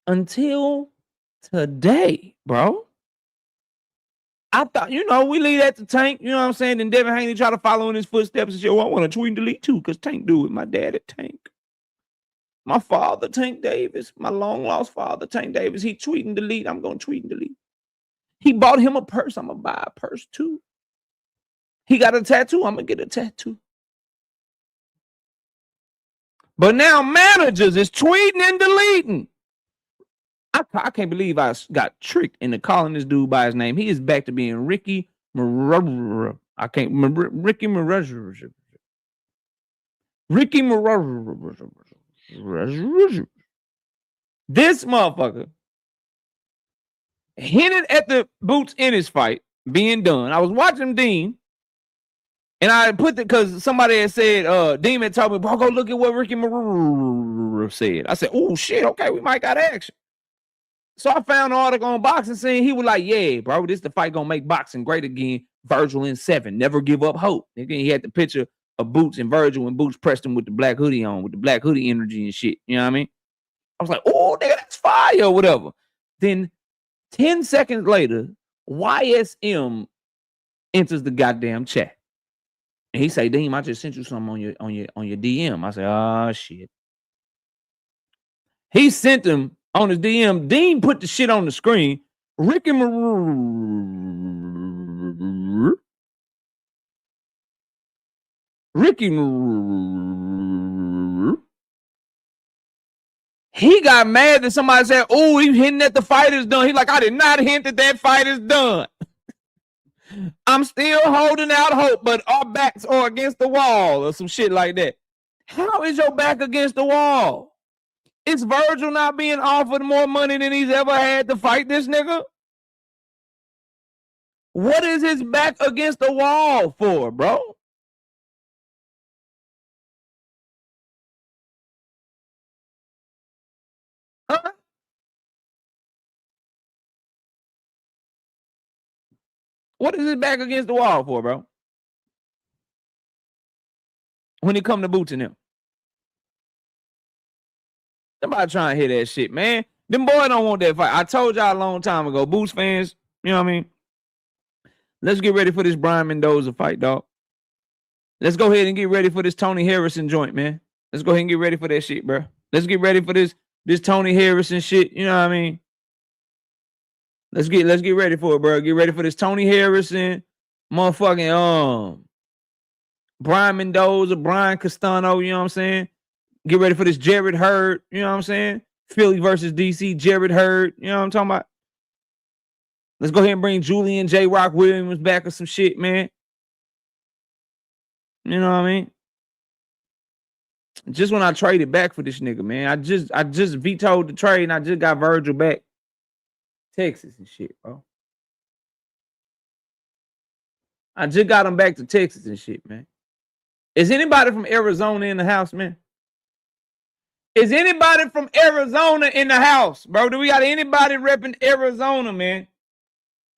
until today, bro. I thought, we leave that to Tank, you know what I'm saying? Then Devin Haney try to follow in his footsteps and say, I want to tweet and delete too, because Tank do it. My dad at Tank. My father, Tank Davis, my long-lost father, Tank Davis, he tweet and delete. I'm going to tweet and delete. He bought him a purse. I'm going to buy a purse too. He got a tattoo. I'm going to get a tattoo. But now managers is tweeting and deleting. I can't believe I got tricked into calling this dude by his name. He is back to being Ricky Marur. I can't remember. Ricky Marur. Ricky Marur. This motherfucker hinted at the Boots Ennis fight being done. I was watching Dean, and I put it because somebody had said, Dean had told me, bro, go look at what Ricky Marur said. I said, oh, shit, okay, we might got action. So I found an article on Boxing saying he was like, yeah, bro, this the fight gonna make boxing great again. Virgil in 7. Never give up hope. Again, he had the picture of Boots and Virgil when Boots pressed him with the black hoodie on, with the black hoodie energy and shit. You know what I mean? I was like, oh, nigga, that's fire or whatever. Then 10 seconds later, YSM enters the goddamn chat. And he say, Dean, I just sent you something on your DM. I say, oh, shit. He sent him on his DM. Dean put the shit on the screen. Ricky Marur. Ricky Marur. He got mad that somebody said, oh, he hinting that the fight is done. He like, I did not hint that fight is done. I'm still holding out hope, but our backs are against the wall or some shit like that. How is your back against the wall? Is Virgil not being offered more money than he's ever had to fight this nigga? What is his back against the wall for, bro? Huh? What is his back against the wall for, bro? When he come to Boots and him. Somebody trying to hear that shit, man. Them boys don't want that fight. I told y'all a long time ago, Boots fans, you know what I mean? Let's get ready for this Brian Mendoza fight, dog. Let's go ahead and get ready for this Tony Harrison joint, man. Let's go ahead and get ready for that shit, bro. Let's get ready for this Tony Harrison shit, you know what I mean? Let's get ready for it, bro. Get ready for this Tony Harrison, motherfucking Brian Mendoza, Brian Castano, you know what I'm saying? Get ready for this Jared Hurd, you know what I'm saying? Philly versus DC, Jared Hurd, you know what I'm talking about? Let's go ahead and bring Julian J. Rock Williams back or some shit, man. You know what I mean? Just when I traded back for this nigga, man, I just vetoed the trade and I just got Virgil back. Texas and shit, bro. I just got him back to Texas and shit, man. Is anybody from Arizona in the house, man? Is anybody from Arizona in the house, bro? Do we got anybody repping Arizona, man?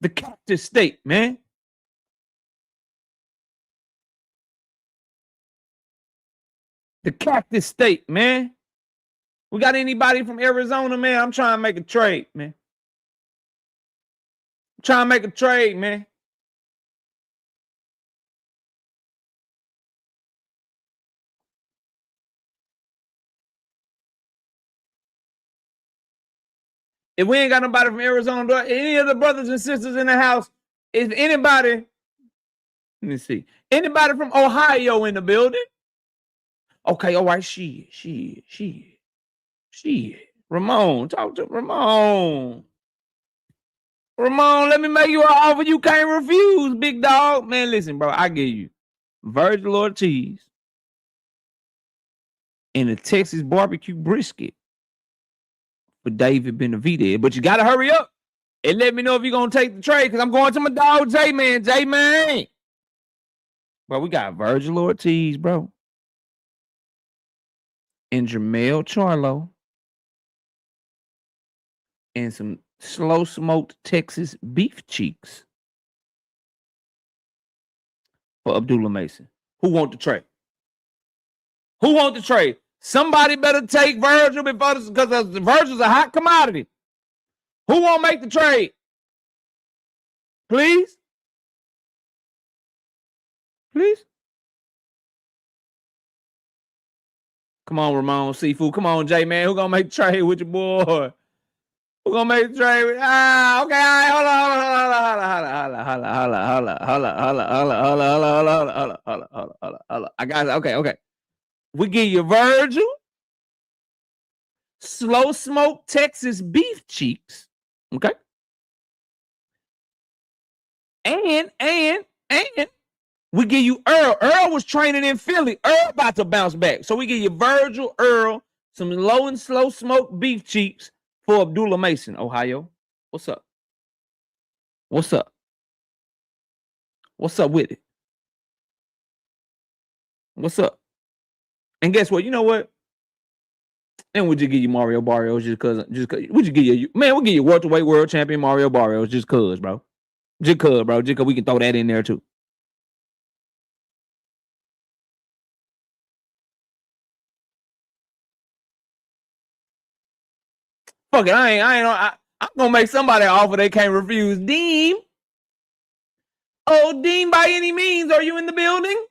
The Cactus State, man. The Cactus State, man. We got anybody from Arizona, man? I'm trying to make a trade, man. Trying to make a trade, man. If we ain't got nobody from Arizona, any of the brothers and sisters in the house, if anybody, let me see, anybody from Ohio in the building? Okay, all right, she. Ramon, talk to Ramon. Ramon, let me make you an offer you can't refuse, big dog. Man, listen, bro, I give you Virgil Ortiz and a Texas barbecue brisket for David Benavidez. But you got to hurry up and let me know if you're going to take the trade because I'm going to my dog, J-Man. J-Man. Bro, we got Virgil Ortiz, bro. And Jermell Charlo. And some slow smoked Texas beef cheeks for Abdullah Mason. Who want the trade? Who want the trade? Somebody better take Virgil because Virgil's a hot commodity. Who won't make the trade? Please? Please? Come on, Ramon Seafood. Come on, J-Man. Who gonna make the trade with your boy? Who gonna make the trade with? Okay. All right. Hold on. I got it. Okay. We give you Virgil, slow smoked Texas beef cheeks. Okay. And we give you Earl. Earl was training in Philly. Earl about to bounce back. So we give you Virgil, Earl, some low and slow smoked beef cheeks for Abdullah Mason, Ohio. What's up? What's up? What's up with it? What's up? And guess what? You know what? And we'll just give you Mario Barrios just cause we'll just give you, man, we'll give you welterweight world champion Mario Barrios just cause, bro. Just cause we can throw that in there too. Fuck it, I'm gonna make somebody an offer they can't refuse. Deem. Oh, Deem, by any means, are you in the building?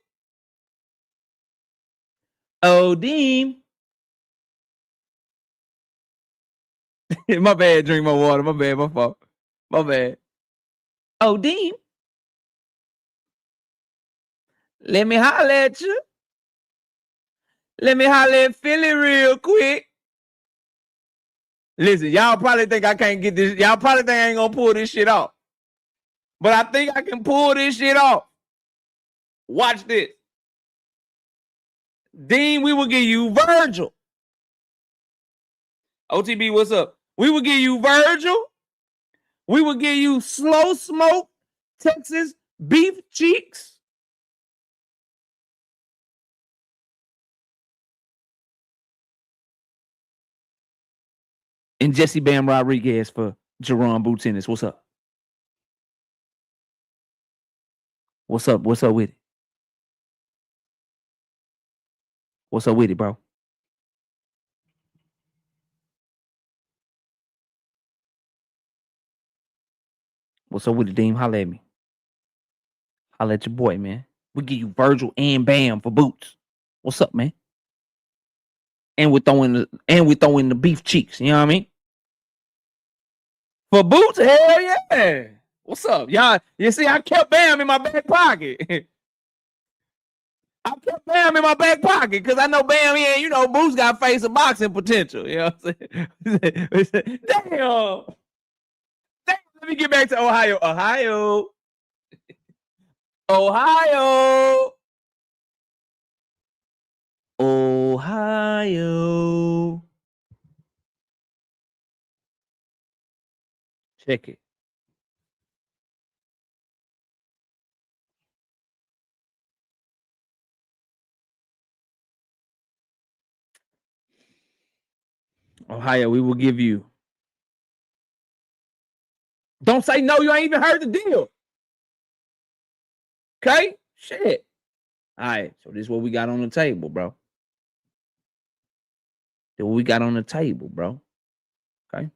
Oh, Deem. My bad, drink my water. My bad, my fault. My bad. Oh, Deem. Let me holler at you. Let me holler at Philly real quick. Listen, y'all probably think I can't get this. Y'all probably think I ain't gonna pull this shit off. But I think I can pull this shit off. Watch this. Dean, we will give you Virgil. OTB, what's up? We will give you Virgil. We will give you slow smoke Texas beef cheeks. And Jesse Bam Rodriguez for Jerron Boots Ennis. What's up? What's up? What's up with it? What's up with it, bro? What's up with it, Dean? Holla at me. Holla at your boy, man. We give you Virgil and Bam for Boots. What's up, man? And we throw in the beef cheeks. You know what I mean? For Boots, hell yeah. What's up, y'all? You see, I kept Bam in my back pocket. I kept Bam in my back pocket because I know Bam, Boots got face of boxing potential. You know what I'm saying? Damn. Let me get back to Ohio. Ohio. Check it. Ohio, we will give you. Don't say no, you ain't even heard the deal. Okay? Shit. All right, so this is what we got on the table, bro. This is what we got on the table, bro. Okay?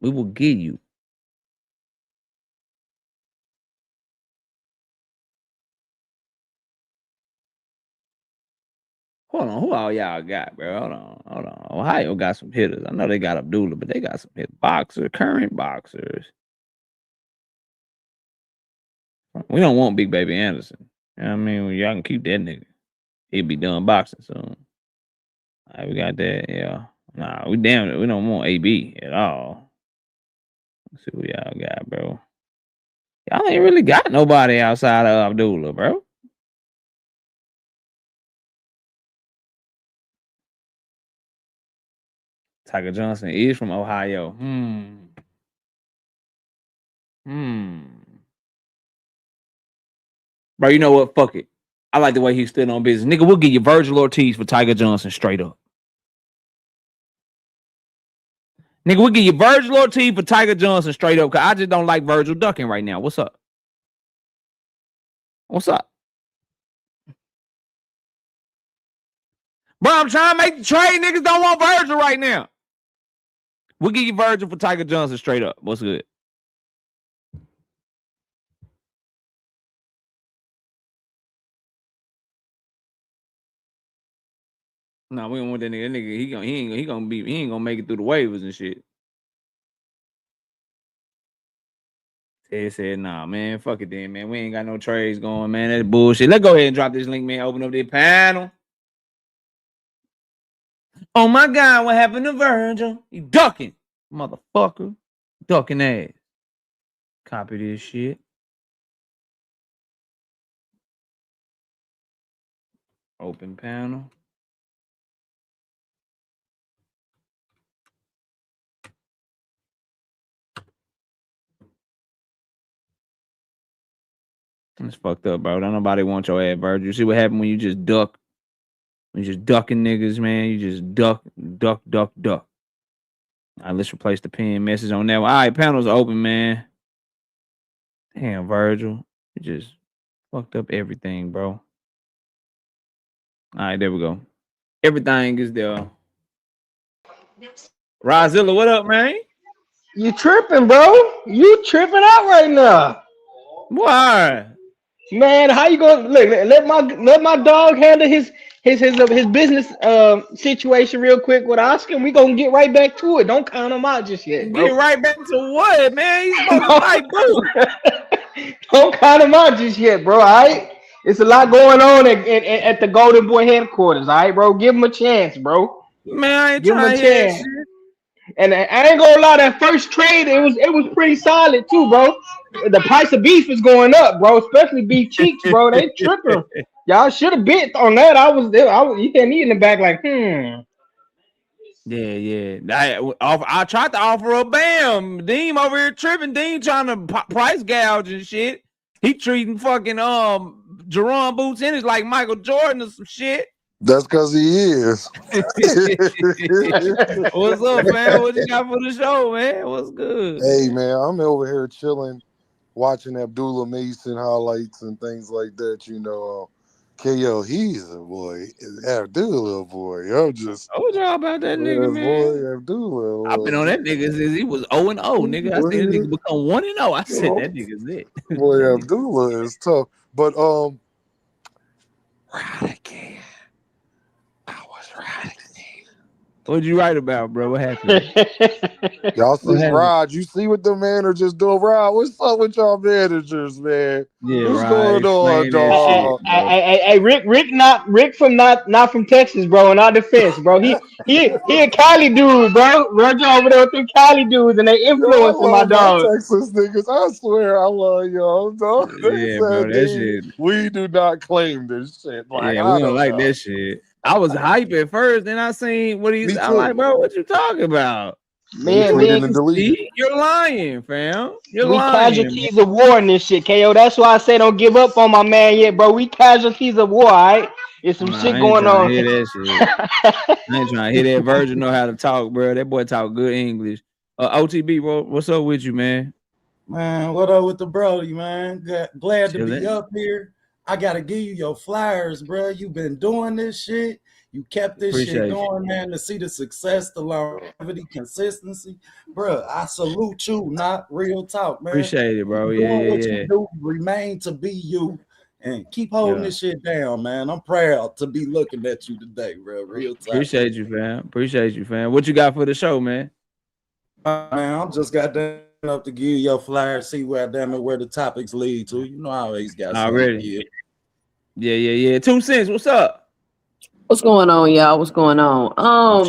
We will give you. Hold on, who all y'all got, bro? Hold on. Ohio got some hitters. I know they got Abdullah, but they got some hit current boxers. We don't want Big Baby Anderson. You know what I mean? Y'all can keep that nigga. He'll be done boxing soon. All right, we got that. Yeah. Nah, we don't want AB at all. Let's see what y'all got, bro. Y'all ain't really got nobody outside of Abdullah, bro. Tiger Johnson is from Ohio. Bro, you know what? Fuck it. I like the way he stood on business. Nigga, we'll give you Virgil Ortiz for Tiger Johnson straight up. Nigga, we'll give you Virgil Ortiz for Tiger Johnson straight up because I just don't like Virgil ducking right now. What's up? What's up? Bro, I'm trying to make the trade. Niggas don't want Virgil right now. We'll give you Virgil for Tiger Johnson straight up. What's good? No, we don't want that nigga. That nigga, he ain't gonna make it through the waivers and shit. They said, nah, man, fuck it then, man. We ain't got no trades going, man. That's bullshit. Let's go ahead and drop this link, man. Open up this panel. Oh my God, what happened to Virgil? You ducking, motherfucker. Ducking ass. Copy this shit. Open panel. It's fucked up, bro. Don't nobody want your ass, Virgil. You see what happened when you just duck? When you just ducking niggas, man. You just duck. All right, let's replace the pin message on that one. All right, panels open, man. Damn, Virgil. You just fucked up everything, bro. All right, there we go. Everything is there. Rozilla, what up, man? You tripping, bro? You tripping out right now. Why? Man, how you gonna look? Let my dog handle his business situation real quick with Oscar, and we gonna get right back to it. Don't count him out just yet, bro. Get right back to what, man? He's supposed to fight, boo. Don't count him out just yet, bro. All right, it's a lot going on at the Golden Boy headquarters. All right, bro. Give him a chance, bro. Man, I ain't Give him trying a to hear that chance. shit. And I ain't gonna lie, that first trade it was pretty solid too, bro. The price of beef is going up, bro. Especially beef cheeks, bro. They tripping. Y'all should have bit on that. I was you can't eat in the back like Yeah. I tried to offer a bam. Deem over here tripping. Deem trying to price gouge and shit. He treating fucking Jerome Boots Ennis like Michael Jordan or some shit. That's because he is. What's up, man? What you got for the show, man? What's good? Hey, man, I'm over here chilling, watching Abdullah Mason highlights and things like that. You know, KO, he's a boy. Abdullah, boy. I'm just. I told y'all about that nigga, man. Boy, Abdullah. I've been on that nigga since he was 0-0, nigga. I seen that nigga become 1-0. I said that nigga's it. Boy, Abdullah is tough. But What'd you write about, bro? What happened? Y'all see Rod? You see what the managers do? Rod, what's up with y'all managers, man? Yeah, what's Rod, going on, dog? Hey, Rick from not from Texas, bro. In our defense, bro. He a Cali dude, bro. Roger over there with them Cali dudes, and they influencing my dog. Texas niggas, I swear I love y'all, dog. Yeah, bro, that shit. We do not claim this shit. Like, yeah, we don't like that shit. I was hype at first, then I seen what he's. I'm like, bro, what you talking about? Man, you're lying, fam. You're we lying. Casualties of war in this shit, KO. That's why I say don't give up on my man yet, bro. We casualties of war, all right? There's some shit going on. I ain't trying to hear that shit. I ain't trying to hear that Virgil know how to talk, bro. That boy talk good English. OTB, bro, what's up with you, man? Man, what up with the Brody, man? Glad to be Chillin'. up here. I gotta give you your flyers, bro. You've been doing this shit. You kept this Appreciate shit you. going, man, to see the success, the longevity, consistency. Bro, I salute you, not real talk, man. Appreciate it, bro. Keep Yeah, doing what yeah, you yeah. do, remain to be you, and keep holding Yeah. this shit down, man. I'm proud to be looking at you today, bro. Real talk. Appreciate you, fam. Appreciate you, fam. What you got for the show, man? Man, I'm just got enough to give your flyer, see where the topics lead to. You know, I always got something to Already. give. Yeah. 2 cents. What's up? What's going on, y'all? What's going on? I'm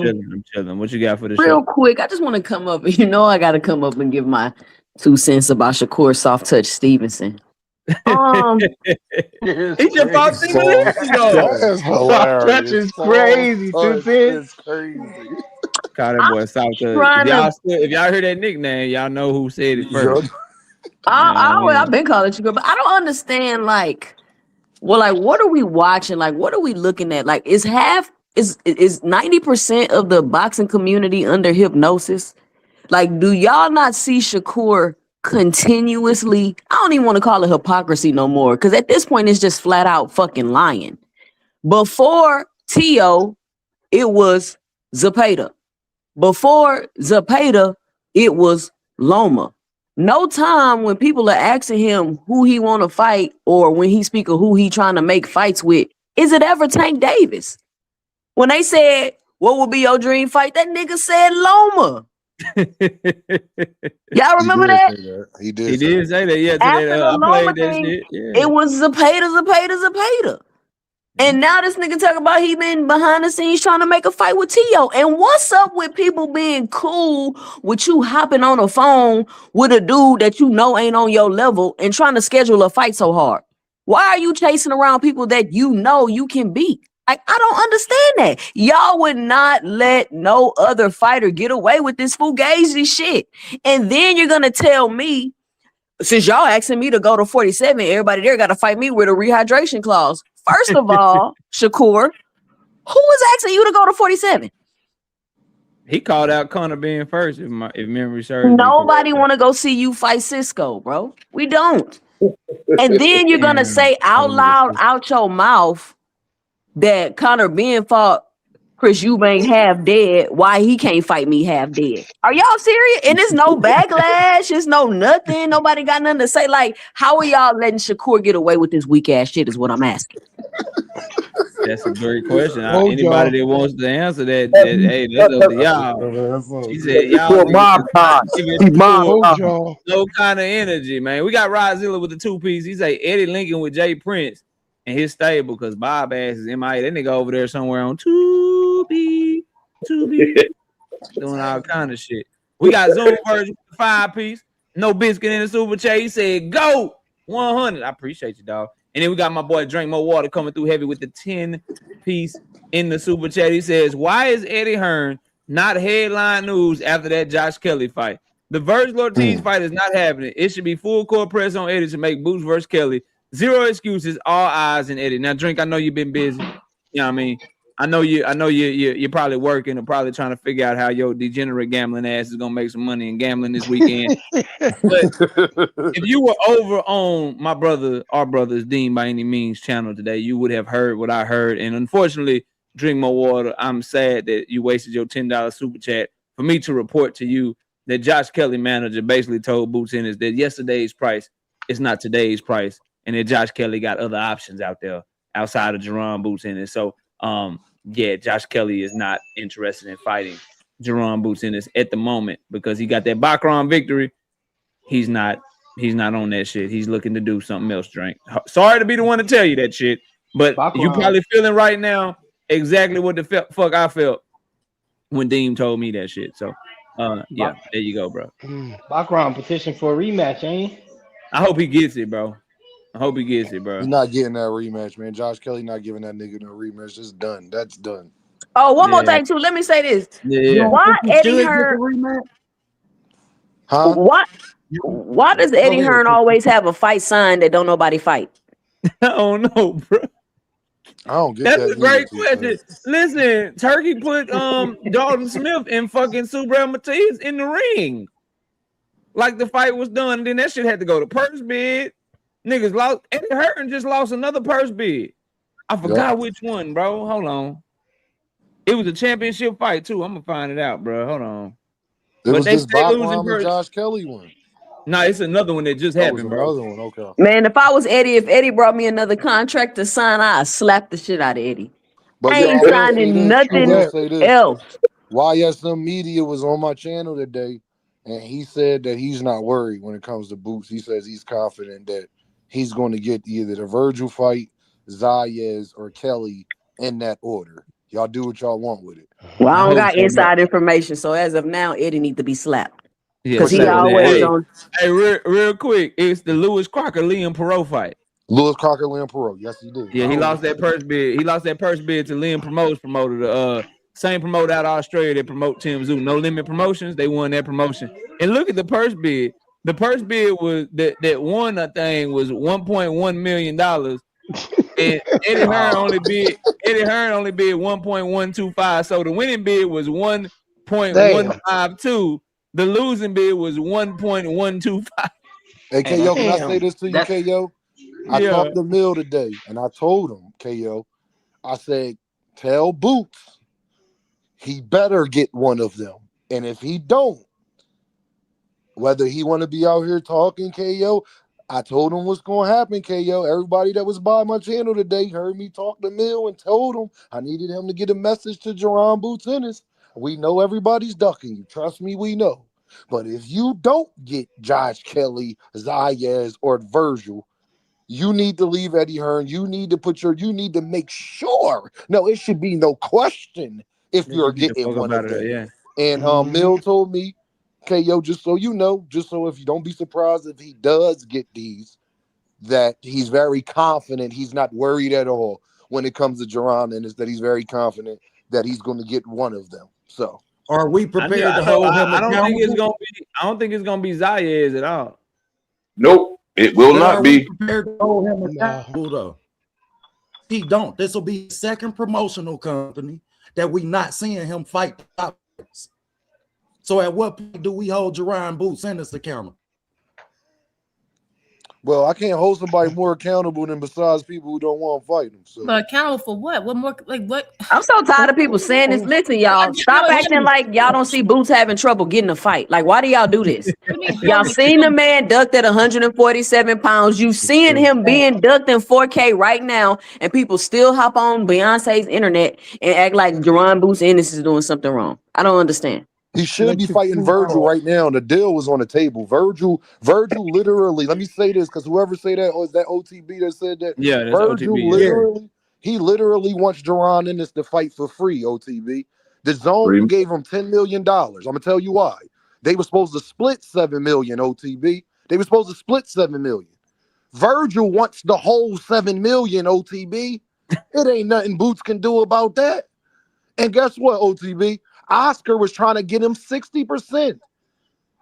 chilling. What you got for the show? Real quick, I just want to come up. You know, I got to come up and give my 2 cents about Shakur Soft Touch Stevenson. He just bought Stevenson, though. That is hilarious. Touch is crazy. 2 cents. It's crazy. Call that boy South Touch. If y'all hear that nickname, y'all know who said it first. I've been calling you, but I don't understand. Like, well, like, what are we watching? Like, what are we looking at? Like, is 90% of the boxing community under hypnosis? Like, do y'all not see Shakur continuously? I don't even want to call it hypocrisy no more, because at this point it's just flat out fucking lying. Before Tio, it was Zepeda. Before Zepeda, it was Loma. No time when people are asking him who he want to fight, or when he speak of who he trying to make fights with, is it ever Tank Davis? When they said, what would be your dream fight? That nigga said Loma. Y'all remember that? He did. He did say that. Yeah, After the I Loma played that thing, shit. Yeah. it was Zepeda. And now this nigga talk about he been behind the scenes trying to make a fight with Tio. And what's up with people being cool with you hopping on a phone with a dude that you know ain't on your level and trying to schedule a fight so hard? Why are you chasing around people that you know you can beat? Like, I don't understand that. Y'all would not let no other fighter get away with this fugazi shit. And then you're going to tell me, since y'all asking me to go to 47, everybody there got to fight me with a rehydration clause. First of all, Shakur, who is asking you to go to 47? He called out Conor being first, if memory serves. Nobody want to go see you fight Cisco, bro. We don't. And then you're going to say out loud, out your mouth, that Conor being fought Chris Eubank half dead, why he can't fight me half dead. Are y'all serious? And there's no backlash, there's no nothing. Nobody got nothing to say. Like, how are y'all letting Shakur get away with this weak ass shit is what I'm asking. That's a great question. Anybody that wants to answer that, hey, that's up to y'all. She said, y'all no kind of energy, man. We got Rodzilla with the 2-piece. He say Eddie Lincoln with Jay Prince and his stable, because Bob ass is MIA. That nigga over there somewhere on 2B, doing all kind of shit. We got Zoom version with the 5-piece. No biscuit in the super chat. He said, go 100. I appreciate you, dog. And then we got my boy Drink More Water coming through heavy with the 10-piece in the super chat. He says, why is Eddie Hearn not headline news after that Josh Kelly fight? The Virgil Ortiz fight is not happening. It should be full court press on Eddie to make Boots versus Kelly. Zero excuses, all eyes in Eddie. Now, Drink, I know you've been busy. You know what I mean? I know you're probably working and probably trying to figure out how your degenerate gambling ass is gonna make some money in gambling this weekend. But if you were over on our brother's Dean by any means channel today, you would have heard what I heard. And unfortunately, Drink More Water, I'm sad that you wasted your $10 super chat for me to report to you that Josh Kelly manager basically told Boots Ennis that yesterday's price is not today's price, and that Josh Kelly got other options out there outside of Jerron Boots Ennis. So yeah, Josh Kelly is not interested in fighting Jerron Boots Ennis at the moment because he got that Bacron victory. He's not on that shit. He's looking to do something else, Drink. Sorry to be the one to tell you that shit, but you probably feeling right now exactly what the fuck I felt when Deem told me that shit. So yeah, there you go, bro. Bacron petition for a rematch, ain't he? I hope he gets it, bro. I hope he gets it, bro. He's not getting that rematch, man. Josh Kelly not giving that nigga no rematch. It's done. That's done. Oh, one more thing too. Let me say this. Yeah. Why Eddie Hearn? Huh? Why does Eddie Hearn always have a fight sign that don't nobody fight? I don't know, bro. I don't get That's that. a great question. Listen, Turkey put Dalton Smith and fucking Subriel Matias in the ring. Like the fight was done, and then that shit had to go to purse bid. Niggas lost. Eddie Hearn just lost another purse bid. I forgot which one, bro. Hold on. It was a championship fight too. I'm gonna find it out, bro. Hold on. It was this They losing Backwam and Josh Kelly one. No, it's another one that just That was happened, bro. another one. Okay. Man, if I was Eddie, if Eddie brought me another contract to sign, I'd slap the shit out of Eddie. But I yo, ain't I will say signing this. I will nothing say this. else. YSM Media was on my channel today, and he said that he's not worried when it comes to Boots. He says he's confident that he's going to get either the Virgil fight, Zayas, or Kelly in that order. Y'all do what y'all want with it. Well, I don't got inside information, so as of now, Eddie need to be slapped. Yeah, Because he always on. Hey, real quick, it's the Lewis Crocker Liam Perot fight. Lewis Crocker, Liam Perot. Yes, he did. Yeah, he lost that purse bid. He lost that purse bid to Liam Promo's promoter, the same promoter out of Australia that promote Tim Zoo. No Limit Promotions. They won that promotion. And look at the purse bid. The purse bid was that won a thing was $1.1 million. And Eddie Hearn only bid 1.125. So the winning bid was 1.152. The losing bid was 1.125. Hey, KO, can I say this to you, KO? I talked to Mill today, and I told him, KO, I said, tell Boots he better get one of them. And if he don't, whether he want to be out here talking, KO, I told him what's going to happen, KO. Everybody that was by my channel today heard me talk to Mill and told him I needed him to get a message to Jerron Boots Ennis. We know everybody's ducking you. Trust me, we know. But if you don't get Josh Kelly, Zayas, or Virgil, you need to leave Eddie Hearn. You need to make sure. No, it should be no question if you're getting one of them. Yeah. And Mill told me, KO, just so you know, just so if you don't be surprised if he does get these, that he's very confident. He's not worried at all when it comes to Jerron, and is that he's very confident that he's going to get one of them. So, are we prepared to hold him? I don't think it's gonna be. I don't think it's gonna be Zayas at all. Nope, it will not be. Prepared to hold him accountable, though. He don't. This will be second promotional company that we not seeing him fight. So at what point do we hold Jerron Boots Ennis accountable? Well, I can't hold somebody more accountable than besides people who don't want to fight him. So. But accountable for what? What more? Like what? I'm so tired of people saying this. Listen, y'all, stop acting like y'all don't see Boots having trouble getting a fight. Like, why do y'all do this? Y'all seen the man ducked at 147 pounds. You seeing him being ducked in 4K right now, and people still hop on Beyonce's internet and act like Jerron Boots Ennis is doing something wrong. I don't understand. He should be fighting Virgil right now. The deal was on the table. Virgil literally, let me say this, because whoever say that, or is that OTB that said that? Yeah, that's Virgil OTB. he literally wants Jerron Ennis to fight for free, OTB. The zone gave him $10 million. I'm going to tell you why. They were supposed to split $7 million, OTB. They were supposed to split $7 million. Virgil wants the whole $7 million, OTB. It ain't nothing Boots can do about that. And guess what, OTB? Oscar was trying to get him 60%.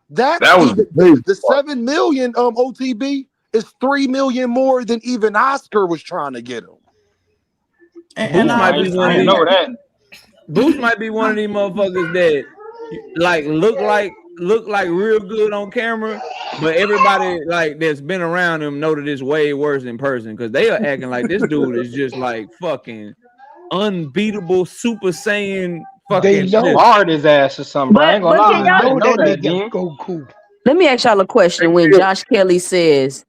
That was the $7 million OTB is $3 million more than even Oscar was trying to get him. And I didn't know that. Boots might be one of these motherfuckers that like look like real good on camera, but everybody like that's been around him know that it's way worse in person because they are acting like this dude is just like fucking unbeatable Super Saiyan. They know hard his ass or something. I ain't gonna lie. I know that Goku. Let me ask y'all a question. When Josh Kelly says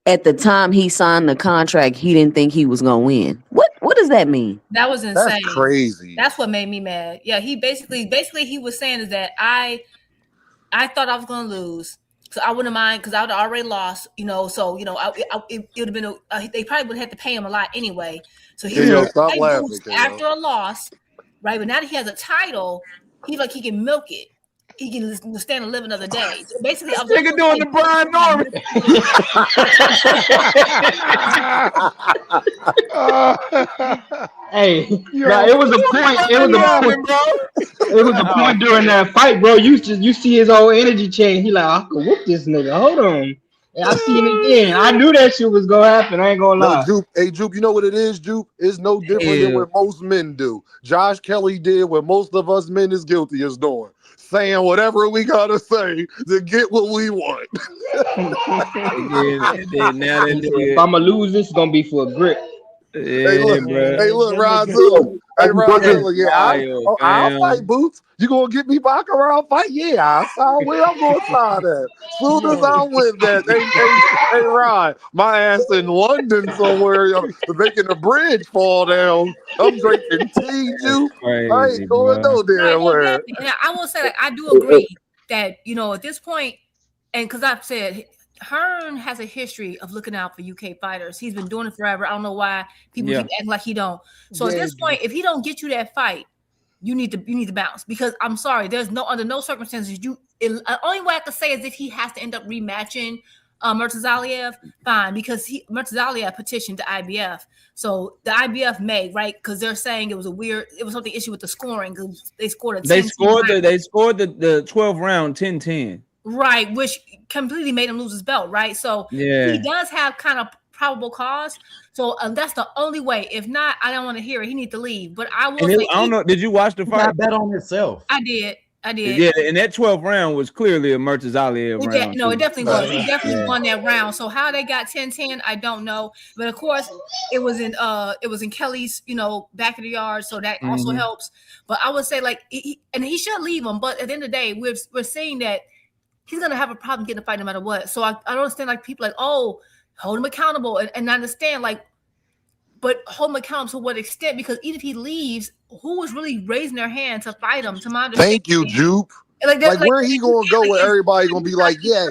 at the time he signed the contract, he didn't think he was gonna win. What does that mean? That was insane. That's crazy. That's what made me mad. Yeah, he basically he was saying is that I thought I was gonna lose. So I wouldn't mind because I would have already lost, So it would have been they probably would have had to pay him a lot anyway. So he stop laughing, after a loss. Right, but now that he has a title, he can milk it. He can stand and live another day. So basically, I'm doing the Brian Norman. Hey, it was a point. It was a point during that fight, bro. You see his whole energy change. He like, I can whoop this nigga. Hold on. And I seen it again. I knew that shit was gonna happen. I ain't gonna lie. Jupe, hey, Jupe, you know what it is, Jupe? It's no different than what most men do. Josh Kelly did what most of us men is guilty of doing. Saying whatever we gotta say to get what we want. If I'ma lose, this is gonna be for a grip. Hey, look, rise up. Hey, Rodzilla, Fire, I'll fam. fight Boots. You gonna get me back around fight? Yeah, I'll sign where I'm gonna sign at. Soon as I win that, hey, Rod, my ass in London somewhere, making a bridge fall down. I'm drinking tea juice. I Crazy, ain't going bro. no damn where. Exactly. And I will say, like, I do agree that, you know, at this point, and because I've said Hearn has a history of looking out for UK fighters. He's been doing it forever. I don't know why people Yeah. keep acting like he don't. So at this point, if he don't get you that fight, you need to bounce, because I'm sorry, there's under no circumstances only way I could say is if he has to end up rematching Murtazaliev, fine, because Murtazaliev petitioned the IBF, so the IBF may, right, because they're saying it was something issue with the scoring because they scored a 10. They scored the 12th round 10-10. Right, which completely made him lose his belt, right? So Yeah. he does have kind of probable cause. So that's the only way. If not, I don't want to hear it. He needs to leave. But I will say, I don't know. Did you watch the fight? Bet on himself. I did. Yeah, and that 12th round was clearly a Murtazaliev round. No, it definitely was. He definitely Yeah. won that round. So how they got 10-10, I don't know. But of course, it was in Kelly's, back of the yard, so that also helps. But I would say, like, he should leave him. But at the end of the day, we're seeing that he's gonna have a problem getting a fight no matter what. So I don't understand, like, people like, oh, hold him accountable, and I understand, like, but hold him accountable to what extent? Because even if he leaves, who was really raising their hand to fight him? To my understanding. Thank you, Jupe. Like where he gonna go where everybody gonna be like, yeah.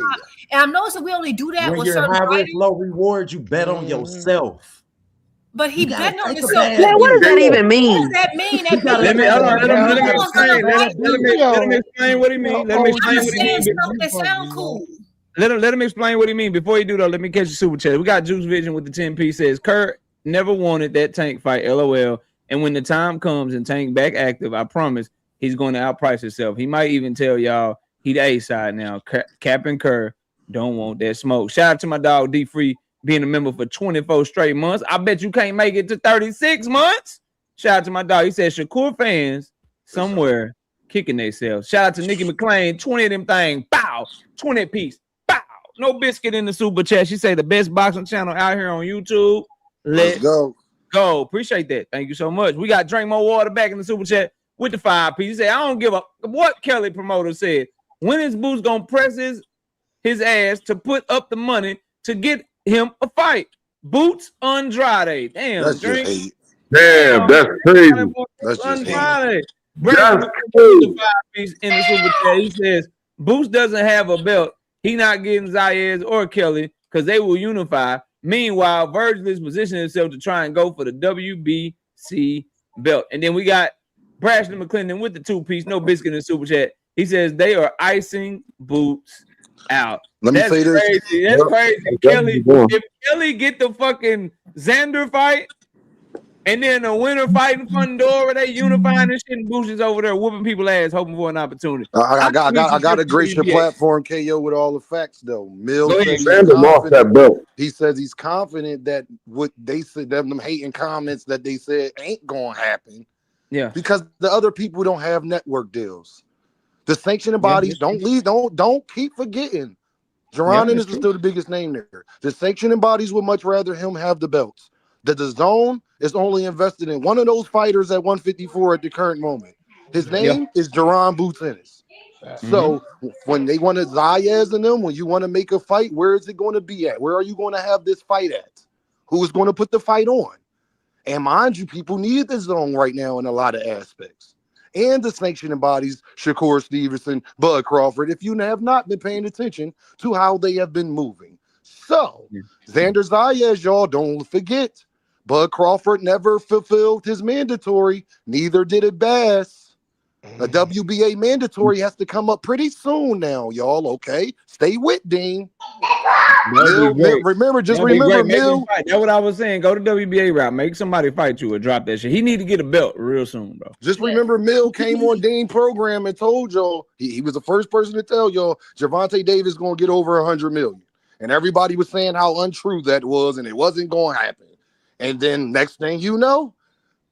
And I'm noticing we only do that When with you're certain high risk, fighters. low reward, you bet on yourself. But he You gotta betting on take a himself. bad Man, what does that even mean? What does that mean? That Let me explain what he means. Let That sound cool. Let him explain what he means. Before he do though, let me catch the super chat. We got Juice Vision with the 10-piece says Kurt never wanted that Tank fight, LOL. And when the time comes and Tank back active, I promise he's going to outprice himself. He might even tell y'all he the A side now. Cap and Kerr don't want that smoke. Shout out to my dog D Free being a member for 24 straight months. I bet you can't make it to 36 months. Shout out to my dog. He said Shakur fans somewhere kicking themselves. Shout out to Nikki McClain. 20 of them things. Bow. 20 piece. Bow. No biscuit in the super chat. She say the best boxing channel out here on YouTube. Let's go. Appreciate that. Thank you so much. We got Drink More Water back in the super chat with the 5-piece. He said, I don't give a what Kelly promoter said. When is Boots gonna press his ass to put up the money to get him a fight? Boots Andrade. Damn, That's Drink. just hate. Damn, that's crazy. That's just Andrade. hate. Brandon the 5-piece in the super chat. He says Boots doesn't have a belt. He not getting Zayas or Kelly because they will unify. Meanwhile, Virgil is positioning himself to try and go for the WBC belt. And then we got Brashton McClendon with the 2-piece, no biscuit in the super chat. He says they are icing Boots out. Let me say this. Crazy. That's crazy. Kelly, if Kelly get the fucking Xander fight, and then a winner fighting Fundora, they unifying this shit, and Boots is over there whooping people's ass, hoping for an opportunity. I got to grace your platform, KO, with all the facts though. Mill said he's lost that belt. He says he's confident that what they said, them hating comments that they said ain't gonna happen. Yeah, because the other people don't have network deals. The sanctioning bodies don't keep forgetting. Ennis is still the biggest name there. The sanctioning bodies would much rather him have the belts. The DAZN is only invested in one of those fighters at 154 at the current moment. His name is Jaron Boots Ennis. So when they want to Zayas and them, when you want to make a fight, where is it going to be at? Where are you going to have this fight at? Who is going to put the fight on? And mind you, people need the zone right now in a lot of aspects. And the sanctioning bodies, Shakur Stevenson, Bud Crawford, if you have not been paying attention to how they have been moving. So, Xander Zayas, y'all don't forget, Bud Crawford never fulfilled his mandatory. Neither did it Bass. A WBA mandatory has to come up pretty soon now, y'all. Okay, stay with Dean. Remember, Mill. That's what I was saying. Go to WBA route. Make somebody fight you or drop that shit. He need to get a belt real soon, bro. Just remember, Mill came on Dean program and told y'all he was the first person to tell y'all Gervonta Davis gonna get over 100 million, and everybody was saying how untrue that was, and it wasn't gonna happen. And then next thing you know,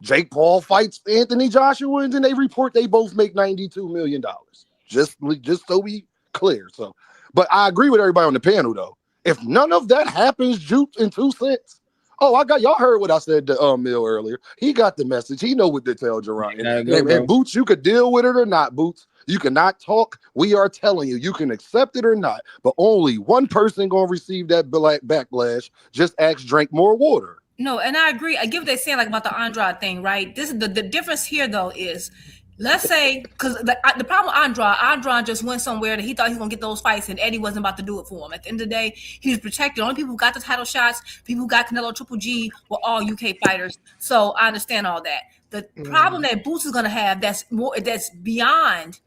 Jake Paul fights Anthony Joshua, and then they report they both make $92 million. Just so we clear. So, but I agree with everybody on the panel though. If none of that happens, Juke, in 2 cents, Oh, y'all heard what I said to Mill earlier. He got the message. He know what to tell Gervonta. And Boots, you could deal with it or not, Boots. You cannot talk. We are telling you, you can accept it or not. But only one person gonna receive that backlash. Just ask, drink more water. No, and I agree. I get what they're saying, like about the Andrade thing, right? This is the difference here, though, is let's say because the problem with Andrade just went somewhere that he thought he was gonna get those fights, and Eddie wasn't about to do it for him. At the end of the day, he was protected. The only people who got the title shots, people who got Canelo Triple G, were all UK fighters. So I understand all that. The problem that Boots is gonna have that's beyond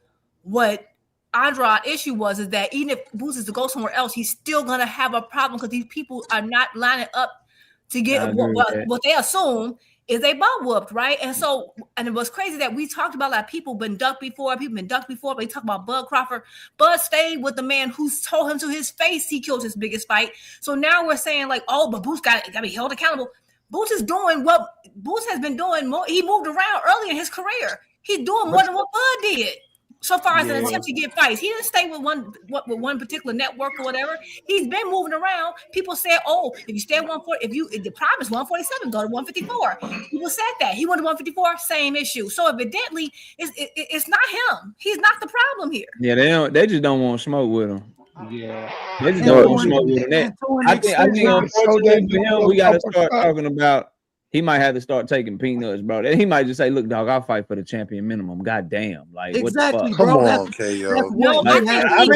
what Andrade issue was is that even if Boots is to go somewhere else, he's still gonna have a problem because these people are not lining up to get what they assume is they butt whooped, right? And so, and it was crazy that we talked about like people been ducked before, but we talked about Bud Crawford. Bud stayed with the man who told him to his face he killed his biggest fight. So now we're saying like, oh, but Boots got to be held accountable. Boots is doing what Boots has been doing. He moved around early in his career. He's doing more than what Bud did. So far as an attempt to get fights, he didn't stay with one particular network or whatever. He's been moving around. People said, "Oh, if you stay at 140, if the prime is 147, go to 154." People said that he went to 154, same issue. So evidently, it's not him. He's not the problem here. Yeah, they just don't want to smoke with him. Yeah, they just don't want to smoke with him. I think unfortunately for him, we got to start talking about. He might have to start taking peanuts, bro. He might just say, "Look, dog, I'll fight for the champion minimum." God damn, like exactly, what the fuck? bro. Come That's on, KO.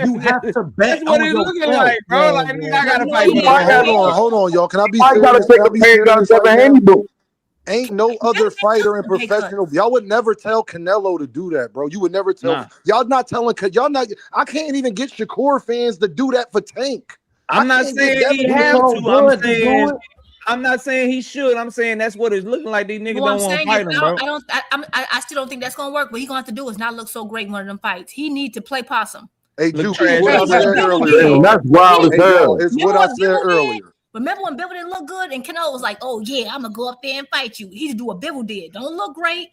You have to bet. That's what he's looking like, bro. Like, I gotta fight. Hold on, y'all. Can I be serious? Can I be serious right now? Ain't no other fighter in professional. Y'all would never tell Canelo to do that, bro. You would never tell. Y'all not telling. Y'all not. I can't even get Shakur fans to do that for Tank. I'm not saying he have to. I'm not saying he should. I'm saying that's what it's looking like. These niggas don't want to fight him, bro. I still don't think that's gonna work. What he's gonna have to do is not look so great in one of them fights. He need to play possum. Hey, Juke, what I said earlier. That's wild as hell. It's what I said earlier. Remember when Bivol didn't look good and Canelo was like, "Oh yeah, I'm gonna go up there and fight you." He do what Bivol did. Don't look great.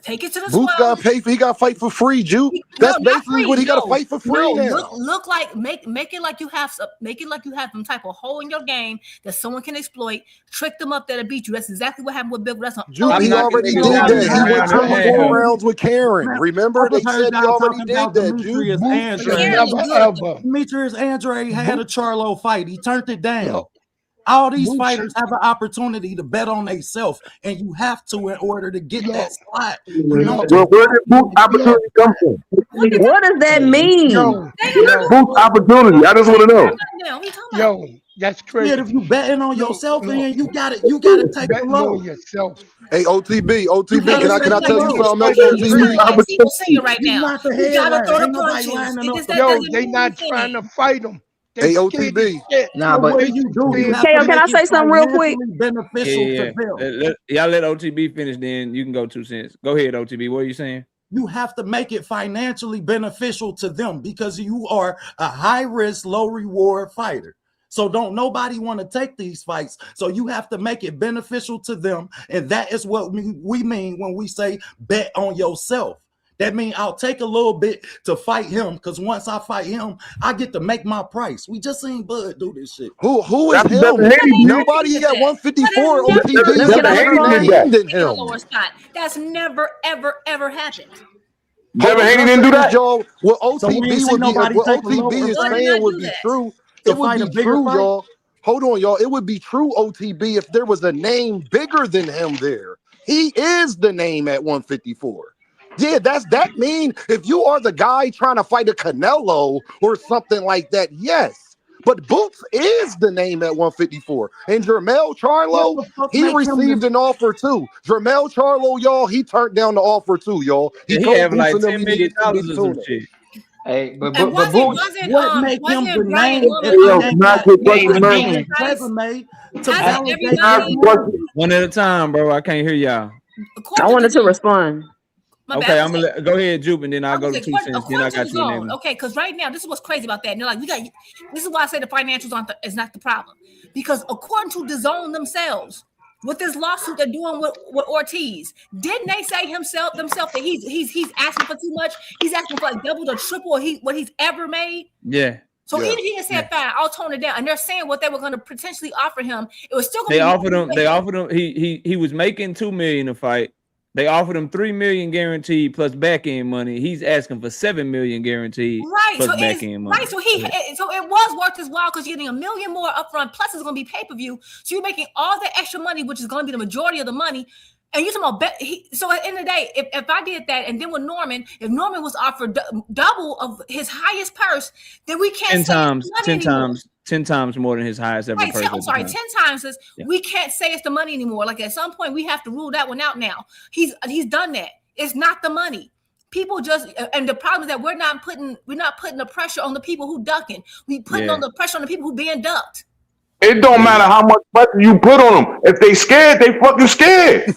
Take it to the Boots got to pay for. He got to fight for free, Juke. That's basically what he got to fight for free now. Look like make it like you have some type of hole in your game that someone can exploit. Trick them up there to beat you. That's exactly what happened with Bivol. That's Juke. He already did that. He went 24 rounds with Karen. Remember they said he already did that. Juke. Demetrius Andre had a Charlo fight. He turned it down. All these fighters have an opportunity to bet on themselves, and you have to in order to get that slot. Well, where did Boots opportunity come from? What does that mean? Boots opportunity. I just want to know. Yo, that's crazy. Yeah, if you betting on yourself, man, you got to take a look. Yourself. Hey, OTB, can I tell you something else? OTB right now. Yo, they not trying to fight him. Hey, OTB. Nah, but what you do? KO, can I say something real quick? Beneficial to them. Y'all let OTB finish, then you can go 2 cents. Go ahead, OTB. What are you saying? You have to make it financially beneficial to them because you are a high risk, low reward fighter. So don't nobody want to take these fights. So you have to make it beneficial to them. And that is what we mean when we say bet on yourself. That means I'll take a little bit to fight him because once I fight him, I get to make my price. We just seen Bud do this shit. Who is him? Nobody at 154 on TV. That's never, ever happened. Devin Haney didn't do that. Y'all, what OTB is saying would be true. It would be true, y'all. Hold on, y'all. It would be true, OTB, if there was a name bigger than him there. He is the name at 154. Yeah, that mean if you are the guy trying to fight a Canelo or something like that, yes. But Boots is the name at 154. And Jermell Charlo, he received an offer too. Jermell Charlo, y'all, he turned down the offer too, y'all. He told having like Boots $10 million or some shit. Hey, but what make him the name? One at a time, bro. I can't hear y'all. I wanted to respond. Okay, I'm gonna go ahead, Jupe, and then I'll go to 2 cents. Then I got you. Okay, because right now this is what's crazy about that. And they're like, this is why I say the financials is not the problem, because according to DAZN themselves, with this lawsuit they're doing with Ortiz, didn't they say themselves that he's asking for too much? He's asking for like double or triple what he's ever made. Yeah. So even he had said, "Fine, I'll tone it down," and they're saying what they were going to potentially offer him. It was still going to be. They offered him. He was making $2 million a fight. They offered him $3 million guaranteed plus back end money. He's asking for $7 million guaranteed plus back end money. Right, so it was worth his while because you're getting $1 million more upfront. Plus, it's going to be pay per view. So you're making all the extra money, which is going to be the majority of the money. And you're talking about so at the end of the day, if I did that, and then with Norman, if Norman was offered double of his highest purse, then we can't 10 times more than his highest ever purse. I'm sorry, 10 times this. Yeah. We can't say it's the money anymore. Like at some point, we have to rule that one out now. He's done that. It's not the money. People just, and the problem is that we're not putting the pressure on the people who ducking. We putting on the pressure on the people who being ducked. It don't matter how much pressure you put on them. If they scared, they fucking scared.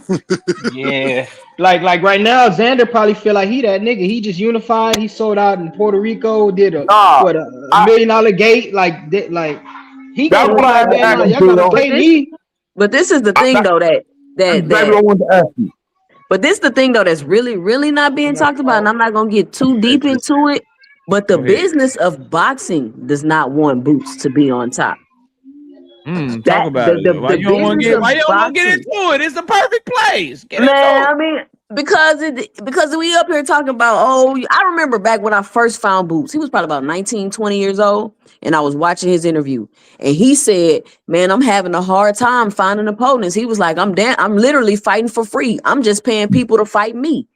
Yeah. Like right now, Xander probably feel like he that nigga. He just unified. He sold out in Puerto Rico. Did a $1 million gate. Like he got y'all gotta pay me. But this is the thing though that I want to ask you. But this is the thing though that's really, really not being talked about, and I'm not gonna get too deep into it. But the business of boxing does not want Boots to be on top. Talk about it. Why you don't want to get into it? It's the perfect place. I mean, because we up here talking about, I remember back when I first found Boots. He was probably about 19, 20 years old, and I was watching his interview. And he said, man, I'm having a hard time finding opponents. He was like, I'm literally fighting for free. I'm just paying people to fight me.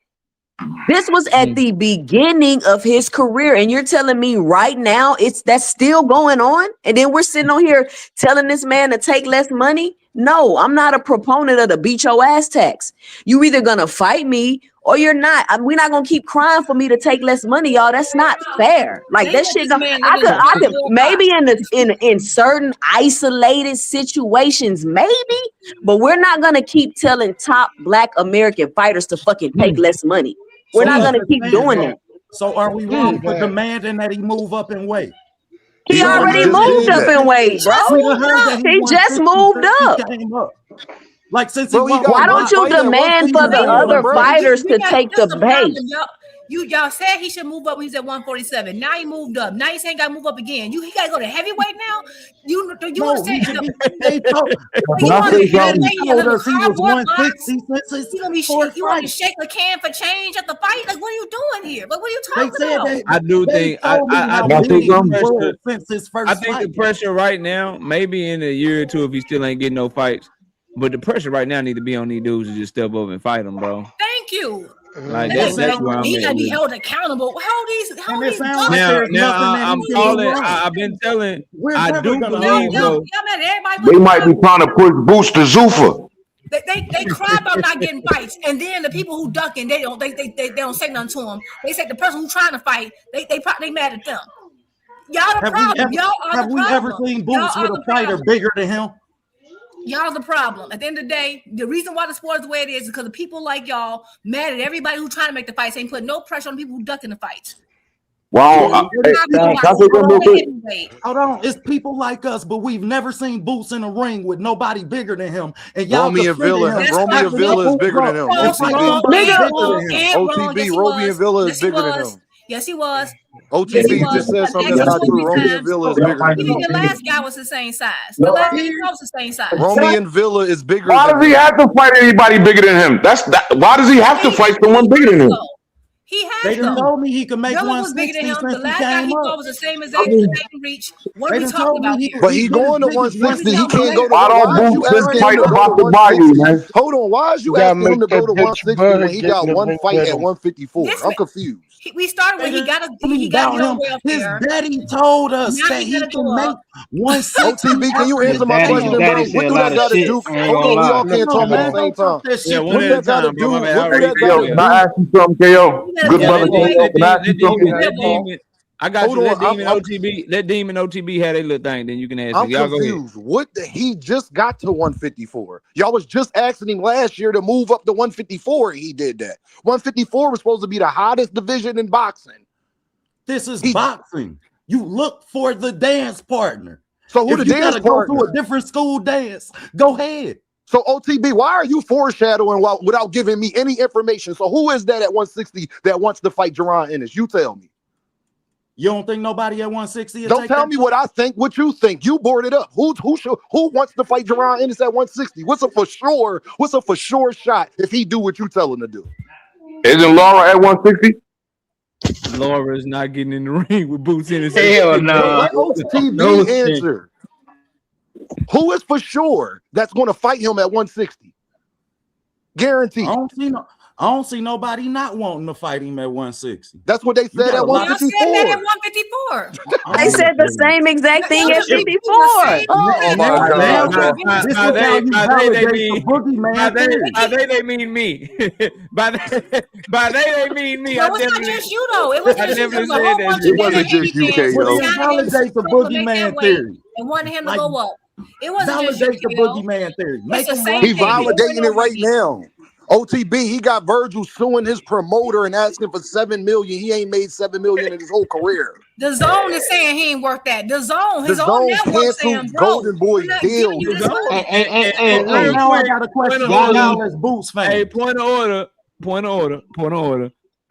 This was at the beginning of his career, and you're telling me right now that's still going on, and then we're sitting on here telling this man to take less money? No, I'm not a proponent of the beat your ass tax. You either gonna fight me or you're not. We're not gonna keep crying for me to take less money, y'all. That's not fair. Like that shit. I could maybe in certain isolated situations, maybe, but we're not gonna keep telling top Black American fighters to fucking take less money. We're not gonna keep doing that. So are we wrong for demanding that he move up in weight? He already moved up in weight, bro. He just moved up. Like since why don't you demand for the other fighters to take the bait? Y'all said he should move up. He's at 147. Now he moved up. Now he's saying got to move up again. He got to go to heavyweight now. You understand? They told us he was 160. You want to shake a can for change at the fight? Like, what are you doing here? Like, what are you talking about? I do think I think the pressure right now, maybe in a year or two, if he still ain't getting no fights, but the pressure right now need to be on these dudes to just step up and fight them, bro. Thank you. Like that's where I'm he gotta be held accountable. How these I've been telling. I do believe though. They might be trying to push Boots to Zuffa. They cry about not getting fights, and then the people who ducking, they don't say nothing to them. They say the person who's trying to fight, they mad at them. Y'all the problem. Have we ever seen Boots with a fighter bigger than him? Y'all the problem. At the end of the day, the reason why the sport is the way it is because of people like y'all mad at everybody who's trying to make the fights, ain't putting no pressure on people who ducking the fights. Well, hold on, it's people like us, but we've never seen Boots in a ring with nobody bigger than him. And y'all Romy and Villa is bigger than him. OTB, Romy and Villa is bigger than him. Yes, he was. OTB just said something that's not true. Romy and Villa is bigger than him. The last guy was the same size. The last guy was the same size. Romy and Villa is bigger. Why does he have to fight anybody bigger than him? Why does he have to fight someone bigger than him? He has. They done told me he could make 160 since the last guy he fought was the same as reach. What are we talking about here? But he going to 160. He can't go to. Why don't Boots just fight about the bayou, man? Hold on. Why is you asking him to go to 160 when he got one fight at 154? I'm confused. We started when he got way up there. His daddy told us that he can make 160. OTB, can you answer my question, bro? What do that got to do? Hold on, we all can't talk at the same time. Yeah, one at a time, bro. Can I ask you something, KO? Good brother, KO. Can I ask you something? I got you. Let Demon OTB have their little thing. Then you can ask. I'm confused. He just got to 154. Y'all was just asking him last year to move up to 154. He did that. 154 was supposed to be the hottest division in boxing. This is boxing. You look for the dance partner. So who the dance partner? Go to a different school dance. Go ahead. So OTB, why are you foreshadowing without giving me any information? So who is that at 160 that wants to fight Gervonta Ennis? You tell me. You don't think nobody at 160? Don't tell me what I think, what you think. You brought it up. Who wants to fight Gervonta Ennis at 160? What's a for sure shot if he do what you tell him to do? Isn't Laura at 160? Laura's not getting in the ring with Boots Ennis. Hell no. Let OTB answer. Who is for sure that's going to fight him at 160? Guaranteed. I don't see nobody not wanting to fight him at 160. That's what they said at 154. Y'all said that at 154. They said the same exact thing at 54. Oh my God. They mean me. By they mean me. No, it's not just you though. It wasn't just you. It wasn't just you, KO. Validate the boogeyman theory. And wanted him to go up. It wasn't validate just you, the boogeyman theory. He validating it right now. OTB, he got Virgil suing his promoter and asking for $7 million. He ain't made $7 million in his whole career. The Zone is saying he ain't worth that. The Zone, his own network saying, bro, Golden Boy deal. And now I got a question. Y'all as Boots fans. Hey, point of order.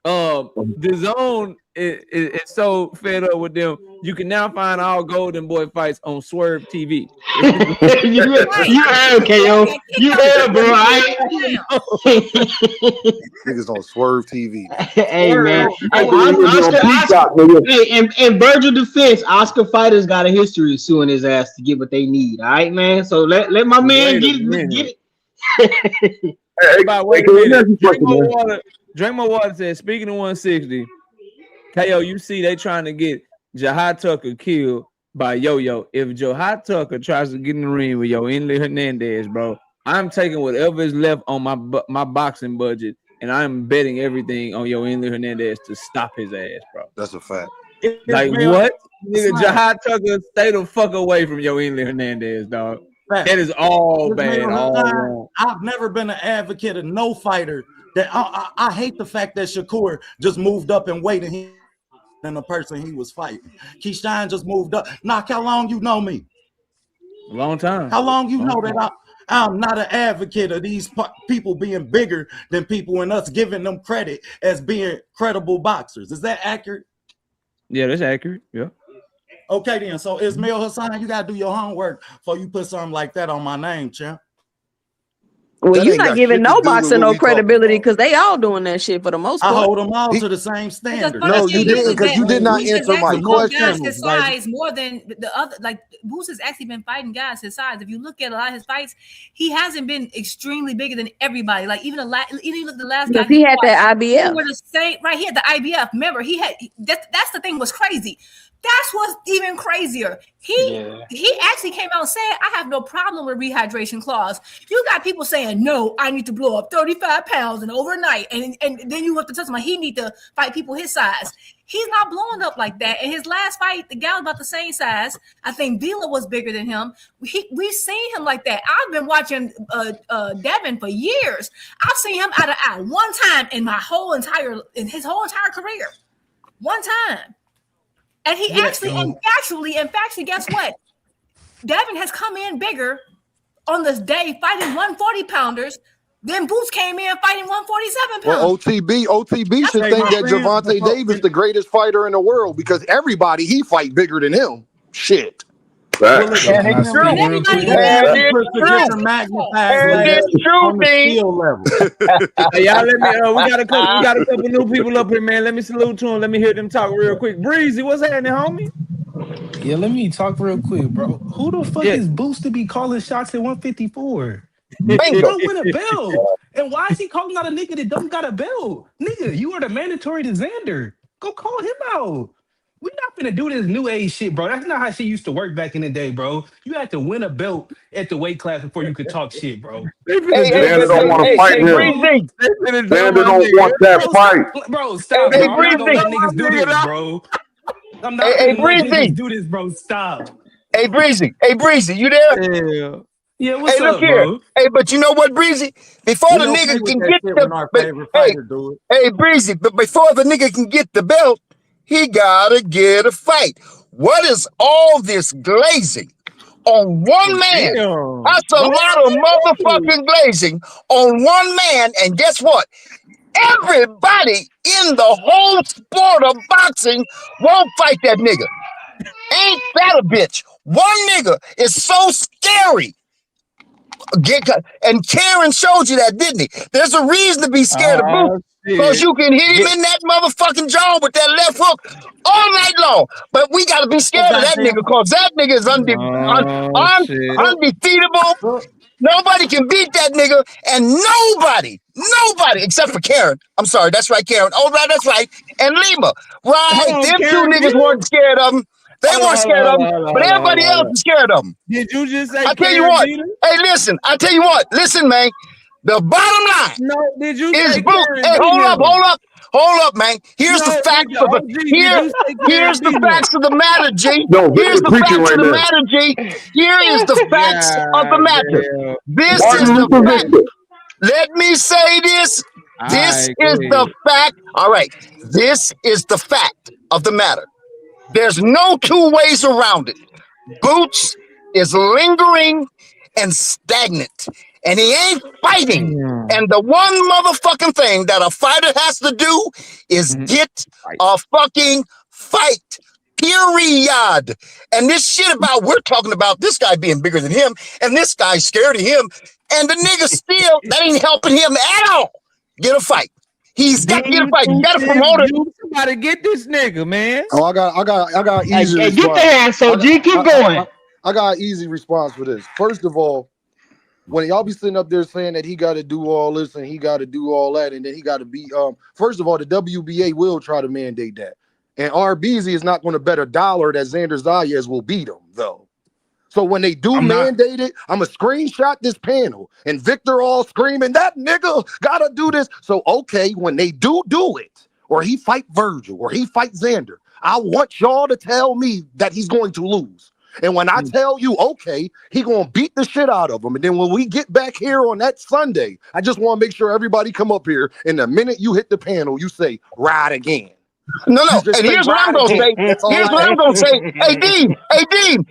The Zone is so fed up with them. You can now find all Golden Boy fights on Swerve TV. you heard, KO. You heard, bro. Niggas on Swerve TV. Hey, man. In Virgil defense, Oscar fighters got a history of suing his ass to get what they need. All right, man. So let my man get it. Wait a minute. Drink more water said, speaking of 160, KO, you see they trying to get Jahad Tucker killed by Yo-Yo. If Jahad Tucker tries to get in the ring with Yoeli Hernandez, bro, I'm taking whatever is left on my boxing budget, and I'm betting everything on Yoeli Hernandez to stop his ass, bro. That's a fact. Like, what? Nigga, Jahad Tucker, stay the fuck away from Yoeli Hernandez, dog. That is all bad, all wrong. I've never been an advocate of no fighter. That I hate the fact that Shakur just moved up and weighted him than the person he was fighting. Keyshawn just moved up. Knock, how long you know me? A long time. How long you know that I'm not an advocate of these people being bigger than people and us giving them credit as being credible boxers. Is that accurate? Yeah, that's accurate. Yeah. Okay, then. So Ismail Hassan, you got to do your homework before you put something like that on my name, champ. Well, you're not giving no boxer no credibility because they all doing that shit for the most part. I hold them all to the same standard. No, you didn't, because you did not answer my question. His size more than the other, like Boots has actually been fighting guys his size. If you look at a lot of his fights, he hasn't been extremely bigger than everybody. Like even the last guy. He had that IBF. He were the same right here. The IBF. Remember, he had that's the thing was crazy. That's what's even crazier. He actually came out and said, I have no problem with rehydration clause. You got people saying, no, I need to blow up 35 pounds and overnight. And then you have to tell someone he need to fight people his size. He's not blowing up like that. In his last fight, the guy was about the same size. I think Vila was bigger than him. We've seen him like that. I've been watching Devin for years. I've seen him out of eye one time in his whole entire career. One time. And he actually, and factually, guess what? Devin has come in bigger on this day fighting 140 pounders. Then Boots came in fighting 147 pounds. Well, OTB should think that Gervonta Davis the greatest fighter in the world because everybody he fight bigger than him. Shit. And it's true. Hey, y'all, let me. We got a couple new people up here, man. Let me salute to them. Let me hear them talk real quick. Breezy, what's happening, homie? Yeah, let me talk real quick, bro. Who the fuck is Boost to be calling shots at 154? He don't win a belt. And why is he calling out a nigga that don't got a belt? Nigga, you are the mandatory to Xander. Go call him out. We're not gonna do this new age shit, bro. That's not how shit used to work back in the day, bro. You had to win a belt at the weight class before you could talk shit, bro. Xander don't want to fight him. Xander don't want that fight. Bro, stop, bro. I'm not gonna let niggas do this, bro. I'm not gonna let niggas do this, bro. Stop. Hey, Breezy, you there? Yeah, what's hey, look up, here. bro? Hey, but you know what, Breezy? Before the nigga can get the hey, Breezy, but before the nigga can get the belt, he gotta get a fight. What is all this glazing on one man? That's a lot of motherfucking glazing on one man. And guess what? Everybody in the whole sport of boxing won't fight that nigga. Ain't that a bitch? One nigga is so scary. And Karen showed you that, didn't he? There's a reason to be scared of Boots. Because you can hit him in that motherfucking jaw with that left hook all night long. But we got to be scared of that nigga because that nigga is undefeatable. Nobody can beat that nigga. And nobody, except for Karen. I'm sorry, that's right, Karen. Oh, right, that's right. And Lima. Right, them Karen, two niggas weren't scared of him. They weren't scared of him, but everybody else is scared of him. Did you just say I tell you Karen what. Peter? Hey, listen. I tell you what. Listen, man. The bottom line. No, did you is say Boot. Karen Hey, hold up, man. Here's the facts of the here's the facts of the matter, G. No, Here's the preaching facts right of the now. matter, G. Here is the facts of the matter. This Martin is the Luther fact. Victor. Let me say this. This is the fact. All right. This is the fact of the matter. There's no two ways around it. Boots is lingering and stagnant, and he ain't fighting. And the one motherfucking thing that a fighter has to do is get a fucking fight. Period. And this shit about we're talking about this guy being bigger than him, and this guy's scared of him, and the nigga still that ain't helping him at all. Get a fight. He's got to get a fight. You got to promote it. Somebody get this nigga, man. Oh, I got easy Hey, response. get the ass, so G, keep going. I got an easy response for this. First of all, when y'all be sitting up there saying that he got to do all this and he got to do all that, and then he got to be first of all, the WBA will try to mandate that, and RBZ is not going to bet $1 that Xander Zayas will beat him though. So when they do mandate it, I'm gonna screenshot this panel and Victor all screaming that nigga gotta do this. So okay, when they do it, or he fight Virgil, or he fight Xander, I want y'all to tell me that he's going to lose. And when I tell you, okay, he gonna beat the shit out of him, and then when we get back here on that Sunday, I just want to make sure everybody come up here, and the minute you hit the panel, you say ride again. No. And here's what I'm gonna say. Here's what I'm gonna say. Hey, Dean.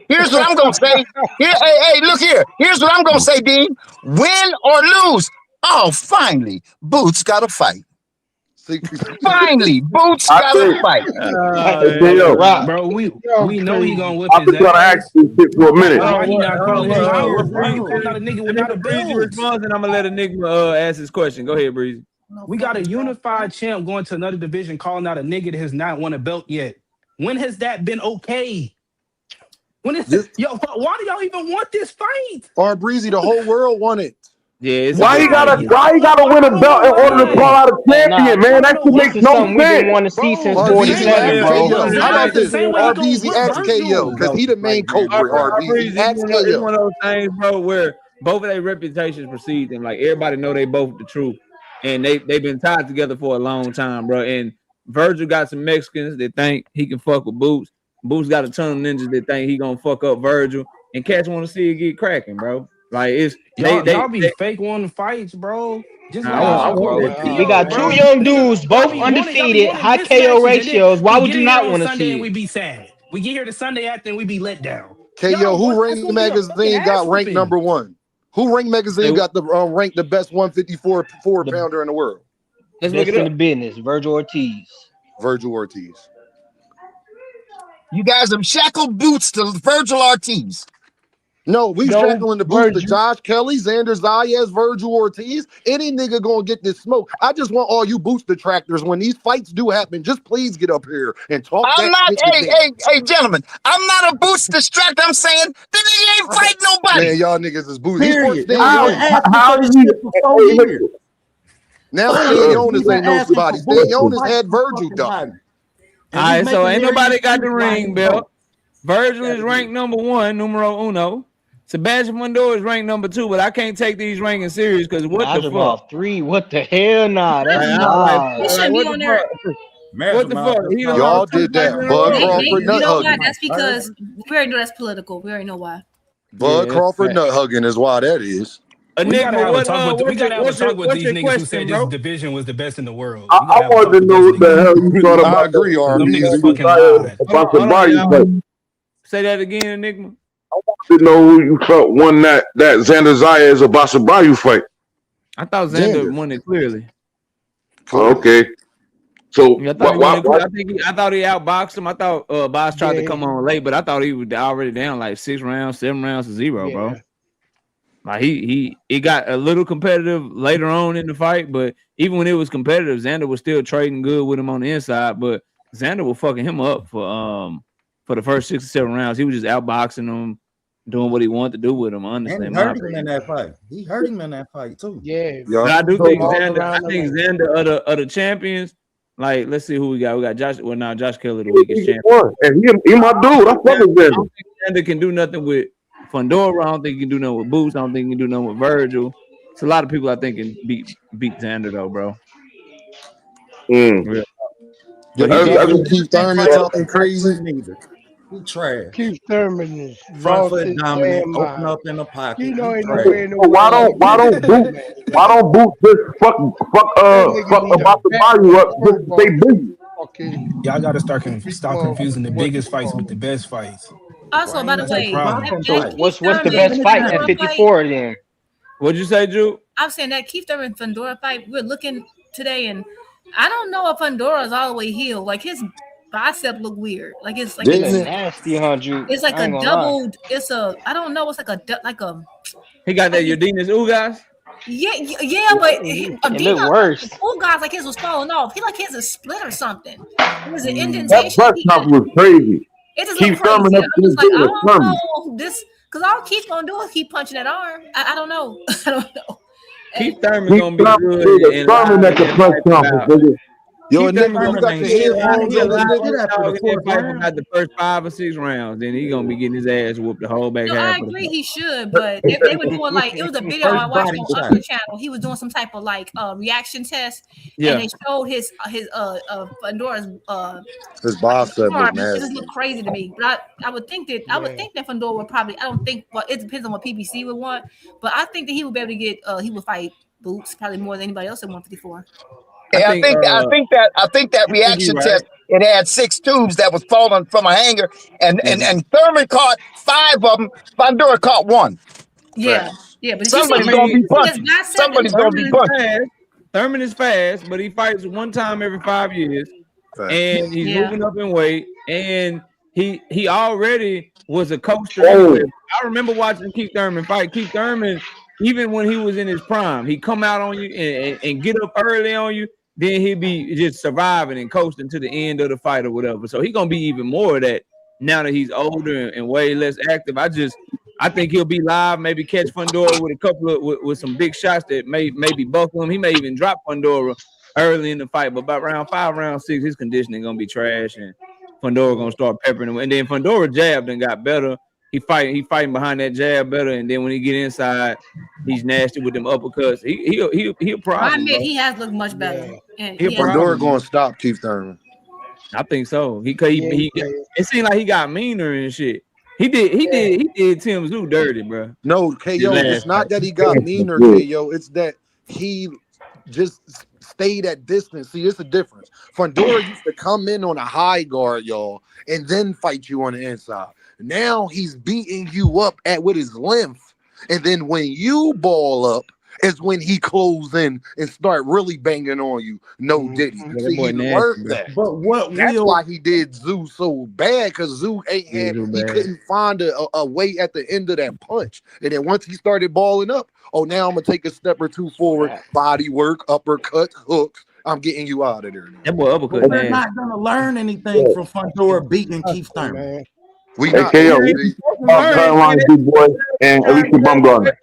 Here's what I'm gonna say. Hey, look here. Here's what I'm gonna say, Dean. Win or lose. Oh, finally, Boots got to fight. Finally, Boots got to fight. Bro, we know he gonna whip I'm his just gonna ass. ask you shit for a minute. Why he not calling his power, bro? Breezy, Not a nigga without a Breezy belt. responds, and I'm gonna let a nigga ask his question. Go ahead, Breezy. We got a unified champ going to another division, calling out a nigga that has not won a belt yet. When has that been okay? When is why do y'all even want this fight? Or Breezy, the whole world won it. Yeah. Why he gotta win a belt in order to call out a champion, man? That shit makes no sense. We didn't want to see since 47, bro. How about this? RBZ asked KO because he the main culprit. RBZ asked KO. It's one of those things, bro, where both of their reputations precede them. Like everybody know they both the truth, and they've been tied together for a long time, bro. And Virgil got some Mexicans that think he can fuck with Boots. Boots got a ton of ninjas that think he gonna fuck up Virgil, and cats want to see it get cracking, bro. Like it's y'all be fake wanting fights, bro. Just we got two young dudes, both undefeated, high KO ratios. Why would you not want to see it? We be sad. We get here to Sunday after and we be let down. KO, who Ring Magazine got ranked number one? Who Ring Magazine got the ranked the best 154 pounder in the world? Let's look at the business. Virgil Ortiz. You guys have shackled Boots to Virgil Ortiz. No, we shackling the boots to Josh Kelly, Xander Zayas, Virgil Ortiz. Any nigga gonna get this smoke. I just want all you Boots detractors, when these fights do happen, just please get up here and talk. Hey, gentlemen, I'm not a Boots distractor. I'm saying the nigga ain't fighting nobody. Man, y'all niggas is Boots. How did you? Now Stanionis ain't nobody. Stanionis had Virgil done. All right, so ain't nobody got the ring belt. Virgil is ranked number 1, numero uno. Sebastian Fundora is ranked number 2, but I can't take these rankings serious because what the fuck? 3. What the hell? Nah, that's not. It shouldn't be on there. What the fuck? Y'all did that. Bud Crawford nut hugging. That's because we already know that's political. We already know why. Bud Crawford nut hugging is why that is. We gotta have a talk with these niggas who said this division was the best in the world. I wanted to know what the hell you thought about. I agree, Them niggas fucking lied. Say that again, Enigma. I wanted to know who you felt won that Xander Zayas or Basabayu fight. I thought Xander won it clearly. Okay. So I thought I thought he outboxed him. I thought Boss tried to come on late, but I thought he was already down like 6 rounds, 7 rounds to 0, bro. Like he got a little competitive later on in the fight, but even when it was competitive, Xander was still trading good with him on the inside. But Xander was fucking him up for the first 6 or 7 rounds. He was just outboxing him, doing what he wanted to do with him. Honestly, And he hurt him in that fight. He hurt him in that fight too. Yeah, but I do think Xander. I think Xander of the champions. Like, let's see who we got. We got Josh. Well, now Josh Kelly, the weakest champion. And he my dude. I fuck with I Xander. don't think Xander can do nothing with Fundora. I don't think he can do nothing with Boots. I don't think he can do nothing with Virgil. It's a lot of people I think can beat Xander though, bro. Yeah, Keith Thurman talking crazy. He trash. Keith Thurman is Front lost foot his dominant, damn open mind. up in the pocket. You know, He ain't trash. nowhere in the Why don't Boots just fuck about the value up just to stay busy? Y'all got to stop confusing the biggest fights with the best fights. Also, by the way, So what's the best fight at 54 then? What'd you say, Drew? I'm saying that Keith Thurman Fundora fight. We're looking today, and I don't know if Fundora's all the way healed. Like his bicep look weird. Like it's like It's nasty, huh, Drew? It's like I ain't a gonna lie. doubled. It's a I don't know. It's like a. He got that Udinas Ugas. Yeah, but It look worse. Old guys like his was falling off. He like his is split or something. It was an That indentation. press conference was crazy. It just Keith looked crazy. Thurman, I'm just like, I don't Thurman. know this because all Keith's gonna do is keep punching that arm. I don't know. I don't know. Keith Thurman gonna be good. Thurman at the press conference, nigga. Yo, Keith Thurman you got the headphones on this nigga? about the first 5 or 6 rounds, then he gonna be getting his ass whooped the whole back No, half. I agree he should, but if they were doing like it was a video I watched on other channel, he was doing some type of like reaction test, and they showed his Fundora's His bicep arm. look It nasty. just looked crazy to me. But I would think that Fundora would probably. I don't think. Well, it depends on what PBC would want, but I think that he would be able to get. He would fight Boots probably more than anybody else at 154. I think that reaction test, it had 6 tubes that was falling from a hanger, and Thurman caught 5 of them. Fundora caught 1. Yeah, but somebody's gonna be punching. Somebody's gonna be punching. Thurman is fast, but he fights one time every 5 years, and he's moving up in weight, and he already was a coaster. Anyway. I remember watching Keith Thurman fight. Keith Thurman, even when he was in his prime, he come out on you and get up early on you. Then he'd be just surviving and coasting to the end of the fight or whatever. So he's gonna be even more of that now that he's older and way less active. I think he'll be live, maybe catch Fundora with a couple of with some big shots that maybe buckle him. He may even drop Fundora early in the fight, but about round 5, round 6, his conditioning gonna be trash, and Fundora gonna start peppering him. And then Fundora jabbed and got better. He fighting behind that jab better, and then when he get inside, he's nasty with them uppercuts. He'll problem. I admit he has looked much better. And Fundora going to stop Keith Thurman. I think so. It seemed like he got meaner and shit. He did Tim Zoo dirty, bro. No, KO, it's not that he got meaner, KO. It's that he just stayed at distance. See, it's a difference. Fundora used to come in on a high guard, y'all, and then fight you on the inside. Now he's beating you up with his length, and then when you ball up is when he close in and start really banging on you. No Diddy. See, he learned that. But that's why he did Zoo so bad, because Zoo he couldn't find a way at the end of that punch. And then once he started balling up, now I'm gonna take a step or 2 forward, body work, uppercut, hooks. I'm getting you out of there. That boy uppercut. We're not gonna learn anything from Fundora beating Keith Thurman. We got Carolina big boy and Alicia Bumgarner.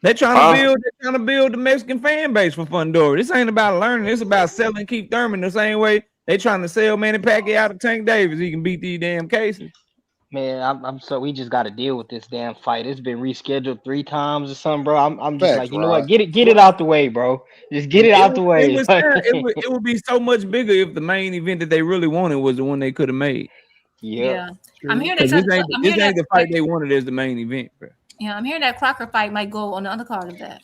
They're trying to build the Mexican fan base for Fundora. This ain't about learning. It's about selling Keith Thurman the same way they trying to sell Manny Pacquiao out of Tank Davis. He can beat these damn cases. Man, I'm so we just got to deal with this damn fight. It's been rescheduled 3 times or something, bro. I'm just like, you know what? Get it out the way, bro. Just get it out the way. It would be so much bigger if the main event that they really wanted was the one they could have made. Yeah. I'm hearing this ain't the fight they wanted as the main event, bro. Yeah, I'm hearing that Crocker fight might go on the undercard of that.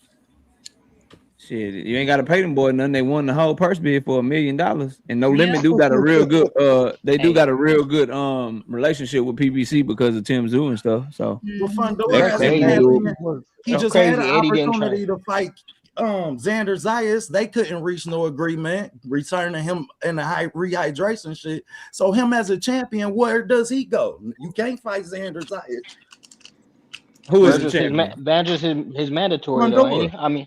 Shit, you ain't got to pay them boys nothing. They won the whole purse bid for $1 million, and No Limit do got a real good. Do got a real good relationship with PBC because of Tim Zoo and stuff. So he just had an opportunity to fight Xander Zayas, they couldn't reach no agreement, returning him in the high rehydration shit. So him as a champion, where does he go? You can't fight Xander Zayas. Who is the champion? Bandra's his mandatory though, ain't he? I mean,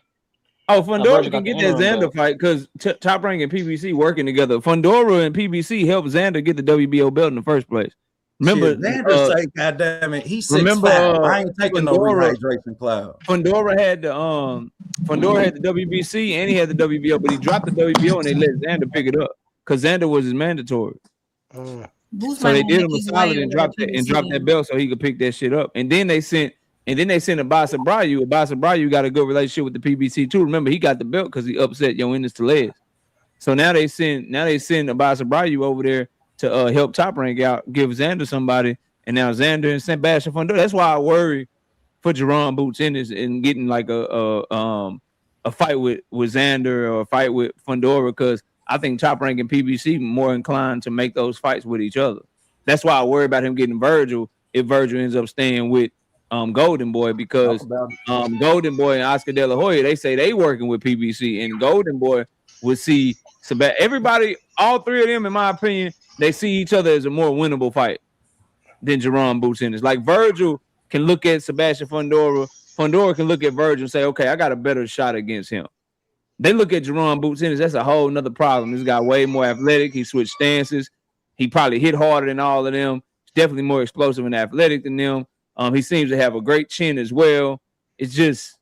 Fundora Virgil can got the get that interim Xander belt. fight because Top Rank and PBC working together. Fundora and PBC helped Xander get the WBO belt in the first place. Remember, Shit, Xander say, God damn it, he's 6'5". remember, I ain't taking no rehydration cloud. Fundora had the WBC and he had the WBO, but he dropped the WBO and they let Xander pick it up because Xander was his mandatory. So they did him a solid and dropped that belt so he could pick that shit up. And then they sent Abasa Brayu. Abasa Brayu got a good relationship with the PBC too. Remember, he got the belt because he upset Ennis Telez. So now they send Abasa Brayu over there to help Top Rank out, give Xander somebody, and now Xander and Sebastian Fundora. That's why I worry for Jerron Boots Ennis and getting like a fight with Xander or a fight with Fundora, because I think Top Rank and PBC more inclined to make those fights with each other. That's why I worry about him getting Virgil if Virgil ends up staying with Golden Boy, because Golden Boy and Oscar De La Hoya, they say they working with PBC, and Golden Boy would see everybody, all three of them, in my opinion, they see each other as a more winnable fight than Jerron Boots Ennis. Like Virgil can look at Sebastian Fundora. Fundora can look at Virgil and say, okay, I got a better shot against him. They look at Jerron Boots Ennis, that's a whole nother problem. This guy way more athletic. He switched stances. He probably hit harder than all of them. He's definitely more explosive and athletic than them. He seems to have a great chin as well. It's just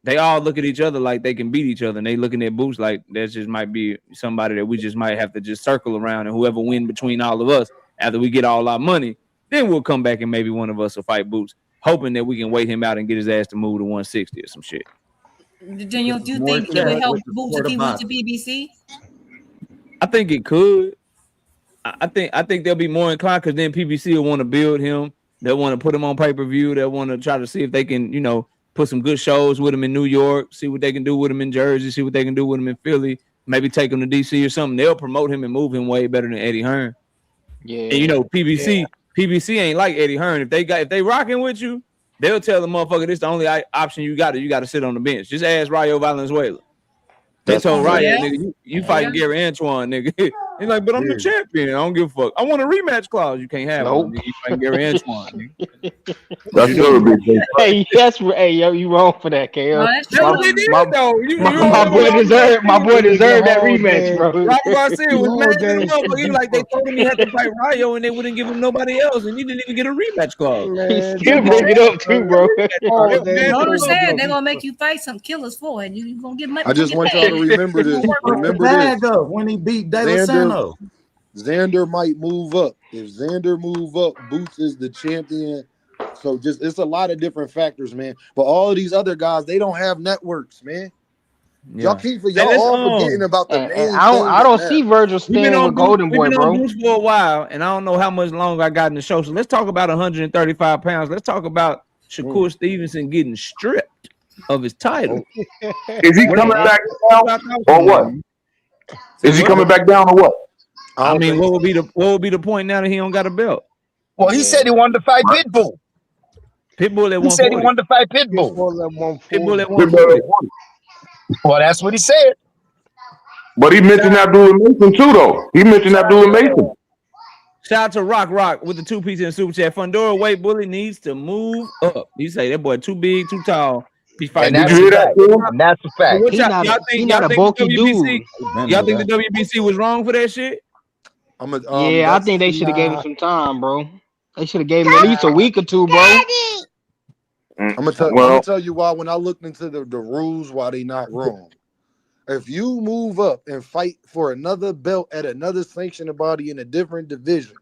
they all look at each other like they can beat each other, and they looking at Boots like that just might be somebody that we just might have to just circle around, and whoever win between all of us after we get all our money, then we'll come back and maybe one of us will fight Boots, hoping that we can wait him out and get his ass to move to 160 or some shit. Daniel, do you think it would help Boots if he went to BBC? I think it could. I think they'll be more inclined because then PBC will want to build him. They'll want to put him on pay-per-view. They'll want to try to see if they can, put some good shows with him in New York, see what they can do with him in Jersey, see what they can do with him in Philly, maybe take him to DC or something. They'll promote him and move him way better than Eddie Hearn. Yeah. And PBC ain't like Eddie Hearn. If they rocking with you, they'll tell the motherfucker this the only option you got. You got to sit on the bench. Just ask Rayo Valenzuela. They told Rayo, nigga, you fighting Gary Antoine, nigga. He's like, but I'm the champion. I don't give a fuck. I want a rematch clause. You can't have one. Nigga. You fighting Gary Antoine. That's your big. Hey, yo, you wrong for that, KO. My boy deserved that rematch, bro. Rock Garcia was mad at the motherfucker. He was like, they told him he had to fight Rayo and they wouldn't give him nobody else, and he didn't even get a rematch clause. He still bring it up too, bro. Notice said they're gonna make you fight some killers for it. You gonna get money. I just want y'all to remember this. Remember this. When he beat De La Sano. Xander might move up. If Xander move up, Boots is the champion. So it's a lot of different factors, man. But all of these other guys, they don't have networks, man. Yeah. Y'all all forgetting about the name. I don't see Virgil staying with Golden Boy, bro. We've been on Boots for a while, and I don't know how much longer I got in the show. So let's talk about 135 pounds. Let's talk about Shakur Stevenson getting stripped of his title. Is he coming back down or what? Is he coming back down or what? I mean, what would be the point now that he don't got a belt? Well, he said he wanted to fight Pitbull. Pitbull at 140. He said he wanted to fight Pitbull. Pitbull at 140. Well, that's what he said. But he mentioned that dude Mason too, though. He mentioned that dude Mason. Shout out to Rock with the 2-piece in the super chat. Fundora weight bully needs to move up. You say that boy too big, too tall. He's fighting. Did you hear that? And that's a fact. He's not a bulky dude. Y'all think the WBC was wrong for that shit? I think they should have gave him some time, bro. They should have gave him at least a week or two, bro. I'm gonna tell you why. When I looked into the rules, why they not wrong. If you move up and fight for another belt at another sanctioned body in a different division,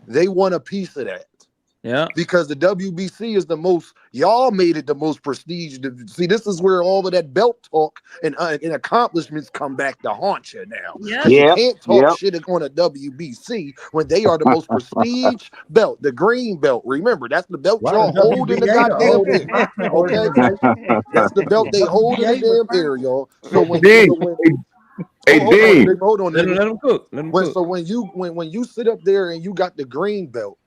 they want a piece of that. Yeah. Because the WBC is the most, y'all made it the most prestige. See, this is where all of that belt talk and accomplishments come back to haunt you now. Yeah. You can't talk shit on a WBC when they are the most prestige belt, the green belt. Remember, that's the belt y'all hold in the goddamn air. Okay? That's the belt they hold in the damn air, y'all. So hold on. Let him cook. So when you sit up there and you got the green belt,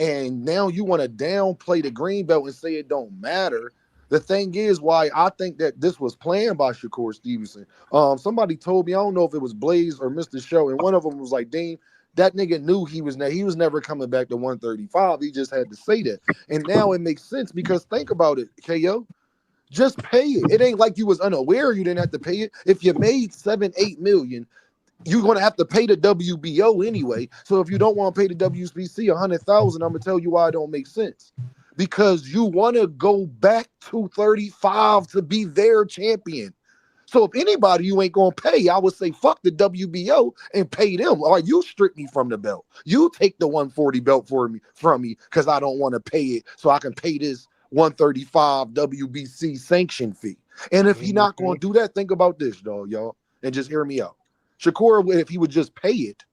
and now you want to downplay the green belt and say it don't matter, The thing is, why I think that this was planned by Shakur Stevenson. Somebody told me, I don't know if it was Blaze or Mr. Show, and one of them was like, Dean, that nigga knew he was never coming back to 135. He just had to say that. And now it makes sense because think about it, KO. Just pay it. It ain't like you was unaware you didn't have to pay it. If you made 7-8 million, you're gonna have to pay the WBO anyway. So if you don't want to pay the WBC 100,000, I'm gonna tell you why it don't make sense. Because you want to go back to 35 to be their champion. So if anybody you ain't gonna pay, I would say fuck the WBO and pay them. Or you strip me from the belt. You take the 140 belt from me because I don't want to pay it, so I can pay this 135 WBC sanction fee. And if he not gonna do that, think about this, dog, y'all, and just hear me out. Shakur, if he would just pay it,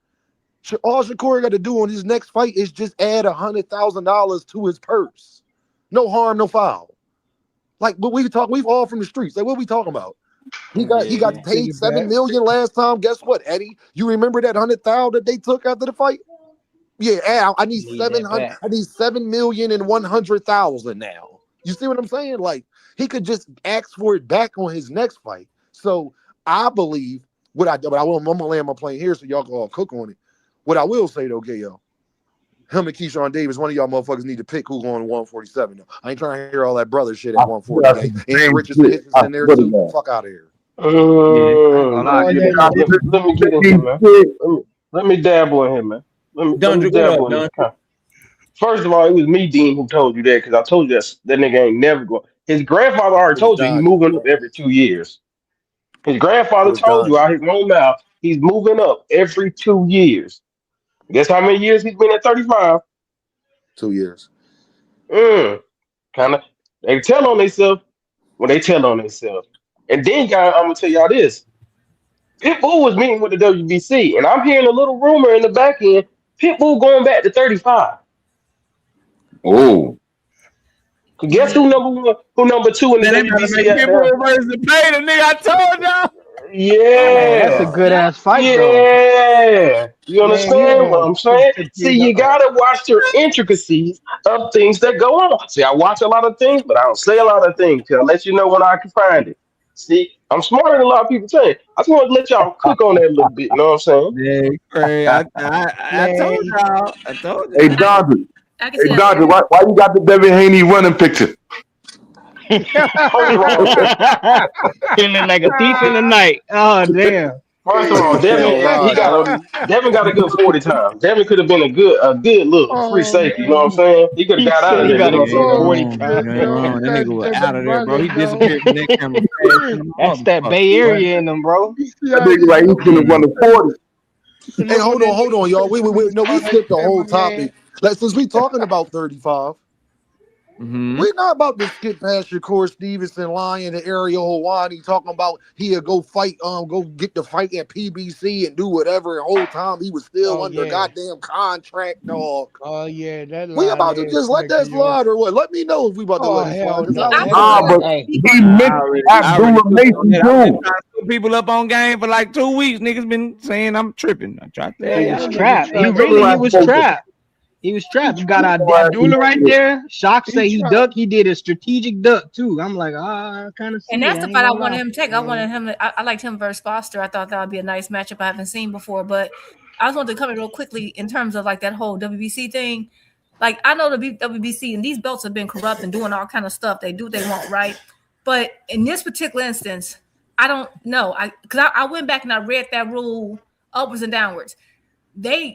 all Shakur got to do on his next fight is just add $100,000 to his purse. No harm, no foul. Like, but we've all from the streets. Like, what we talking about? He got paid $7 million last time. Guess what, Eddie? You remember that $100,000 that they took after the fight? Yeah, I need 700. I need 7,100,000 now. You see what I'm saying? Like, he could just ask for it back on his next fight. So I believe I'm gonna land my plane here so y'all can all cook on it. What I will say though, KO, him and Keyshawn Davis, one of y'all motherfuckers need to pick who going to 147. I ain't trying to hear all that brother shit at 140. And Richardson in there too. Fuck out of here. Let me get in here, man. Let me dabble in here, man. Let me dabble in here. First of all, it was me, Dean, who told you that because I told you that nigga ain't never going. His grandfather already told you he's moving up every 2 years. His grandfather told you out his own mouth he's moving up every 2 years. Guess how many years he's been at 35? 2 years. Kind of. They tell on themselves when they tell on themselves. And then, guys, I'm gonna tell y'all this. Pitbull was meeting with the WBC, and I'm hearing a little rumor in the back end. Pitbull going back to 35. Oh. Guess who number one? Who number two in the WBC? Pitbull versus Pater, nigga. I told y'all. Yeah, that's a good ass fight, though. You understand what I'm saying? See, you gotta watch the intricacies of things that go on. See, I watch a lot of things, but I don't say a lot of things. I'll let you know when I can find it. See, I'm smarter than a lot of people say. I just want to let y'all cook on that a little bit. You know what I'm saying? Yeah, crazy. I told y'all. I told you. Hey, Dodger. Hey, Dodger, why you got the Devin Haney running picture? Feeling like a thief in the night. Oh damn! First of all, Devin got a good 40 times. Devin could have been a good little free safety. You know what I'm saying? He could have got out of there. That nigga was out of there, bro. He disappeared from that camera. That's that Bay Area in them, bro. That nigga like he's gonna run a 40. Hey, hold on, y'all. We skipped the whole topic. Like, since we talking about 35. We're not about to skip past Shakur Stevenson lying to Ariel Hawani talking about he'll go fight, go get the fight at PBC and do whatever. The whole time he was still under goddamn contract, dog. Oh yeah, that. We about to just let that slide or what? Let me know if we about to let it slide. But he meant Abdullah Mason too. People up on game for like 2 weeks. Niggas been saying I'm tripping. I tried to. He was trapped. He was trapped. He was trapped. You got Abdullah right there. Shock say he ducked. He did a strategic duck too. I'm like, I kind of. And that's the fight I wanted him to take. I wanted him. I liked him versus Foster. I thought that would be a nice matchup I haven't seen before. But I just wanted to come in real quickly in terms of like that whole WBC thing. Like I know the WBC and these belts have been corrupt and doing all kind of stuff. They do what they want, right? But in this particular instance, I don't know. Because I went back and I read that rule upwards and downwards.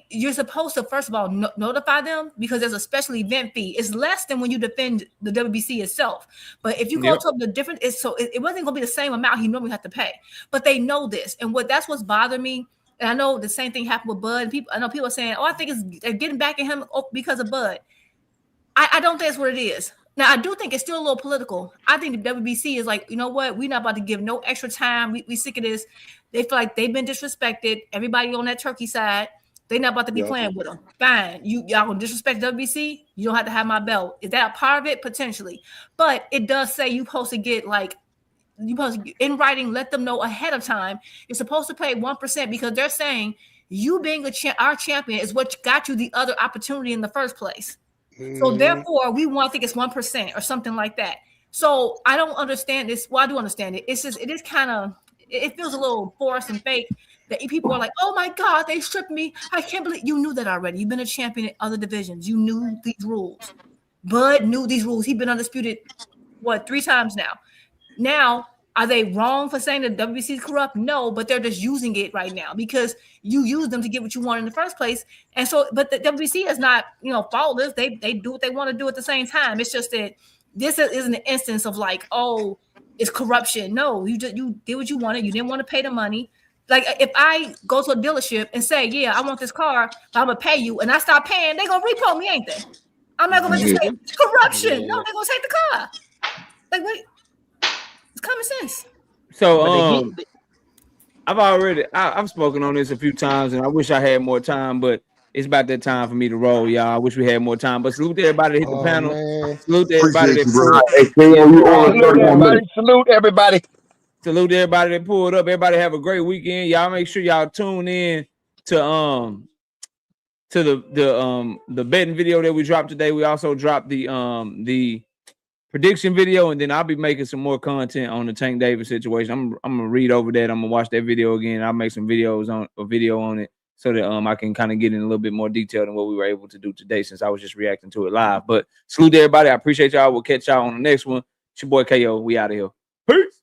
You're supposed to first of all notify them because there's a special event fee. It's less than when you defend the WBC itself. But if you go to the different, it wasn't going to be the same amount he normally had to pay. But they know this, and that's what's bothering me. And I know the same thing happened with Bud. I know people are saying, "Oh, I think they're getting back at him because of Bud." I don't think that's what it is. Now I do think it's still a little political. I think the WBC is like, you know what? We're not about to give no extra time. We sick of this. They feel like they've been disrespected. Everybody on that turkey side. They're not about to be playing with them. Fine. Y'all gonna disrespect WBC? You don't have to have my belt. Is that a part of it? Potentially. But it does say you're supposed to get in writing, let them know ahead of time. You're supposed to pay 1% because they're saying you being our champion is what got you the other opportunity in the first place. So therefore, we want to think it's 1% or something like that. So I don't understand this. Well, I do understand it. It's just, it is kind of, it feels a little forced and fake that people are like, oh my God, they stripped me. I can't believe you knew that already. You've been a champion in other divisions. You knew these rules. Bud knew these rules. He's been undisputed, what, 3 times now. Now, are they wrong for saying that WBC is corrupt? No, but they're just using it right now because you use them to get what you want in the first place. And so, but the WBC is not, faultless. They do what they want to do at the same time. It's just that this isn't an instance of like, oh, it's corruption. No, you did what you wanted. You didn't want to pay the money. Like if I go to a dealership and say, yeah, I want this car, but I'm gonna pay you, and I stop paying, they're gonna repo me, ain't they? I'm not gonna let you say it's corruption. No, they're gonna take the car. Like what? It's common sense. So I've spoken on this a few times, and I wish I had more time, but it's about that time for me to roll, y'all. I wish we had more time. But salute to everybody that hit the panel. Man. Salute to everybody Salute everybody. Salute to everybody that pulled up. Everybody have a great weekend. Y'all make sure y'all tune in to the betting video that we dropped today. We also dropped the prediction video, and then I'll be making some more content on the Tank Davis situation. I'm gonna read over that. I'm gonna watch that video again. I'll make some video on it so that I can kind of get in a little bit more detail than what we were able to do today, since I was just reacting to it live. But salute to everybody. I appreciate y'all. We'll catch y'all on the next one. It's your boy KO. We out of here. Peace.